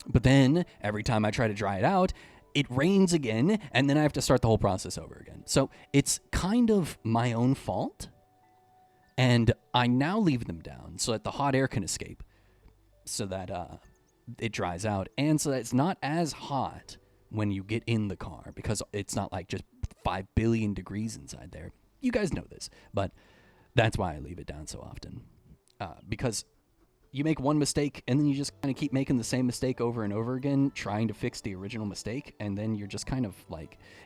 But then every time I try to dry it out, it rains again, and then I have to start the whole process over again. So it's kind of my own fault. And I now leave them down so that the hot air can escape, so that it dries out, and so that it's not as hot when you get in the car, because it's not just 5 billion degrees inside there. You guys know this, but that's why I leave it down so often. Because you make one mistake, and then you just kind of keep making the same mistake over and over again, trying to fix the original mistake, and then you're just kind of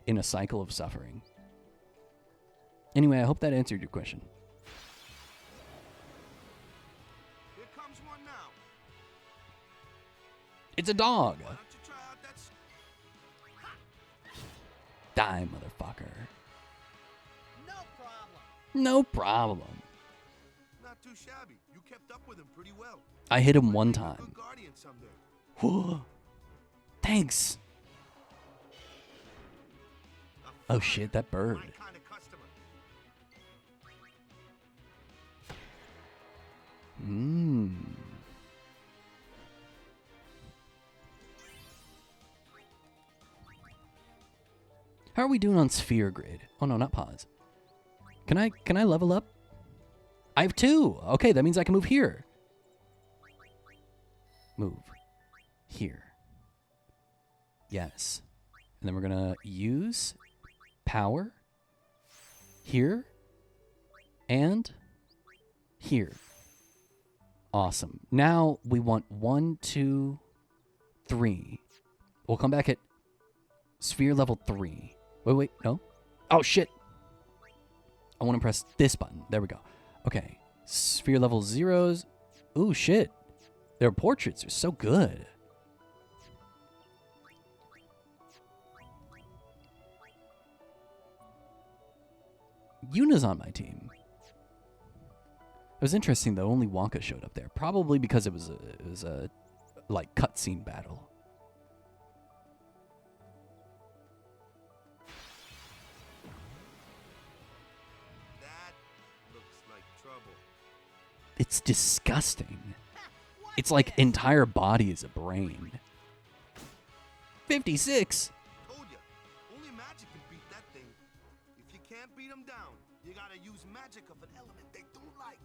in a cycle of suffering. Anyway, I hope that answered your question. It's a dog. Why don't you try out that Die, motherfucker. No problem. No problem. Not too shabby. You kept up with him pretty well. I hit him one Might make a time. good guardian someday. Whoa. Thanks. Oh shit, that bird. My kind of customer. How are we doing on sphere grid? Oh no, not pause. Can I level up? I have 2. Okay, that means I can move here. Move. Here. Yes. And then we're gonna use power here and here. Awesome. Now we want 1, 2, 3. We'll come back at sphere level 3. Wait, no. Oh, shit. I want to press this button. There we go. Okay. Sphere level 0s. Ooh, shit. Their portraits are so good. Yuna's on my team. It was interesting though. Only Wonka showed up there, probably because it was a like cutscene battle. That looks like trouble. It's disgusting. It's like entire body is a brain. 56. Told ya, only magic can beat that thing. If you can't beat them down, you gotta use magic of an element they don't like.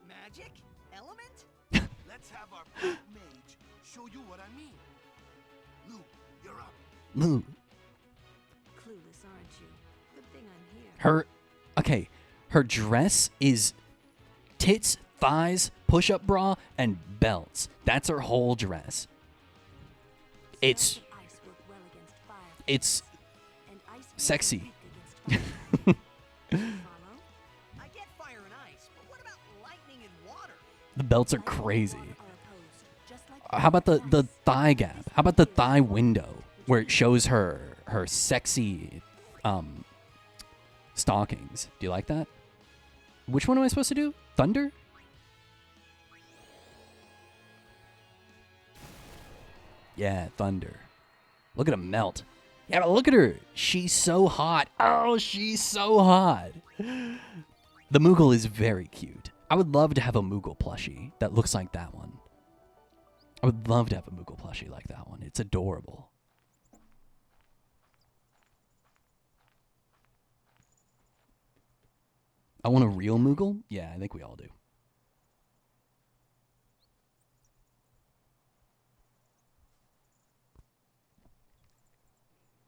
Magic? Element? Let's have our black mage show you what I mean. Lou, you're up. Lou. Clueless, aren't you? Good thing I'm here. Her dress is tits, thighs, push-up bra, and belts. That's her whole dress. It's sexy. I get fire and ice, but what about lightning and water? The belts are crazy. How about the thigh gap? How about the thigh window where it shows her sexy stockings? Do you like that? Which one am I supposed to do? Thunder? Yeah, thunder. Look at him melt. Yeah, but look at her. She's so hot. Oh, she's so hot. The Moogle is very cute. I would love to have a Moogle plushie that looks like that one. I would love to have a Moogle plushie like that one. It's adorable. I want a real Moogle? Yeah, I think we all do.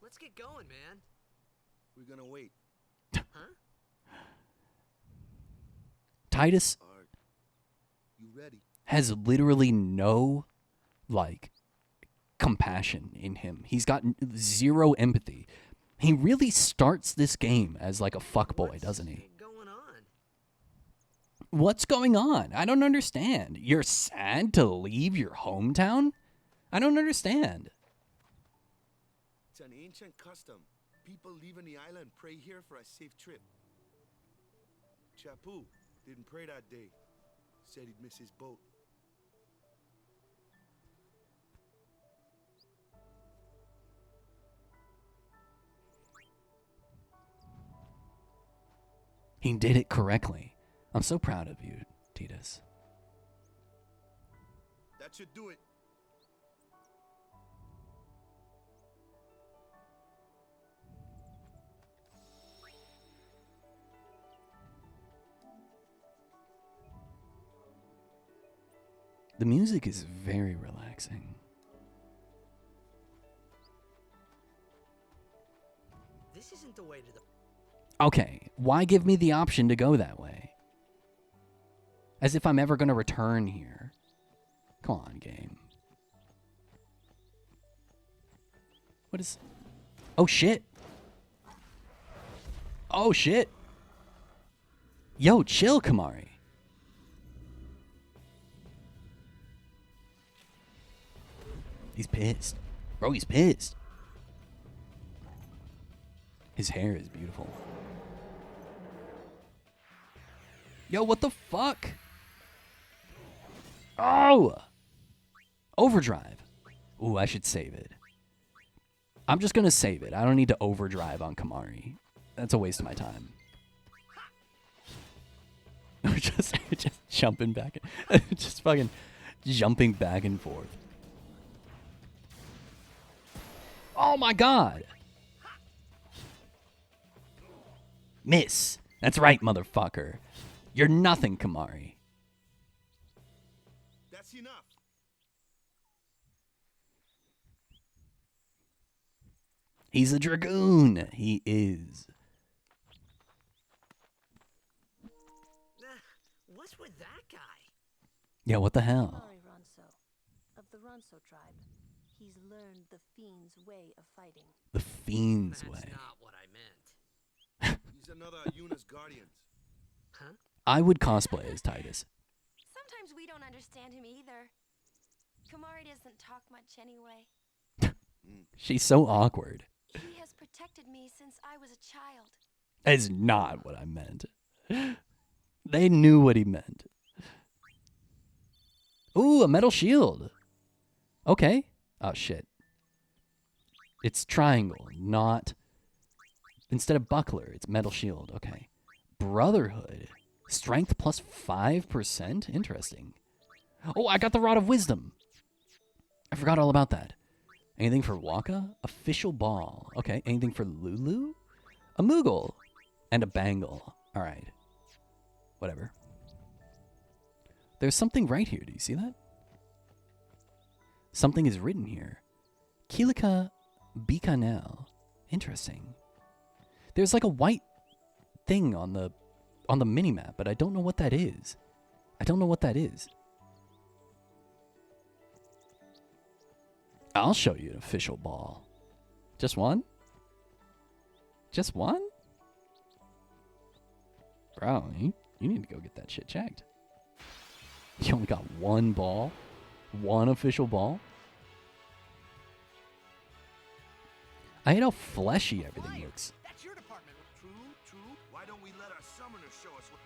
Let's get going, man. We're gonna wait. Huh? Tidus You ready? has literally no, like, compassion in him. He's got zero empathy. He really starts this game as like a fuckboy, doesn't he? Going on? What's going on? I don't understand. You're sad to leave your hometown? I don't understand. It's an ancient custom. People leaving the island pray here for a safe trip. Chappu didn't pray that day. Said he'd miss his boat. He did it correctly. I'm so proud of you, Tidus. That should do it. The music is very relaxing. This isn't the way to the... Okay, why give me the option to go that way? As if I'm ever going to return here. Come on, game. What is... Oh, shit. Oh, shit. Yo, chill, Kamari. He's pissed. Bro, he's pissed. His hair is beautiful. Yo, what the fuck? Oh! Overdrive. Ooh, I should save it. I'm just gonna save it. I don't need to overdrive on Kamari. That's a waste of my time. just jumping back. Just fucking jumping back and forth. Oh my god! Miss. That's right, motherfucker. You're nothing, Kamari. That's enough. He's a dragoon. He is. What's with that guy? Yeah, what the hell? Kamari Ronso, of the Ronso tribe. He's learned the Fiend's way of fighting. The Fiend's way. That's not what I meant. He's another Yuna's guardians. Huh? I would cosplay as Tidus. Sometimes we don't understand him either. Kamari doesn't talk much anyway. She's so awkward. He has protected me since I was a child. Is not what I meant. They knew what he meant. Ooh, a metal shield. Okay. Oh, shit. It's triangle, not... Instead of buckler, it's metal shield. Okay. Brotherhood. Strength plus 5%? Interesting. Oh, I got the Rod of Wisdom. I forgot all about that. Anything for Waka? Official Ball. Okay. Anything for Lulu? A Moogle. And a Bangle. All right. Whatever. There's something right here. Do you see that? Something is written here. Kilika Bikanel. Interesting. There's like a white thing on the mini-map, but I don't know what that is. I don't know what that is. I'll show you an official ball. Just one? Just one? Bro, you need to go get that shit checked. You only got one ball? One official ball? I hate how fleshy everything looks. That's your department. True. Why don't we let our summoners show us what...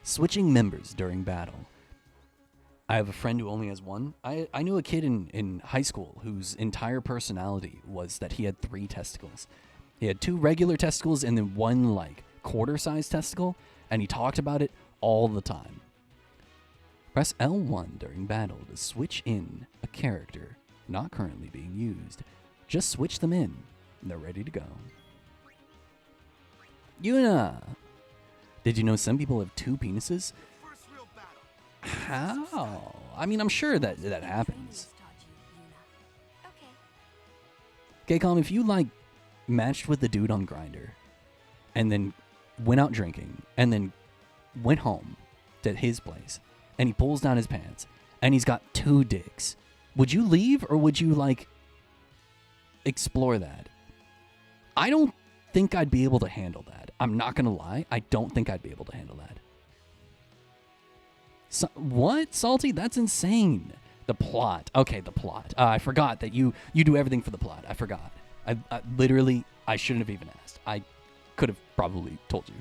Switching members during battle. I have a friend who only has one. I knew a kid in high school whose entire personality was that he had 3 testicles. He had 2 regular testicles and then one, like, quarter-sized testicle, and he talked about it all the time. Press L1 during battle to switch in a character not currently being used. Just switch them in, and they're ready to go. Yuna! Did you know some people have 2 penises? How? I mean, I'm sure that happens. Okay, Colin, if you, like, matched with the dude on Grindr, and then went out drinking, and then went home to his place, and he pulls down his pants, and he's got 2 dicks, would you leave, or would you, like, explore that? I don't think I'd be able to handle that. I'm not gonna lie. I don't think I'd be able to handle that. So, what, Salty? That's insane. The plot. Okay, the plot. I forgot that you do everything for the plot. I forgot. I literally, I shouldn't have even asked. I could have probably told you.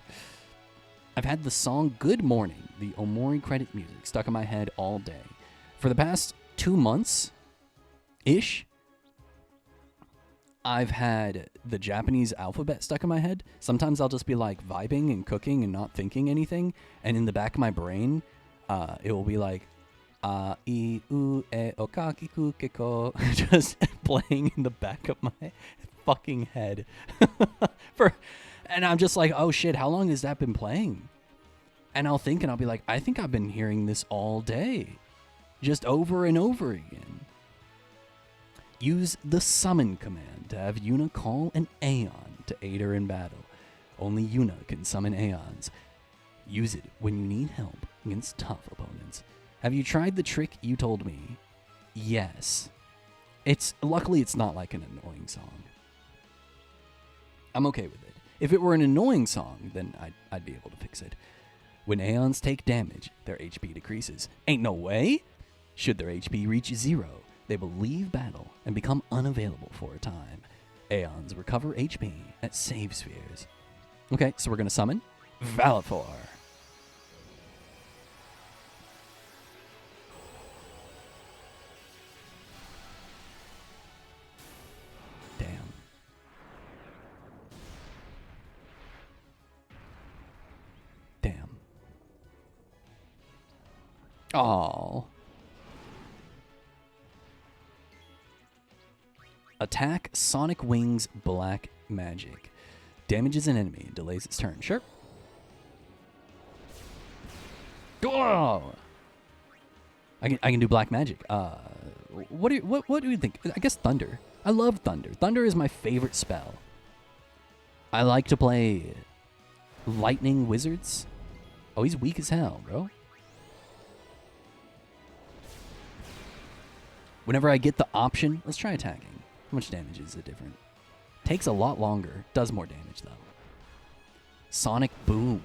I've had the song Good Morning, the Omori credit music, stuck in my head all day. For the past 2 months-ish, I've had the Japanese alphabet stuck in my head. Sometimes I'll just be like vibing and cooking and not thinking anything, and in the back of my brain, it will be like a, I, U, E, O, Ka, Ki, Ku, Ke, Ko, just playing in the back of my fucking head. And I'm just like, oh shit, how long has that been playing? And I'll think and I'll be like, I think I've been hearing this all day. Just over and over again. Use the summon command to have Yuna call an Aeon to aid her in battle. Only Yuna can summon Aeons. Use it when you need help against tough opponents. Have you tried the trick you told me? Yes. Luckily it's not like an annoying song. I'm okay with it. If it were an annoying song, then I'd be able to fix it. When Aeons take damage, their HP decreases. Ain't no way! Should their HP reach 0, they will leave battle and become unavailable for a time. Aeons recover HP at save spheres. Okay, so we're gonna summon Valifor. Damn. Damn. Aww. Attack Sonic Wings Black Magic. Damages an enemy and delays its turn. Sure. Oh! I can do black magic. What do you think? I guess Thunder. I love Thunder. Thunder is my favorite spell. I like to play Lightning Wizards. Oh, he's weak as hell, bro. Whenever I get the option, let's try attacking. How much damage is it different? Takes a lot longer. Does more damage, though. Sonic Boom.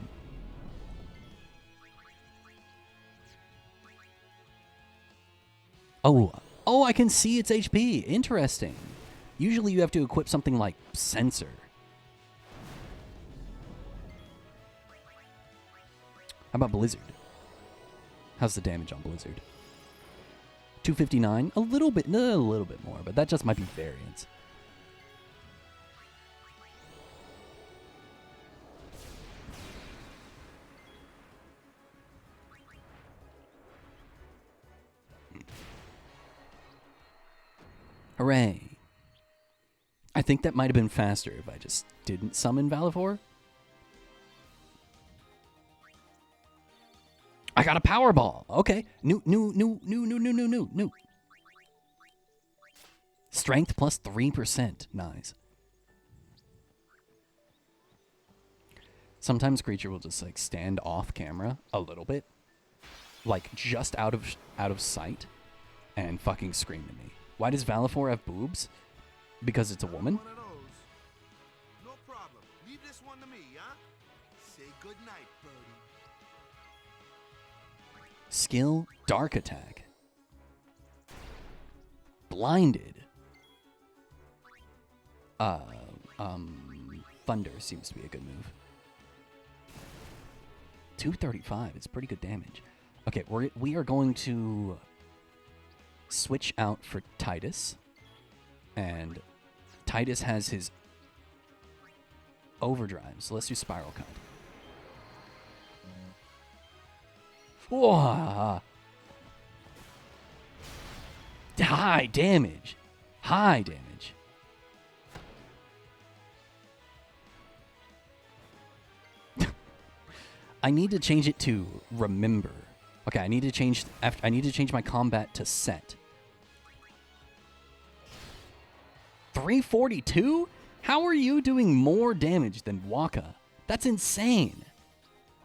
Oh, I can see its HP. Interesting. Usually you have to equip something like Sensor. How about Blizzard? How's the damage on Blizzard? 259, a little bit more, but that just might be variance. Hooray. I think that might have been faster if I just didn't summon Valifor. I got a Powerball. Okay. New. Strength plus 3%. Nice. Sometimes creature will just like stand off camera a little bit, like just out of sight, and fucking scream at me. Why does Valifor have boobs? Because it's a woman? One of those. No problem. Leave this one to me, huh? Say goodnight, birdie. Skill, Dark Attack. Blinded. Thunder seems to be a good move. 235 is pretty good damage. Okay, we are going to switch out for Titus. And Titus has his overdrive, so let's do Spiral Cut. Whoa. High damage. High damage. I need to change it to remember. Okay, I need to change my combat to set. 342? How are you doing more damage than Waka? That's insane.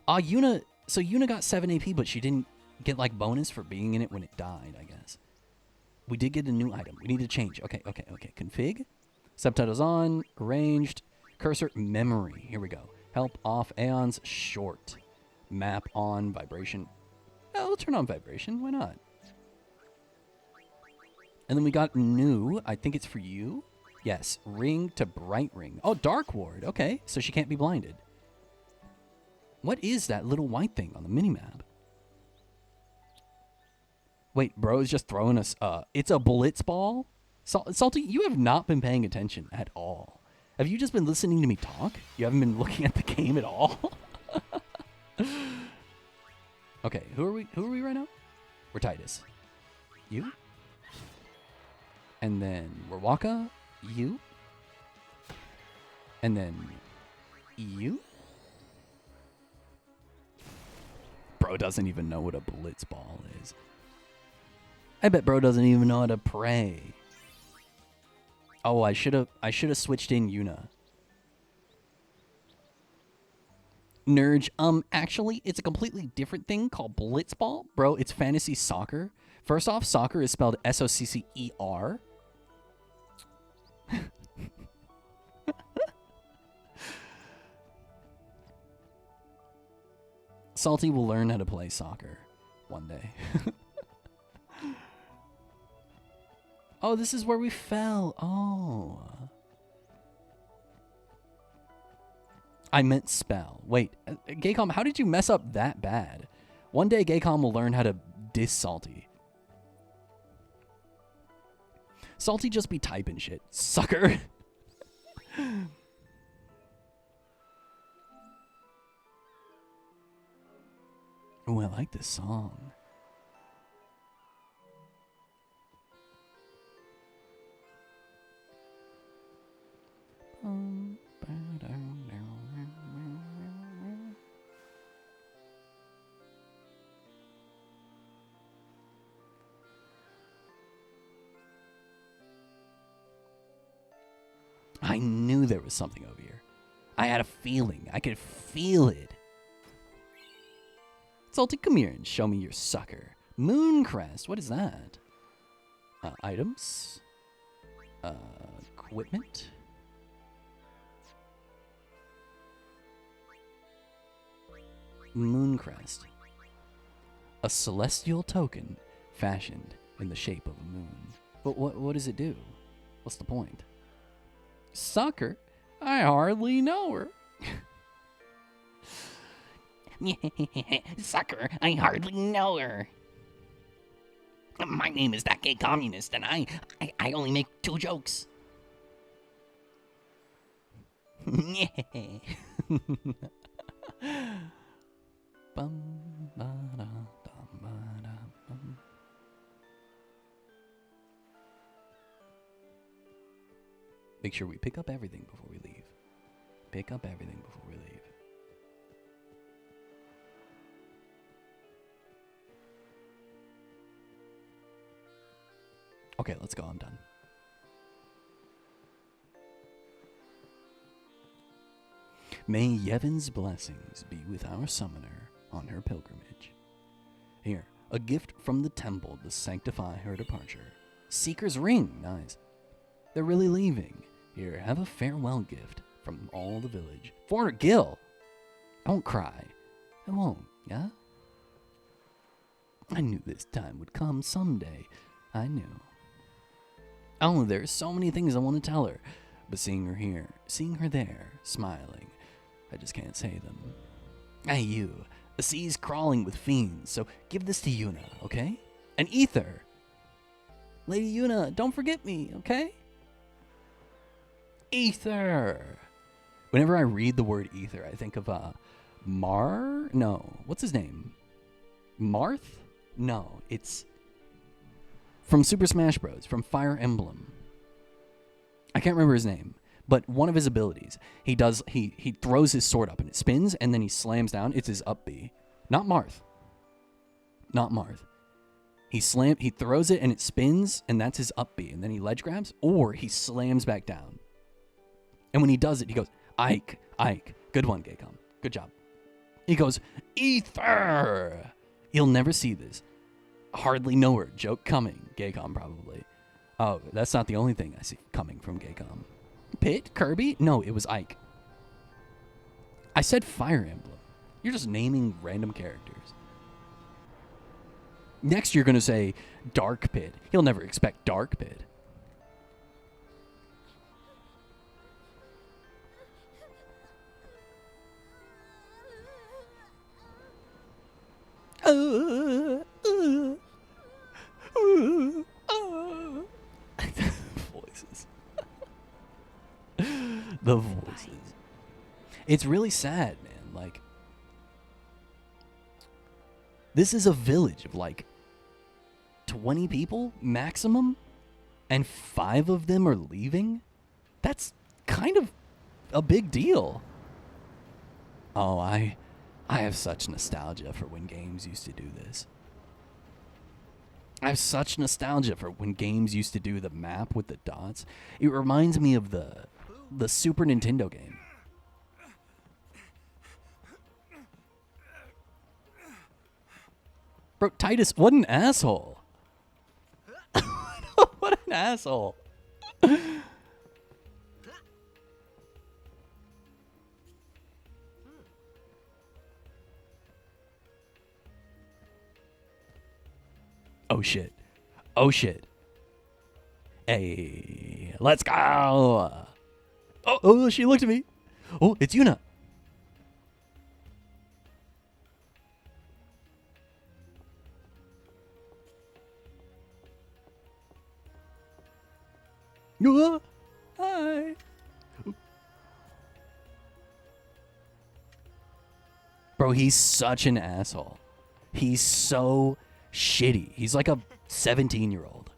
Yuna, so Yuna got 7 AP, but she didn't get like bonus for being in it when it died, I guess. We did get a new item. We need to change. Okay. Config. Subtitles on. Arranged. Cursor. Memory. Here we go. Help off. Aeons. Short. Map on. Vibration. Oh, we'll turn on vibration. Why not? And then we got new. I think it's for you. Yes. Ring to bright ring. Oh, dark ward. Okay. So she can't be blinded. What is that little white thing on the minimap? Wait, bro is just throwing us. It's a blitz ball? Salty, you have not been paying attention at all. Have you just been listening to me talk? You haven't been looking at the game at all? Okay, who are we right now? We're Titus. You? And then we're Waka. You? And then you? Bro doesn't even know what a blitz ball is. I bet bro doesn't even know how to pray. Oh, I should have switched in Yuna. Nerge, actually, it's a completely different thing called Blitzball. Bro, it's fantasy soccer. First off, soccer is spelled S-O-C-C-E-R. Salty will learn how to play soccer one day. Oh, this is where we fell. Oh. I meant spell. Wait, Gaycom, how did you mess up that bad? One day Gaycom will learn how to diss Salty. Salty just be typing shit. Sucker. Oh, I like this song. I knew there was something over here. I had a feeling. I could feel it. Salty, come here and show me your sucker. Mooncrest, what is that? Items. Equipment. Mooncrest. A celestial token fashioned in the shape of a moon. But what does it do? What's the point? Sucker? I hardly know her. Sucker, I hardly know her. My name is That Gay Communist, and I only make 2 jokes. Make sure we pick up everything before we leave. Pick up everything before we leave. Okay, let's go. I'm done. May Yevon's blessings be with our summoner on her pilgrimage. Here, a gift from the temple to sanctify her departure. Seeker's ring, nice. They're really leaving. Here, have a farewell gift from all the village. 400 gil! Don't cry. I won't, yeah? I knew this time would come someday. I knew. Oh, there's so many things I want to tell her. But seeing her here, seeing her there, smiling, I just can't say them. Hey, you. The sea's crawling with fiends, so give this to Yuna, okay? And Ether. Lady Yuna, don't forget me, okay? Ether. Whenever I read the word Ether, I think of, No. What's his name? Marth? No, it's from Super Smash Bros. From Fire Emblem. I can't remember his name, but one of his abilities, he throws his sword up and it spins and then he slams down. It's his up B. Not Marth. Not Marth. He throws it and it spins and that's his up B, and then he ledge grabs or he slams back down. And when he does it, he goes, Ike. Good one, Gaycom. Good job. He goes, Ether. You'll never see this. Hardly know her. Joke coming. Gaycom probably. Oh, that's not the only thing I see coming from Gaycom. Pit? Kirby? No, it was Ike. I said Fire Emblem. You're just naming random characters. Next you're going to say Dark Pit. He'll never expect Dark Pit. Voices. The voices. It's really sad, man. Like, this is a village of like 20 people maximum, and 5 of them are leaving? That's kind of a big deal. Oh, I have such nostalgia for when games used to do this. I have such nostalgia for when games used to do the map with the dots. It reminds me of the Super Nintendo game. Bro, Titus, what an asshole. What an asshole. Oh shit. Oh shit. Hey, let's go. Oh, she looked at me. Oh, it's Yuna. Hi. Bro, he's such an asshole. He's so shitty. He's like a 17-year-old.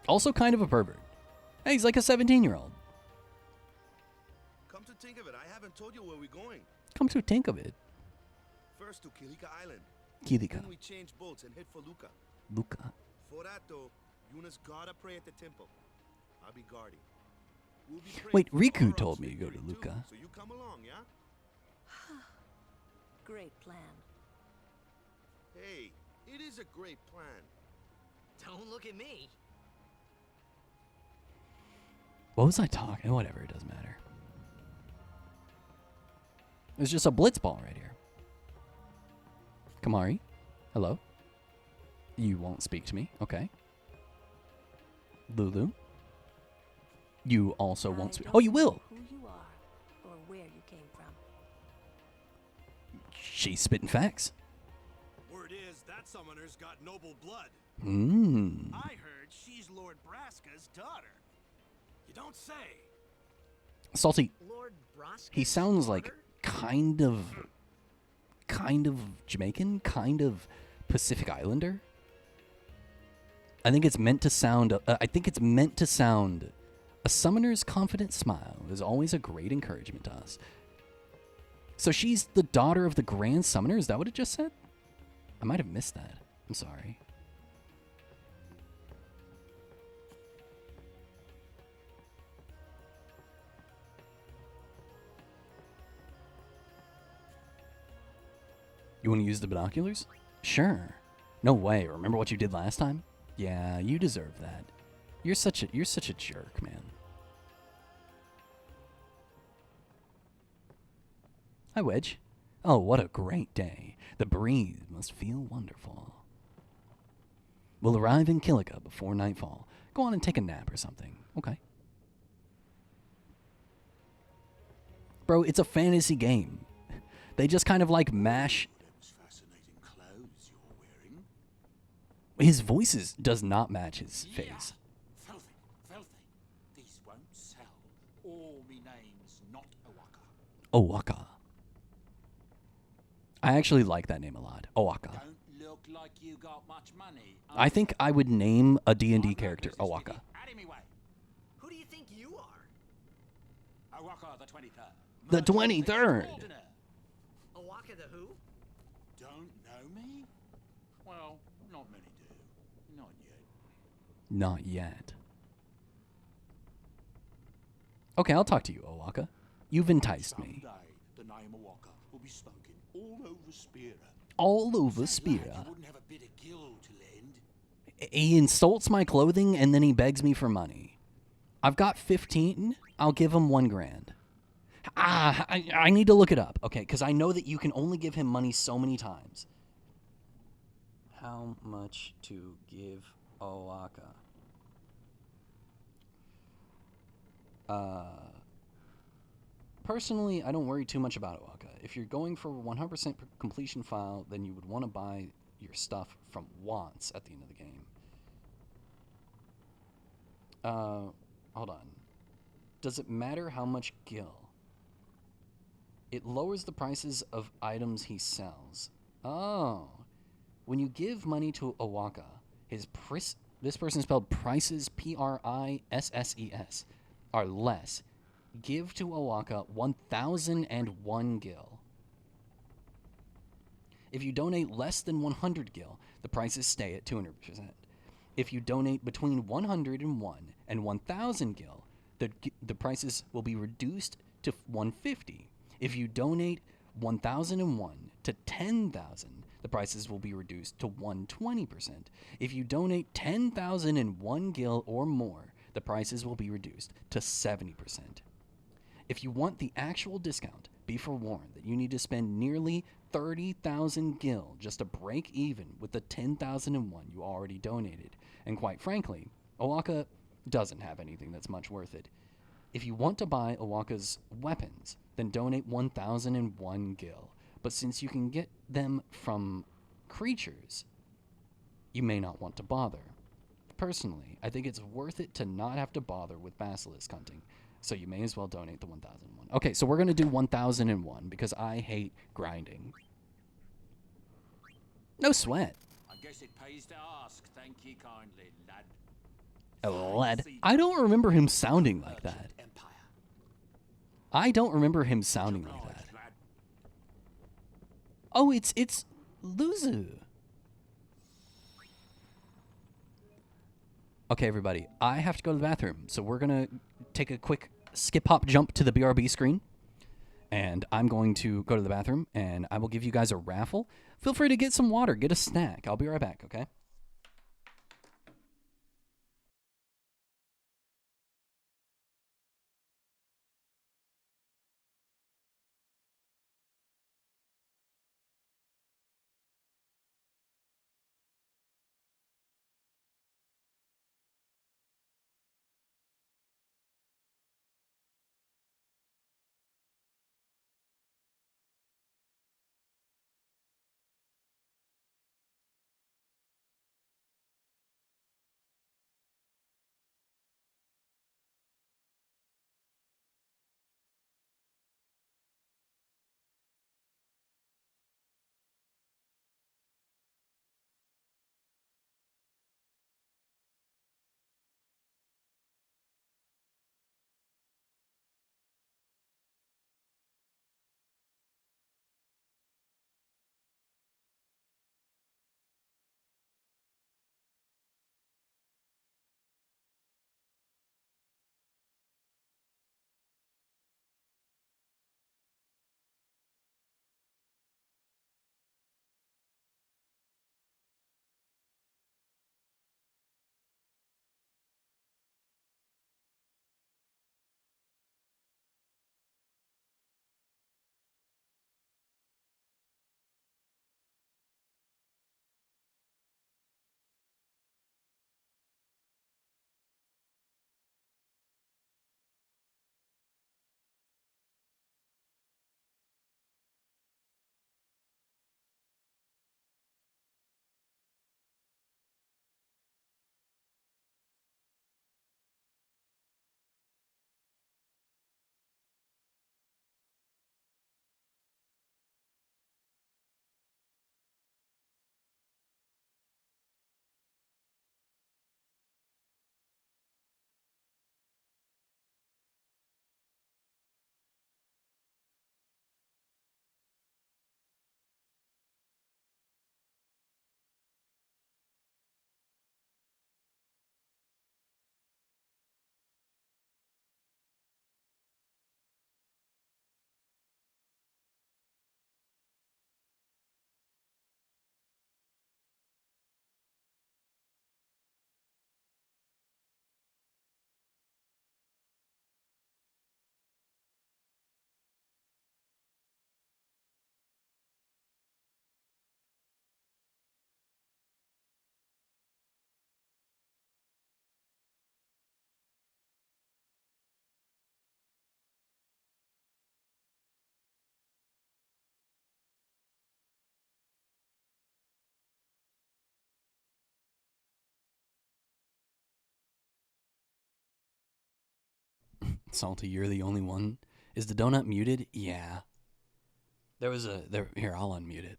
Also kind of a pervert. Hey, he's like a 17-year-old. Come to think of it, I haven't told you where we're going. Come to think of it. First to Kilika Island. Kilika. Then we change boats and head for Luca. Luca. For that though, Yuna's gotta pray at the temple. I'll be guarding. We'll be praying Wait, for Riku our told me to upstate go to too, Luca. So you come along, yeah? Great plan. Hey, it is a great plan. Don't look at me. What was I talking? Whatever, it doesn't matter. There's just a blitzball right here. Kamari, hello. You won't speak to me, okay. Lulu. You also won't speak. Oh, you will. Who you are. or where you came from. She's spitting facts. Word is that summoner's got noble blood. Mmm. I heard she's Lord Braska's daughter. You don't say. Salty. Lord Braska's He sounds like daughter? kind of Jamaican, kind of Pacific Islander. I think it's meant to sound. A summoner's confident smile is always a great encouragement to us. So she's the daughter of the Grand Summoner? Is that what it just said? I might have missed that. I'm sorry. You want to use the binoculars? Sure. No way. Remember what you did last time? Yeah, you deserve that. You're such a jerk, man. Hi, Wedge. Oh, what a great day. The breeze must feel wonderful. We'll arrive in Kilika before nightfall. Go on and take a nap or something. Okay. Bro, it's a fantasy game. They just kind of like mash. His voice does not match his face. Filthy, filthy. These won't sell. All me name's not Owaka. Owaka. I actually like that name a lot. Owaka. Don't look like you got much money. I think I would name a D&D character Owaka. Out of me way. Who do you think you are? Owaka the 23rd. The 23rd. Owaka the who? Don't know me? Well, not many do. Not yet. Not yet. Okay, I'll talk to you, Owaka. You've enticed me. Someday, the name Owaka will be spoken all over Spira. All over You Spira. wouldn't have a bit of gil to lend. He insults my clothing and then he begs me for money. I've got 15. I'll give him 1 grand. I need to look it up. Okay, because I know that you can only give him money so many times. How much to give Owaka? Personally, I don't worry too much about Owaka. If you're going for 100% completion file, then you would want to buy your stuff from wants at the end of the game. Hold on. Does it matter how much gil? It lowers the prices of items he sells. Oh. When you give money to Owaka, this person spelled prices, Prisses, are less. Give to Owaka 1,001 gil. If you donate less than 100 gil, the prices stay at 200%. If you donate between 101 and 1,000 gil, the prices will be reduced to 150. If you donate 1,001 to 10,000, the prices will be reduced to 120%. If you donate 10,001 gil or more, the prices will be reduced to 70%. If you want the actual discount, be forewarned that you need to spend nearly 30,000 gil just to break even with the 10,001 you already donated. And quite frankly, Owaka doesn't have anything that's much worth it. If you want to buy Owaka's weapons, then donate 1,001 gil. But since you can get them from creatures, you may not want to bother. Personally, I think it's worth it to not have to bother with basilisk hunting, so you may as well donate the 1,001. Okay, so we're going to do 1,001 because I hate grinding. No sweat. I guess it pays to ask. Thank you kindly, lad. Lad. I don't remember him sounding like that. I don't remember him sounding like that. Oh, it's Luzu. Okay, everybody. I have to go to the bathroom, so we're going to take a quick skip, hop, jump to the BRB screen. And I'm going to go to the bathroom, and I will give you guys a raffle. Feel free to get some water, get a snack. I'll be right back, okay? Salty, you're the only one. Is the donut muted? Yeah. There was here, I'll unmute it.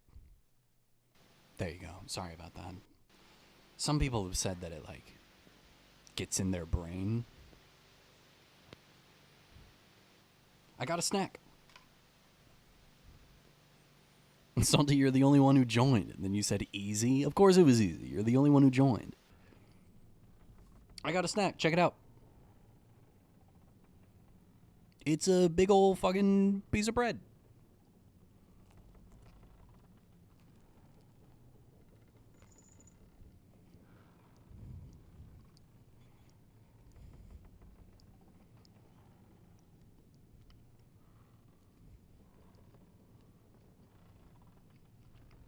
There you go. Sorry about that. Some people have said that it, like, gets in their brain. I got a snack. Salty, you're the only one who joined. And then you said easy. Of course it was easy. You're the only one who joined. I got a snack. Check it out. It's a big old fucking piece of bread.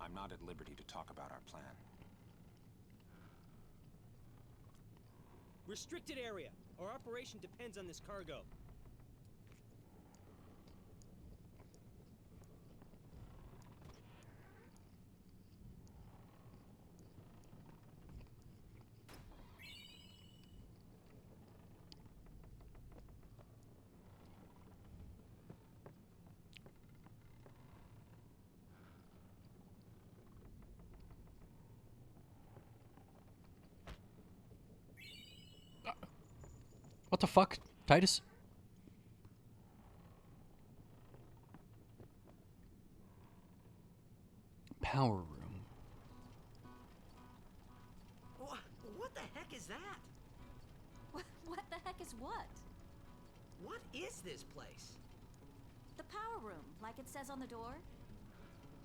I'm not at liberty to talk about our plan. Restricted area. Our operation depends on this cargo. What the fuck, Titus? Power room. What the heck is that? What the heck is what? What is this place? The power room, like it says on the door?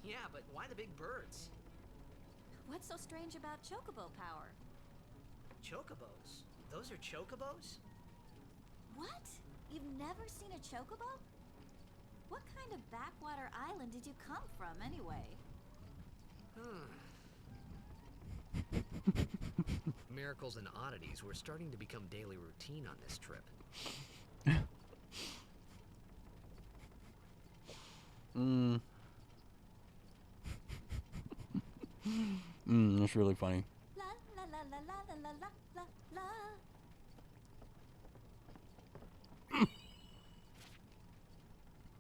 Yeah, but why the big birds? What's so strange about chocobo power? Chocobos? Those are chocobos? What? You've never seen a chocobo? What kind of backwater island did you come from, anyway? Miracles and oddities were starting to become daily routine on this trip. That's really funny. La la la la la la la la la.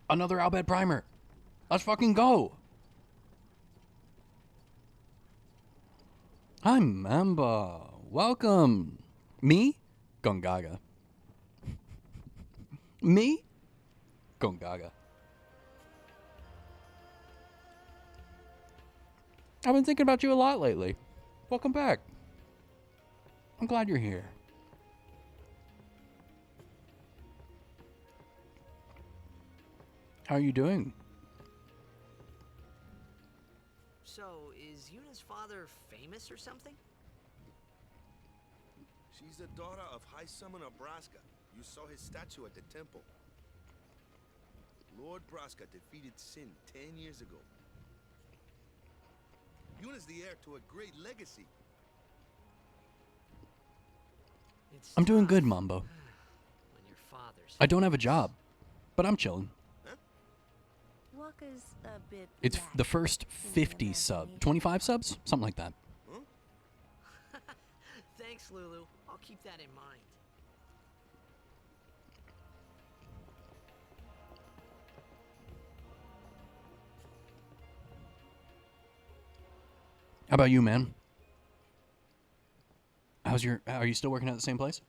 Another Albed Primer. Let's fucking go. Hi, Mamba. Welcome. Me? Gongaga. Me? Gongaga. I've been thinking about you a lot lately. Welcome back. I'm glad you're here. How are you doing? So, is Yuna's father famous or something? She's the daughter of High Summoner Braska. You saw his statue at the temple. Lord Braska defeated Sin 10 years ago. Yuna's the heir to a great legacy. I'm doing good, Mambo. When your father's I don't have a job, but I'm chilling. Waka's a bit It's the first 50 25 subs? Something like that. Huh? Thanks, Lulu. I'll keep that in mind. How about you, man? Are you still working at the same place?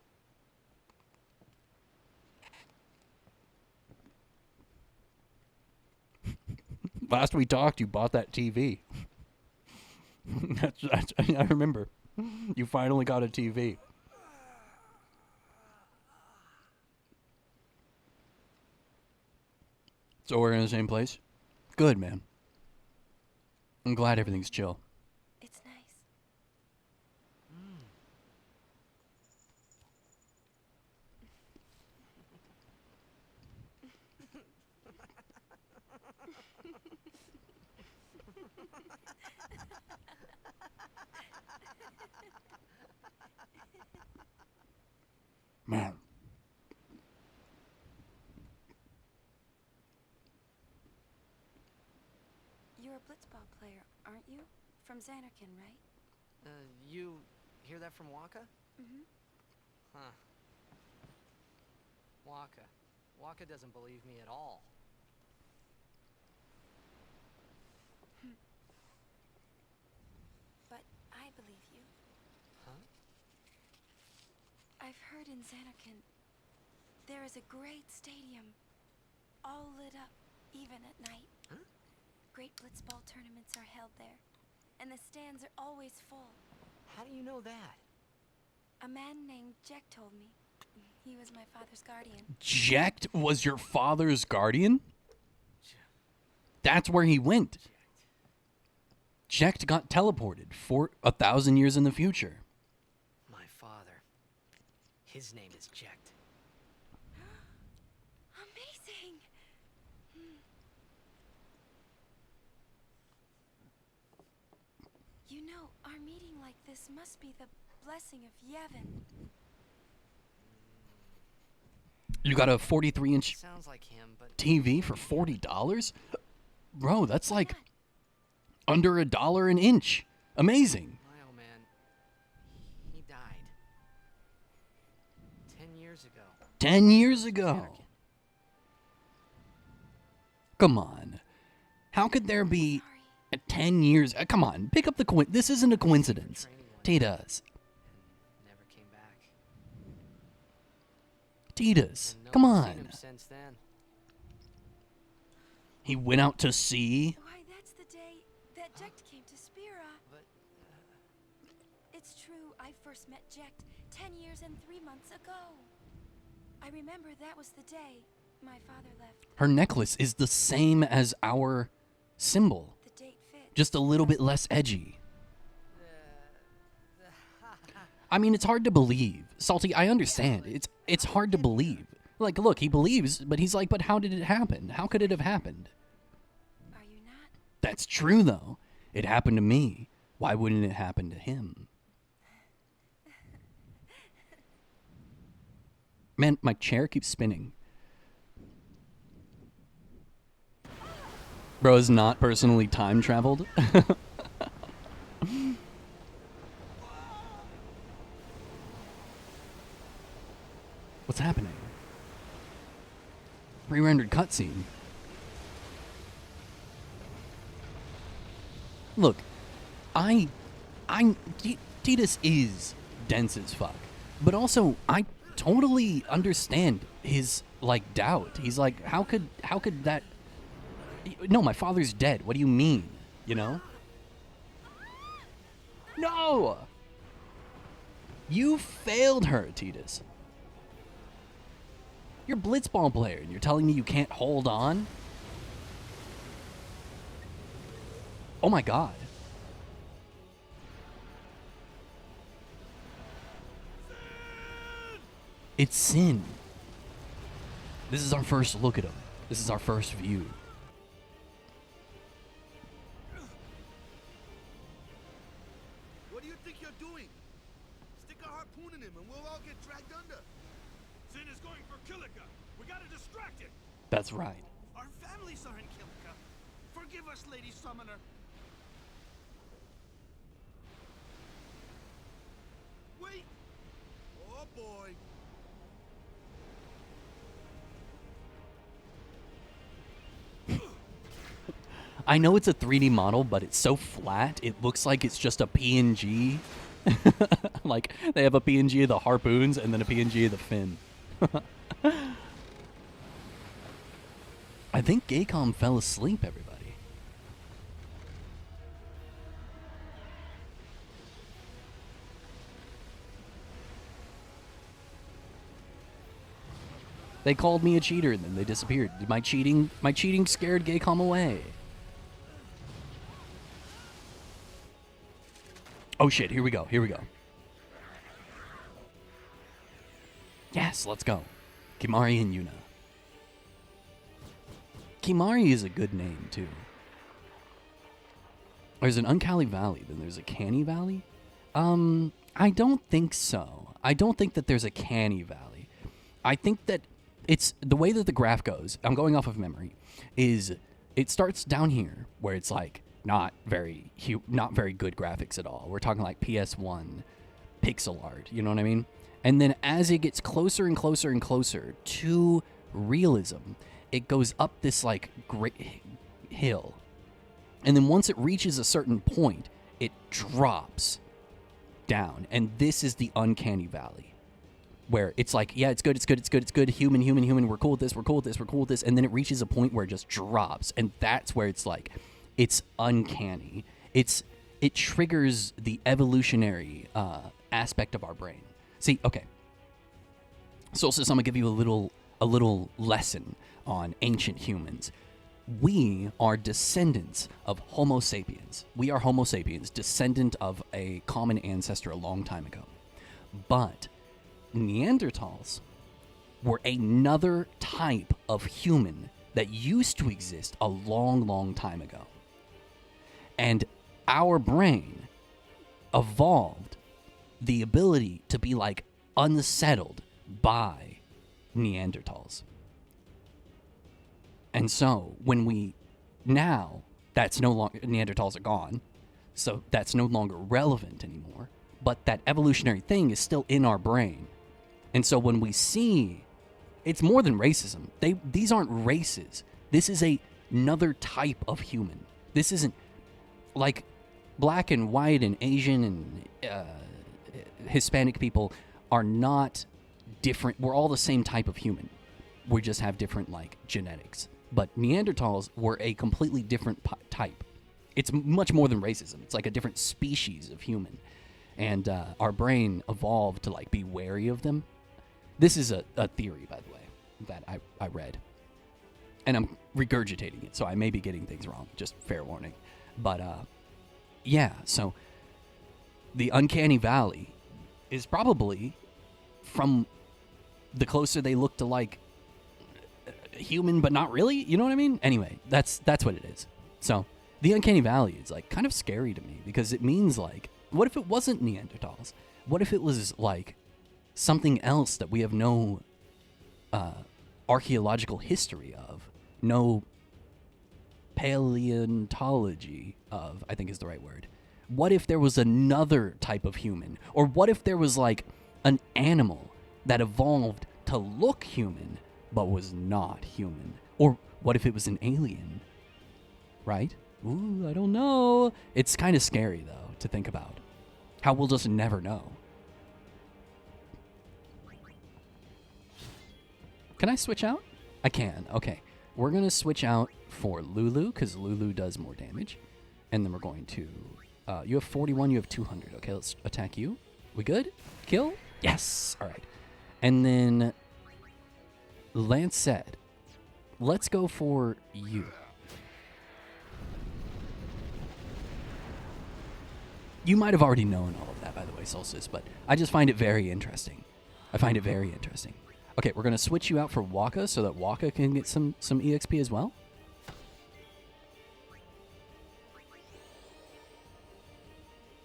Last we talked, you bought that TV. I remember. You finally got a TV. So we're in the same place? Good, man. I'm glad everything's chill. It's nice. Man. You're a blitzball player, aren't you? From Xanarkand, right? You hear that from Waka? Mm-hmm. Huh. Waka. Waka doesn't believe me at all. But I believe you. Huh? I've heard in Zanarkand there is a great stadium, all lit up, even at night. Huh? Great blitzball tournaments are held there, and the stands are always full. How do you know that? A man named Jack told me. He was my father's guardian. Jecht was your father's guardian? That's where he went. Jecht got teleported for 1,000 years in the future. My father. His name is Jecht. Amazing! You know, our meeting like this must be the blessing of Yevon. You got a 43-inch Sounds like him, but TV for $40? Bro, that's like under $1 an inch. Amazing. my old man, he died 10 years ago. 10 years ago. Come on. How could there be 10 years? Come on, pick up the this isn't a coincidence. Titas. Never came back. Titas. And no Come one's seen on. him since then. He went out to sea. Why, that's the day that Jecht came to Spira. But It's true, I first met Jecht 10 years and 3 months ago. I remember that was the day my father left. Her necklace is the same as our symbol. The date fits. Just a little bit less edgy. I mean, it's hard to believe. Salty, I understand. It's hard to believe. Like, look, he believes, but he's like, but how did it happen? How could it have happened? Are you not? That's true, though. It happened to me. Why wouldn't it happen to him? Man, my chair keeps spinning. Bro is not personally time traveled. What's happening? Pre-rendered cutscene. Look, Titus is dense as fuck, but also I totally understand his like doubt. He's like, how could that? No, my father's dead. What do you mean? You know? No! You failed her, Titus. You're a blitzball player, and you're telling me you can't hold on? Oh my god. It's Sin. This is our first look at him. This is our first view. What do you think you're doing? Stick a harpoon in him and we'll all get dragged under. Sin is going for Kilika. We gotta distract it. That's right. Our families are in Kilika. Forgive us, Lady Summoner. Wait! Oh boy! I know it's a 3D model, but it's so flat, it looks like it's just a PNG. Like, they have a PNG of the harpoons and then a PNG of the fin. I think Gaycom fell asleep, everybody. They called me a cheater and then they disappeared. My cheating scared Gaycom away. Oh shit, here we go. Yes, let's go. Kimahri and Yuna. Kimahri is a good name, too. There's an Uncali Valley, then there's a Canny Valley? I don't think so. I don't think that there's a Canny Valley. I think that it's the way that the graph goes, I'm going off of memory, is it starts down here where it's like not very good graphics at all. We're talking like PS1 pixel art, you know what I mean? And then as it gets closer and closer and closer to realism, it goes up this like great hill. And then once it reaches a certain point, it drops down. And this is the uncanny valley, where it's like, yeah, it's good, it's good, it's good, it's good, human, we're cool with this, we're cool with this, we're cool with this. And then it reaches a point where it just drops. And that's where it's like, it's uncanny. It triggers the evolutionary aspect of our brain. See, okay. Solstice, I'm going to give you a little lesson on ancient humans. We are descendants of Homo sapiens. We are Homo sapiens, descendant of a common ancestor a long time ago. But Neanderthals were another type of human that used to exist a long, long time ago. And our brain evolved the ability to be like unsettled by Neanderthals. And so when that's no longer, Neanderthals are gone, so that's no longer relevant anymore, but that evolutionary thing is still in our brain. And so when we see, it's more than racism. These aren't races. This is another type of human. This isn't like black and white and Asian and Hispanic people are not different. We're all the same type of human. We just have different like genetics. But Neanderthals were a completely different type. It's much more than racism. It's like a different species of human. And our brain evolved to like be wary of them. This is a theory, by the way, that I read. And I'm regurgitating it, so I may be getting things wrong. Just fair warning. But yeah, so the uncanny valley is probably from the closer they look to like human, but not really. You know what I mean? Anyway, that's what it is. So the uncanny valley is like kind of scary to me because it means like, what if it wasn't Neanderthals? What if it was like something else that we have no archaeological history of, no paleontology of, I think is the right word. What if there was another type of human? Or what if there was like an animal that evolved to look human but was not human? Or what if it was an alien? Right? Ooh, I don't know. It's kind of scary though to think about. How we'll just never know. Can I switch out? I can. Okay. We're going to switch out for Lulu because Lulu does more damage. And then we're going to... you have 41, you have 200. Okay, let's attack you. We good? Kill? Yes! Alright. And then... Lancet. Let's go for you. You might have already known all of that, by the way, Solstice, but I just find it very interesting. I find it very interesting. Okay, we're going to switch you out for Waka so that Waka can get some EXP as well.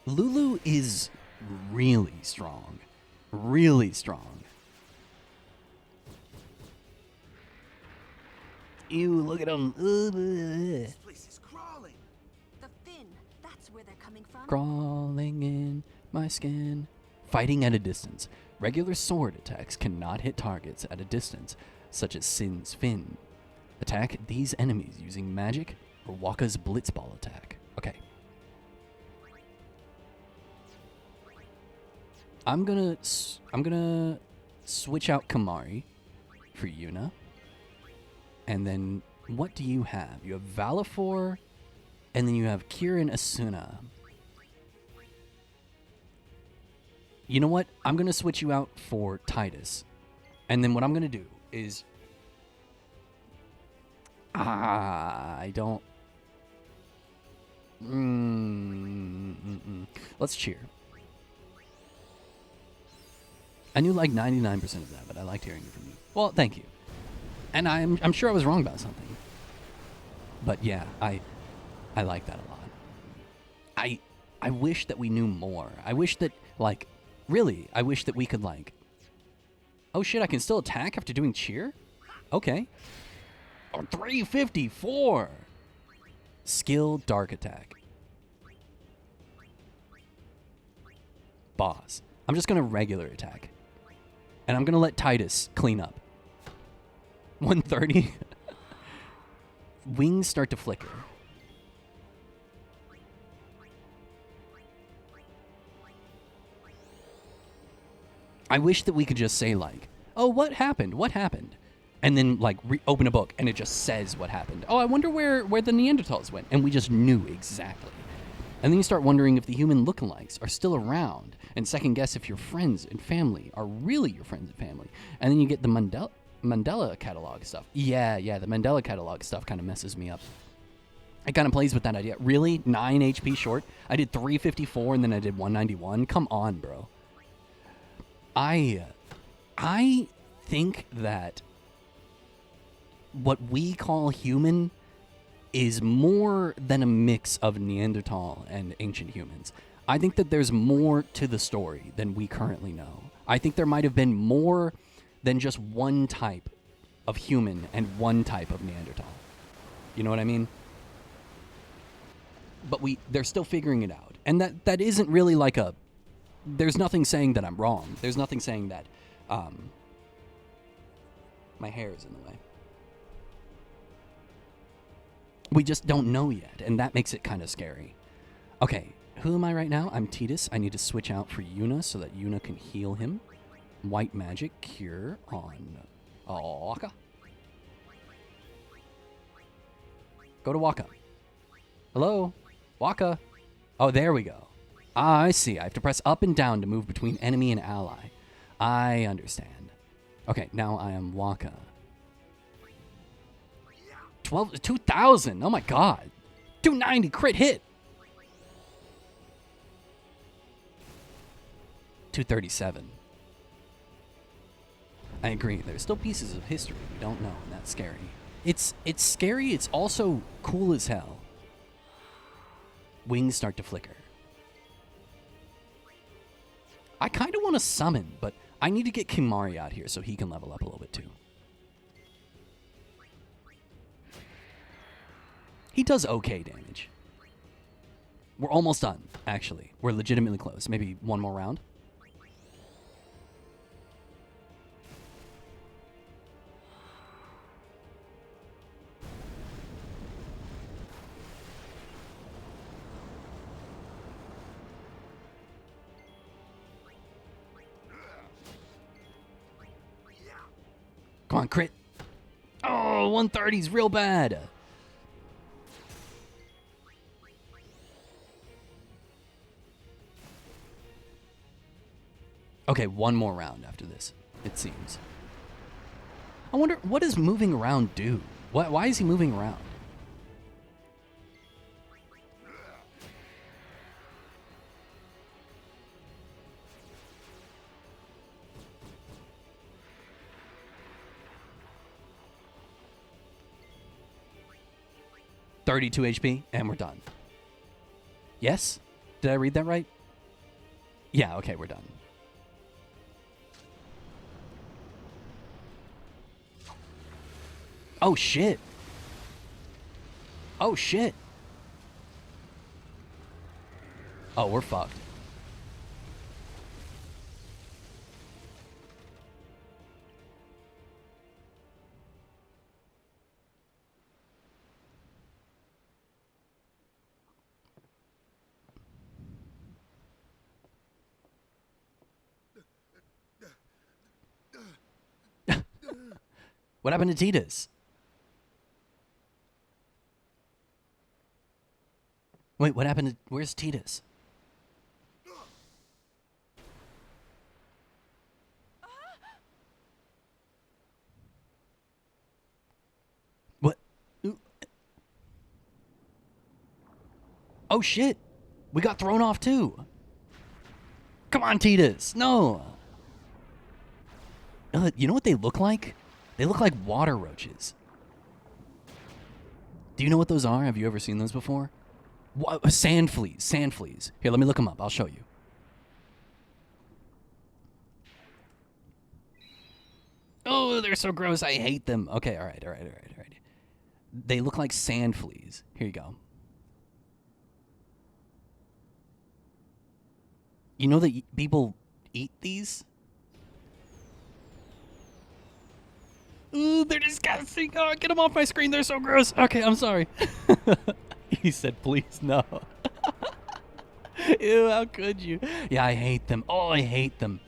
Lulu is really strong. Really strong. Ew, look at him. This place is crawling. The fin, that's where they're coming from. Crawling in my skin. Fighting at a distance. Regular sword attacks cannot hit targets at a distance, such as Sin's fin. Attack these enemies using magic or Waka's blitzball attack. Okay. I'm gonna switch out Kamari for Yuna. And then what do you have? You have Valifor, and then you have Kirin Asuna. You know what? I'm going to switch you out for Titus. And then what I'm going to do is... I don't... Let's cheer. I knew like 99% of that, but I liked hearing it from you. Well, thank you. And I'm sure I was wrong about something. But yeah, I like that a lot. I wish that we knew more. I wish that, like... Really, I wish that we could, like... Oh shit, I can still attack after doing cheer? Okay. Oh, 354! Skill dark attack. Boss. I'm just gonna regular attack. And I'm gonna let Titus clean up. 1:30. Wings start to flicker. I wish that we could just say like, oh, what happened? What happened? And then like open a book and it just says what happened. Oh, I wonder where the Neanderthals went. And we just knew exactly. And then you start wondering if the human lookalikes are still around and second guess if your friends and family are really your friends and family. And then you get the Mandela catalog stuff. Yeah, the Mandela catalog stuff kind of messes me up. It kind of plays with that idea. Really? 9 HP short? I did 354 and then I did 191? Come on, bro. I think that what we call human is more than a mix of Neanderthal and ancient humans. I think that there's more to the story than we currently know. I think there might have been more than just one type of human and one type of Neanderthal. You know what I mean? But they're still figuring it out. And that isn't really like a... There's nothing saying that I'm wrong. There's nothing saying that my hair is in the way. We just don't know yet, and that makes it kind of scary. Okay, who am I right now? I'm Tidus. I need to switch out for Yuna so that Yuna can heal him. White magic cure on Wakka. Go to Wakka. Hello? Wakka. Oh, there we go. Ah, I see. I have to press up and down to move between enemy and ally. I understand. Okay, now I am Wakka. 2,000. Oh my god. 290 crit hit. 237. I agree. There's still pieces of history we don't know, and that's scary. It's scary. It's also cool as hell. Wings start to flicker. I kind of want to summon, but I need to get Kimahri out here so he can level up a little bit too. He does okay damage. We're almost done, actually. We're legitimately close. Maybe one more round. Come on, crit. Oh, 130's real bad. Okay, one more round after this, it seems. I wonder, what does moving around do? Why is he moving around? $32 HP, and we're done. Yes? Did I read that right? Yeah, okay, we're done. Oh, shit. Oh, shit. Oh, we're fucked. What happened to Tidus? Wait, what happened to... Where's Tidus? What? Oh, shit. We got thrown off, too. Come on, Tidus. No. You know what they look like? They look like water roaches. Do you know what those are? Have you ever seen those before? Sand fleas. Sand fleas. Here, let me look them up. I'll show you. Oh, they're so gross. I hate them. Okay, all right. They look like sand fleas. Here you go. You know that people eat these? Ooh, they're disgusting. Oh, get them off my screen. They're so gross. Okay, I'm sorry. He said, please, no. Ew, how could you? Yeah, I hate them. Oh, I hate them.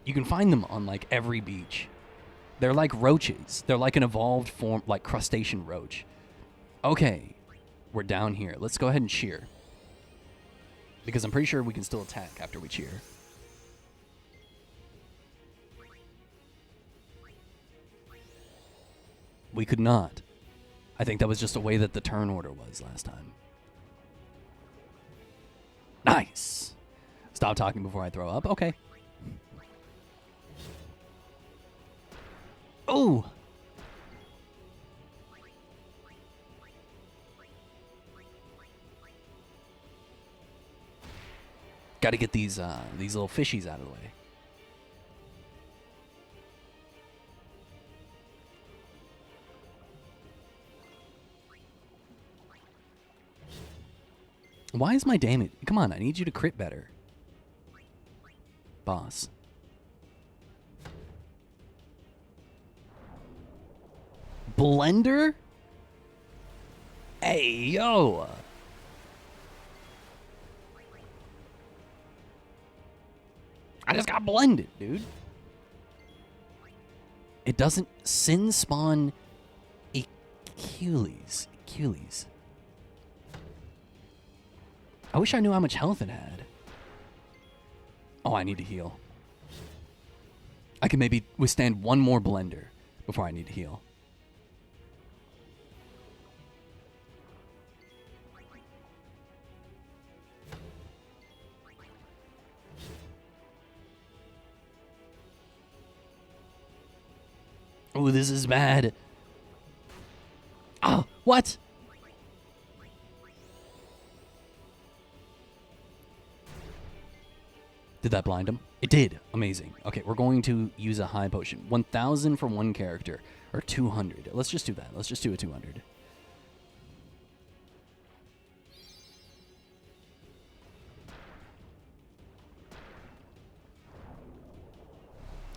You can find them on, like, every beach. They're like roaches. They're like an evolved form, like crustacean roach. Okay, we're down here. Let's go ahead and cheer. Because I'm pretty sure we can still attack after we cheer. We could not. I think that was just the way that the turn order was last time. Nice. Stop talking before I throw up. Okay. Oh. Got to get these little fishies out of the way. Why is my damage? Come on, I need you to crit better. Boss. Blender? Hey, yo. I just got blended, dude. It doesn't sin spawn Achilles. I wish I knew how much health it had. Oh, I need to heal. I can maybe withstand one more blender before I need to heal. Oh, this is bad. Oh, what? Did that blind him? It did. Amazing. Okay, we're going to use a high potion. 1,000 for one character. Or 200. Let's just do that. Let's just do a 200.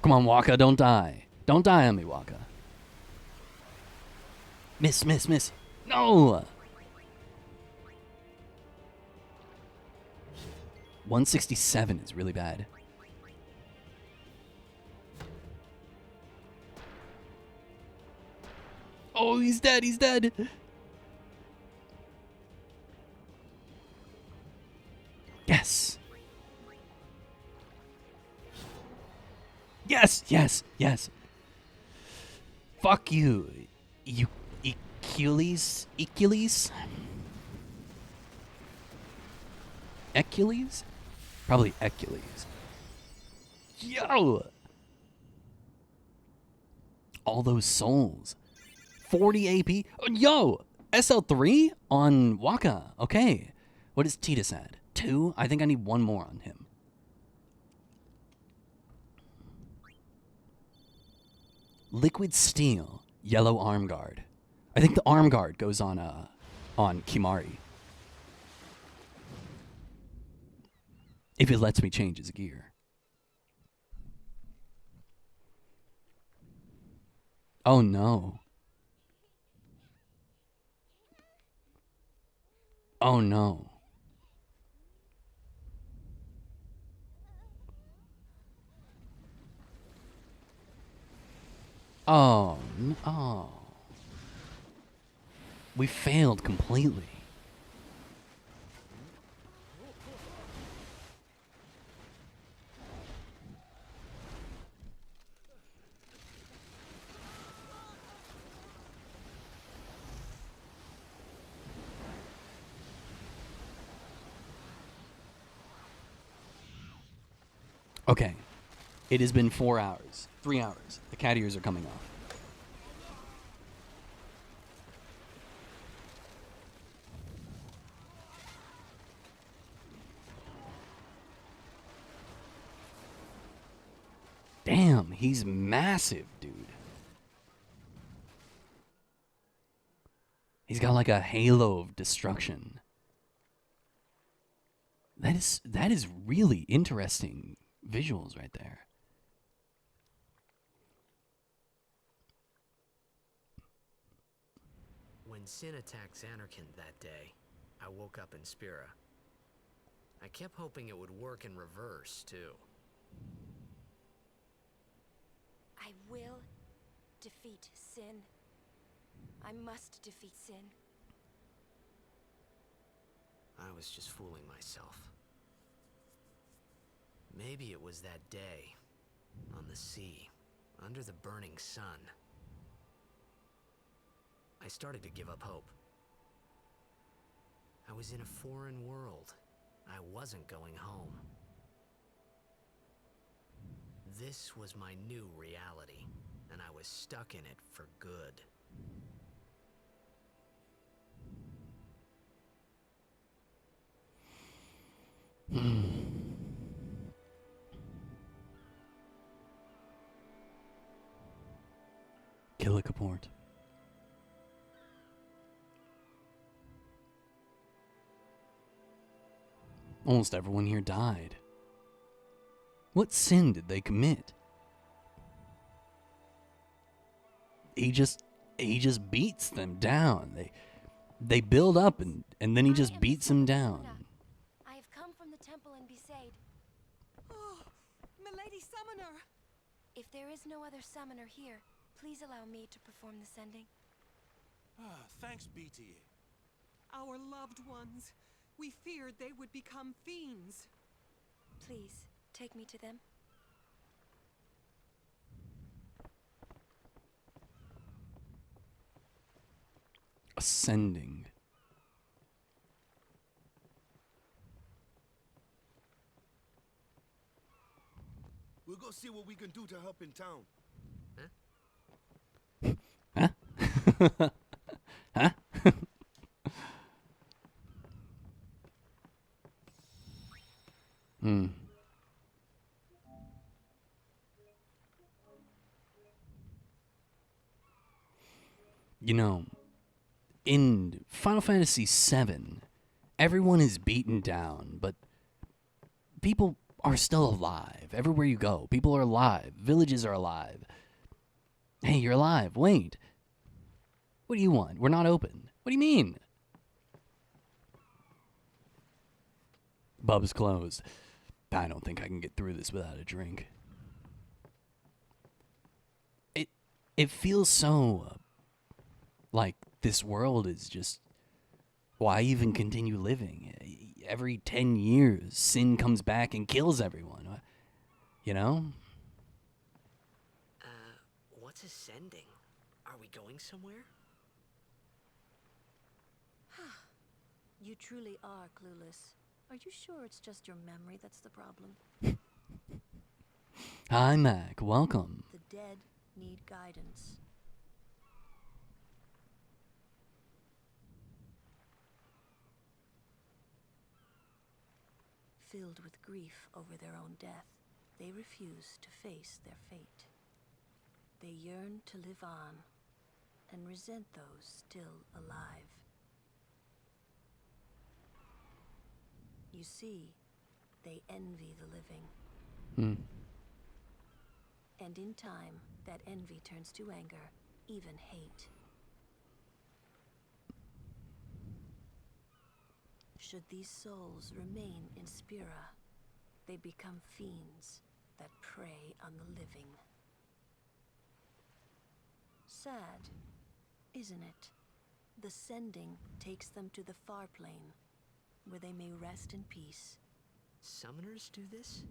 Come on, Waka, don't die. Don't die on me, Waka. Miss. No! 167 is really bad. Oh, he's dead. Yes. Yes. Fuck you. You Achilles? Probably Achilles. Yo! All those souls. 40 AP. Oh, yo! SL3 on Waka. Okay. What is Titus at? 2? I think I need one more on him. Liquid Steel. Yellow Arm Guard. I think the Arm Guard goes on Kimahri. If it lets me change his gear. Oh no. Oh no. Oh no. We failed completely. Okay. It has been 4 hours. 3 hours. The cat ears are coming off. Damn, he's massive, dude. He's got like a halo of destruction. That is really interesting visuals right there. When Sin attacked Xanarkand that day, I woke up in Spira. I kept hoping it would work in reverse, too. I will defeat Sin. I must defeat Sin. I was just fooling myself. Maybe it was that day, on the sea, under the burning sun. I started to give up hope. I was in a foreign world. I wasn't going home. This was my new reality, and I was stuck in it for good. Killicaport. Almost everyone here died. What sin did they commit? He just beats them down. They build up and then he just beats them down. I have come from the temple in Besaid. Oh, Milady Summoner! If there is no other summoner here, please allow me to perform the sending. Thanks, BTA. Our loved ones. We feared they would become fiends. Please, take me to them. Ascending. We'll go see what we can do to help in town. Huh? Huh? Hmm. You know, in Final Fantasy VII, everyone is beaten down, but people are still alive. Everywhere you go, people are alive. Villages are alive. Hey, you're alive. Wait. What do you want? We're not open. What do you mean? Pub's closed. I don't think I can get through this without a drink. It feels so like this world is just, why even continue living? Every 10 years, Sin comes back and kills everyone. You know? What's ascending? Are we going somewhere? You truly are clueless. Are you sure it's just your memory that's the problem? Hi, Mac. Welcome. The dead need guidance. Filled with grief over their own death, they refuse to face their fate. They yearn to live on and resent those still alive. You see, they envy the living. And in time, that envy turns to anger, even hate. Should these souls remain in Spira, they become fiends that prey on the living. Sad, isn't it? The sending takes them to the far plane, where they may rest in peace. Summoners do this?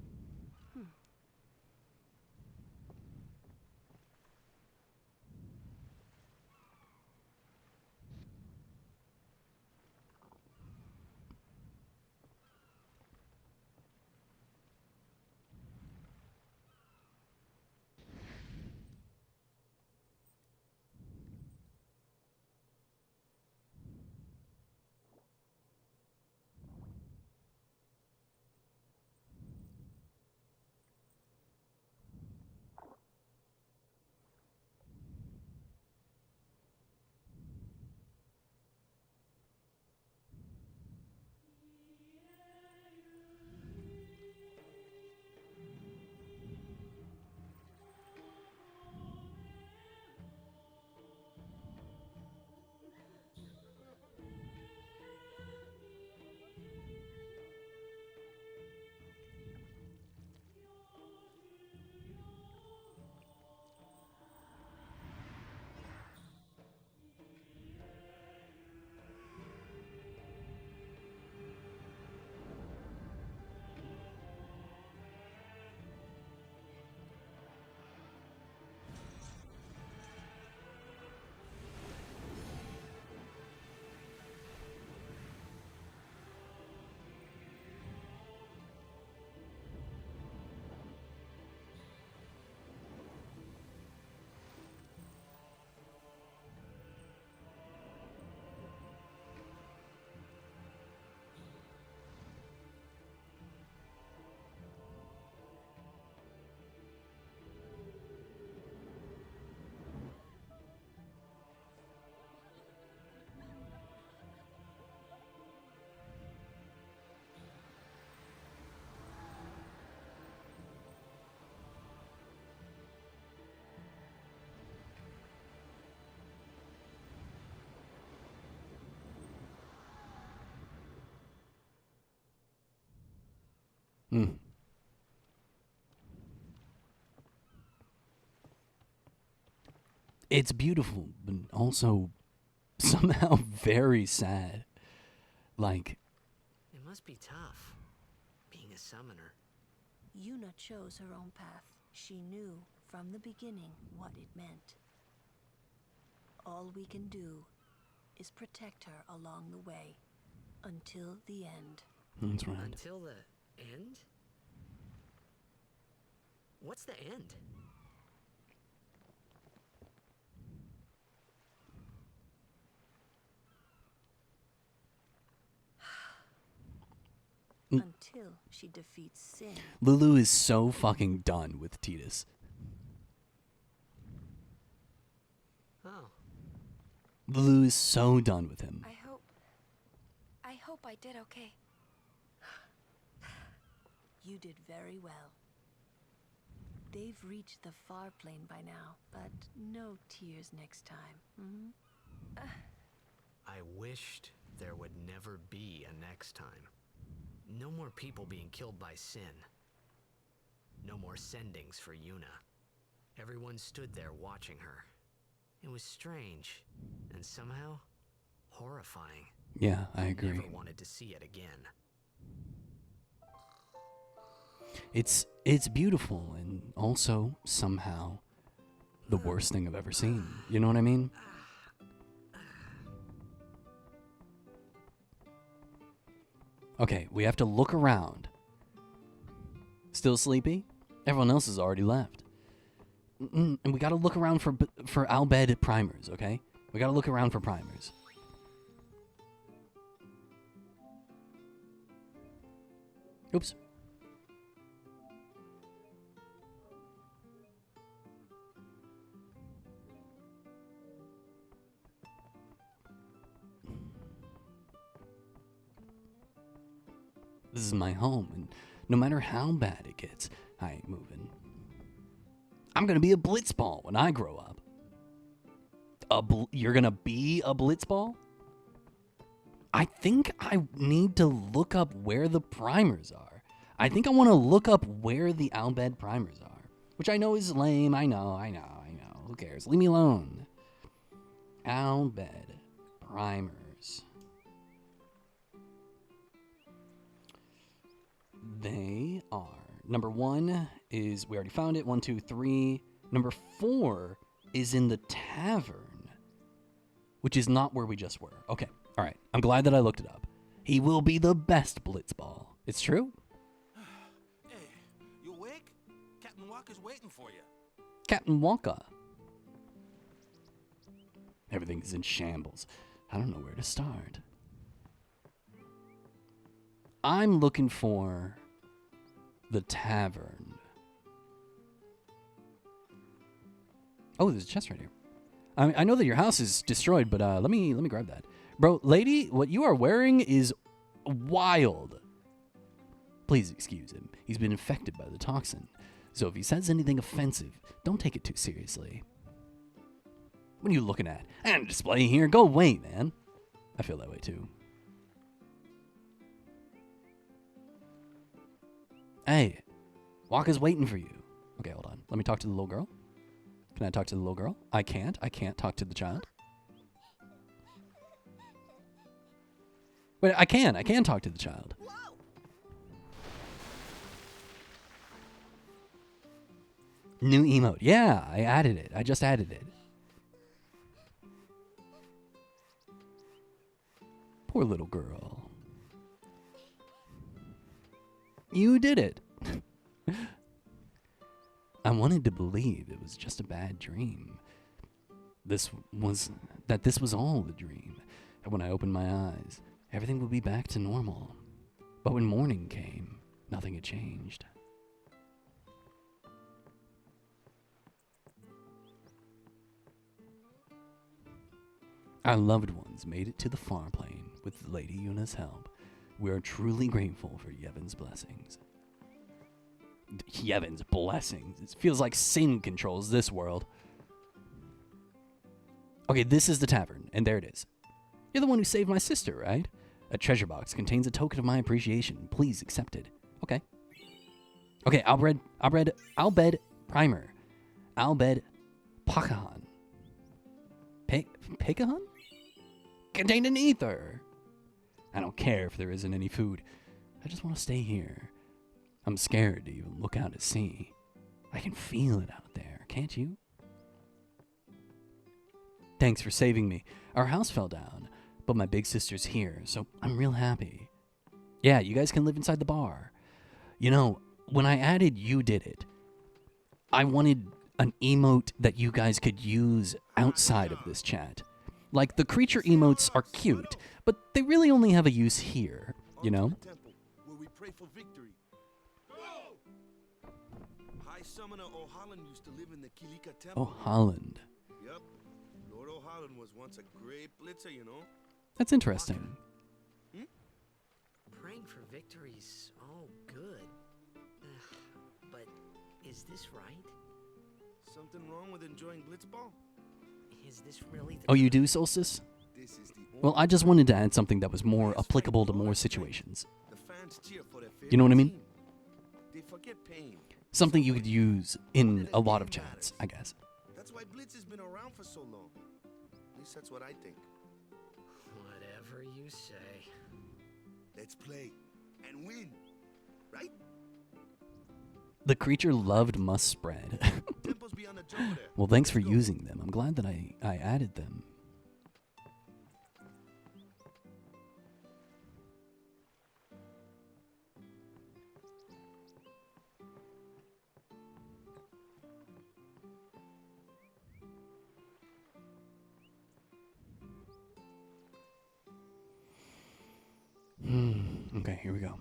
Mm. It's beautiful, but also somehow very sad. Like, It must be tough, being a summoner. Yuna chose her own path. She knew from the beginning what it meant. All we can do is protect her along the way until the end. that's right. Until the end? What's the end? Until she defeats sin. Lulu is so fucking done with Tidus. Oh. Lulu is so done with him. I hope I did okay. You did very well. They've reached the far plane by now, but no tears next time. Hmm? I wished there would never be a next time. No more people being killed by sin. No more sendings for Yuna. Everyone stood there watching her. It was strange, and somehow horrifying. Yeah, I agree. Never wanted to see it again. It's beautiful and also somehow the worst thing I've ever seen. You know what I mean? Okay, we have to look around. Still sleepy? Everyone else has already left. And we gotta look around for Al Bhed primers, okay? We gotta look around for primers. Oops. This is my home, and no matter how bad it gets, I ain't moving. I'm gonna be a blitzball when I grow up. You're gonna be a blitzball? I think I need to look up where the primers are. I think I want to look up where the Al Bhed primers are, which I know is lame. I know. Who cares? Leave me alone. Al Bhed primers. They are, number 1 is, we already found it, 1, 2, 3. Number 4 is in the tavern, which is not where we just were. Okay, all right. I'm glad that I looked it up. He will be the best blitzball. It's true? Hey, you awake? Captain Walker's waiting for you. Captain Walker. Everything's in shambles. I don't know where to start. I'm looking for the tavern. Oh, there's a chest right here. I know that your house is destroyed, but let me grab that. Bro, lady, what you are wearing is wild. Please excuse him. He's been infected by the toxin. So if he says anything offensive, don't take it too seriously. What are you looking at? I got a display here. Go away, man. I feel that way too. Hey, Walker's waiting for you. Okay, hold on. Let me talk to the little girl. Can I talk to the little girl? I can't. I can't talk to the child. Wait, I can. I can talk to the child. New emote. Yeah, I added it. I just added it. Poor little girl. You did it. I wanted to believe it was just a bad dream. This was all a dream. And when I opened my eyes, everything would be back to normal. But when morning came, nothing had changed. Our loved ones made it to the far plane with Lady Yuna's help. We are truly grateful for Yevon's blessings. Yevon's blessings. It feels like sin controls this world. Okay, this is the tavern, and there it is. You're the one who saved my sister, right? A treasure box contains a token of my appreciation. Please accept it. Okay. Okay, Albed Primer. Albed Pakahan. Pekahan? Contained in ether. I don't care if there isn't any food. I just want to stay here. I'm scared to even look out at sea. I can feel it out there, can't you? Thanks for saving me. Our house fell down, but my big sister's here, so I'm real happy. Yeah, you guys can live inside the bar. You know, when I added You Did It, I wanted an emote that you guys could use outside of this chat. Like, the creature emotes are cute, but they really only have a use here, you know? Where we pray for victory. High Summoner O'Holland used to live in the Kilika Temple. O'Holland. Yep. Lord O'Holland was once a great blitzer, you know? That's interesting. Praying for victories, all good. But is this right? Something wrong with enjoying blitzball? Is this really the Oh, you do, Solstice? Well, I just wanted to add something that was more applicable to more situations. The fans cheer for their You know what I mean? team. They forget pain. Something you could use in a lot of chats, I guess. That's why Blitz has been around for so long. At least that's what I think. Whatever you say. Let's play and win, right? The creature loved must spread. Well, thanks for using them. I'm glad that I added them. Okay, here we go.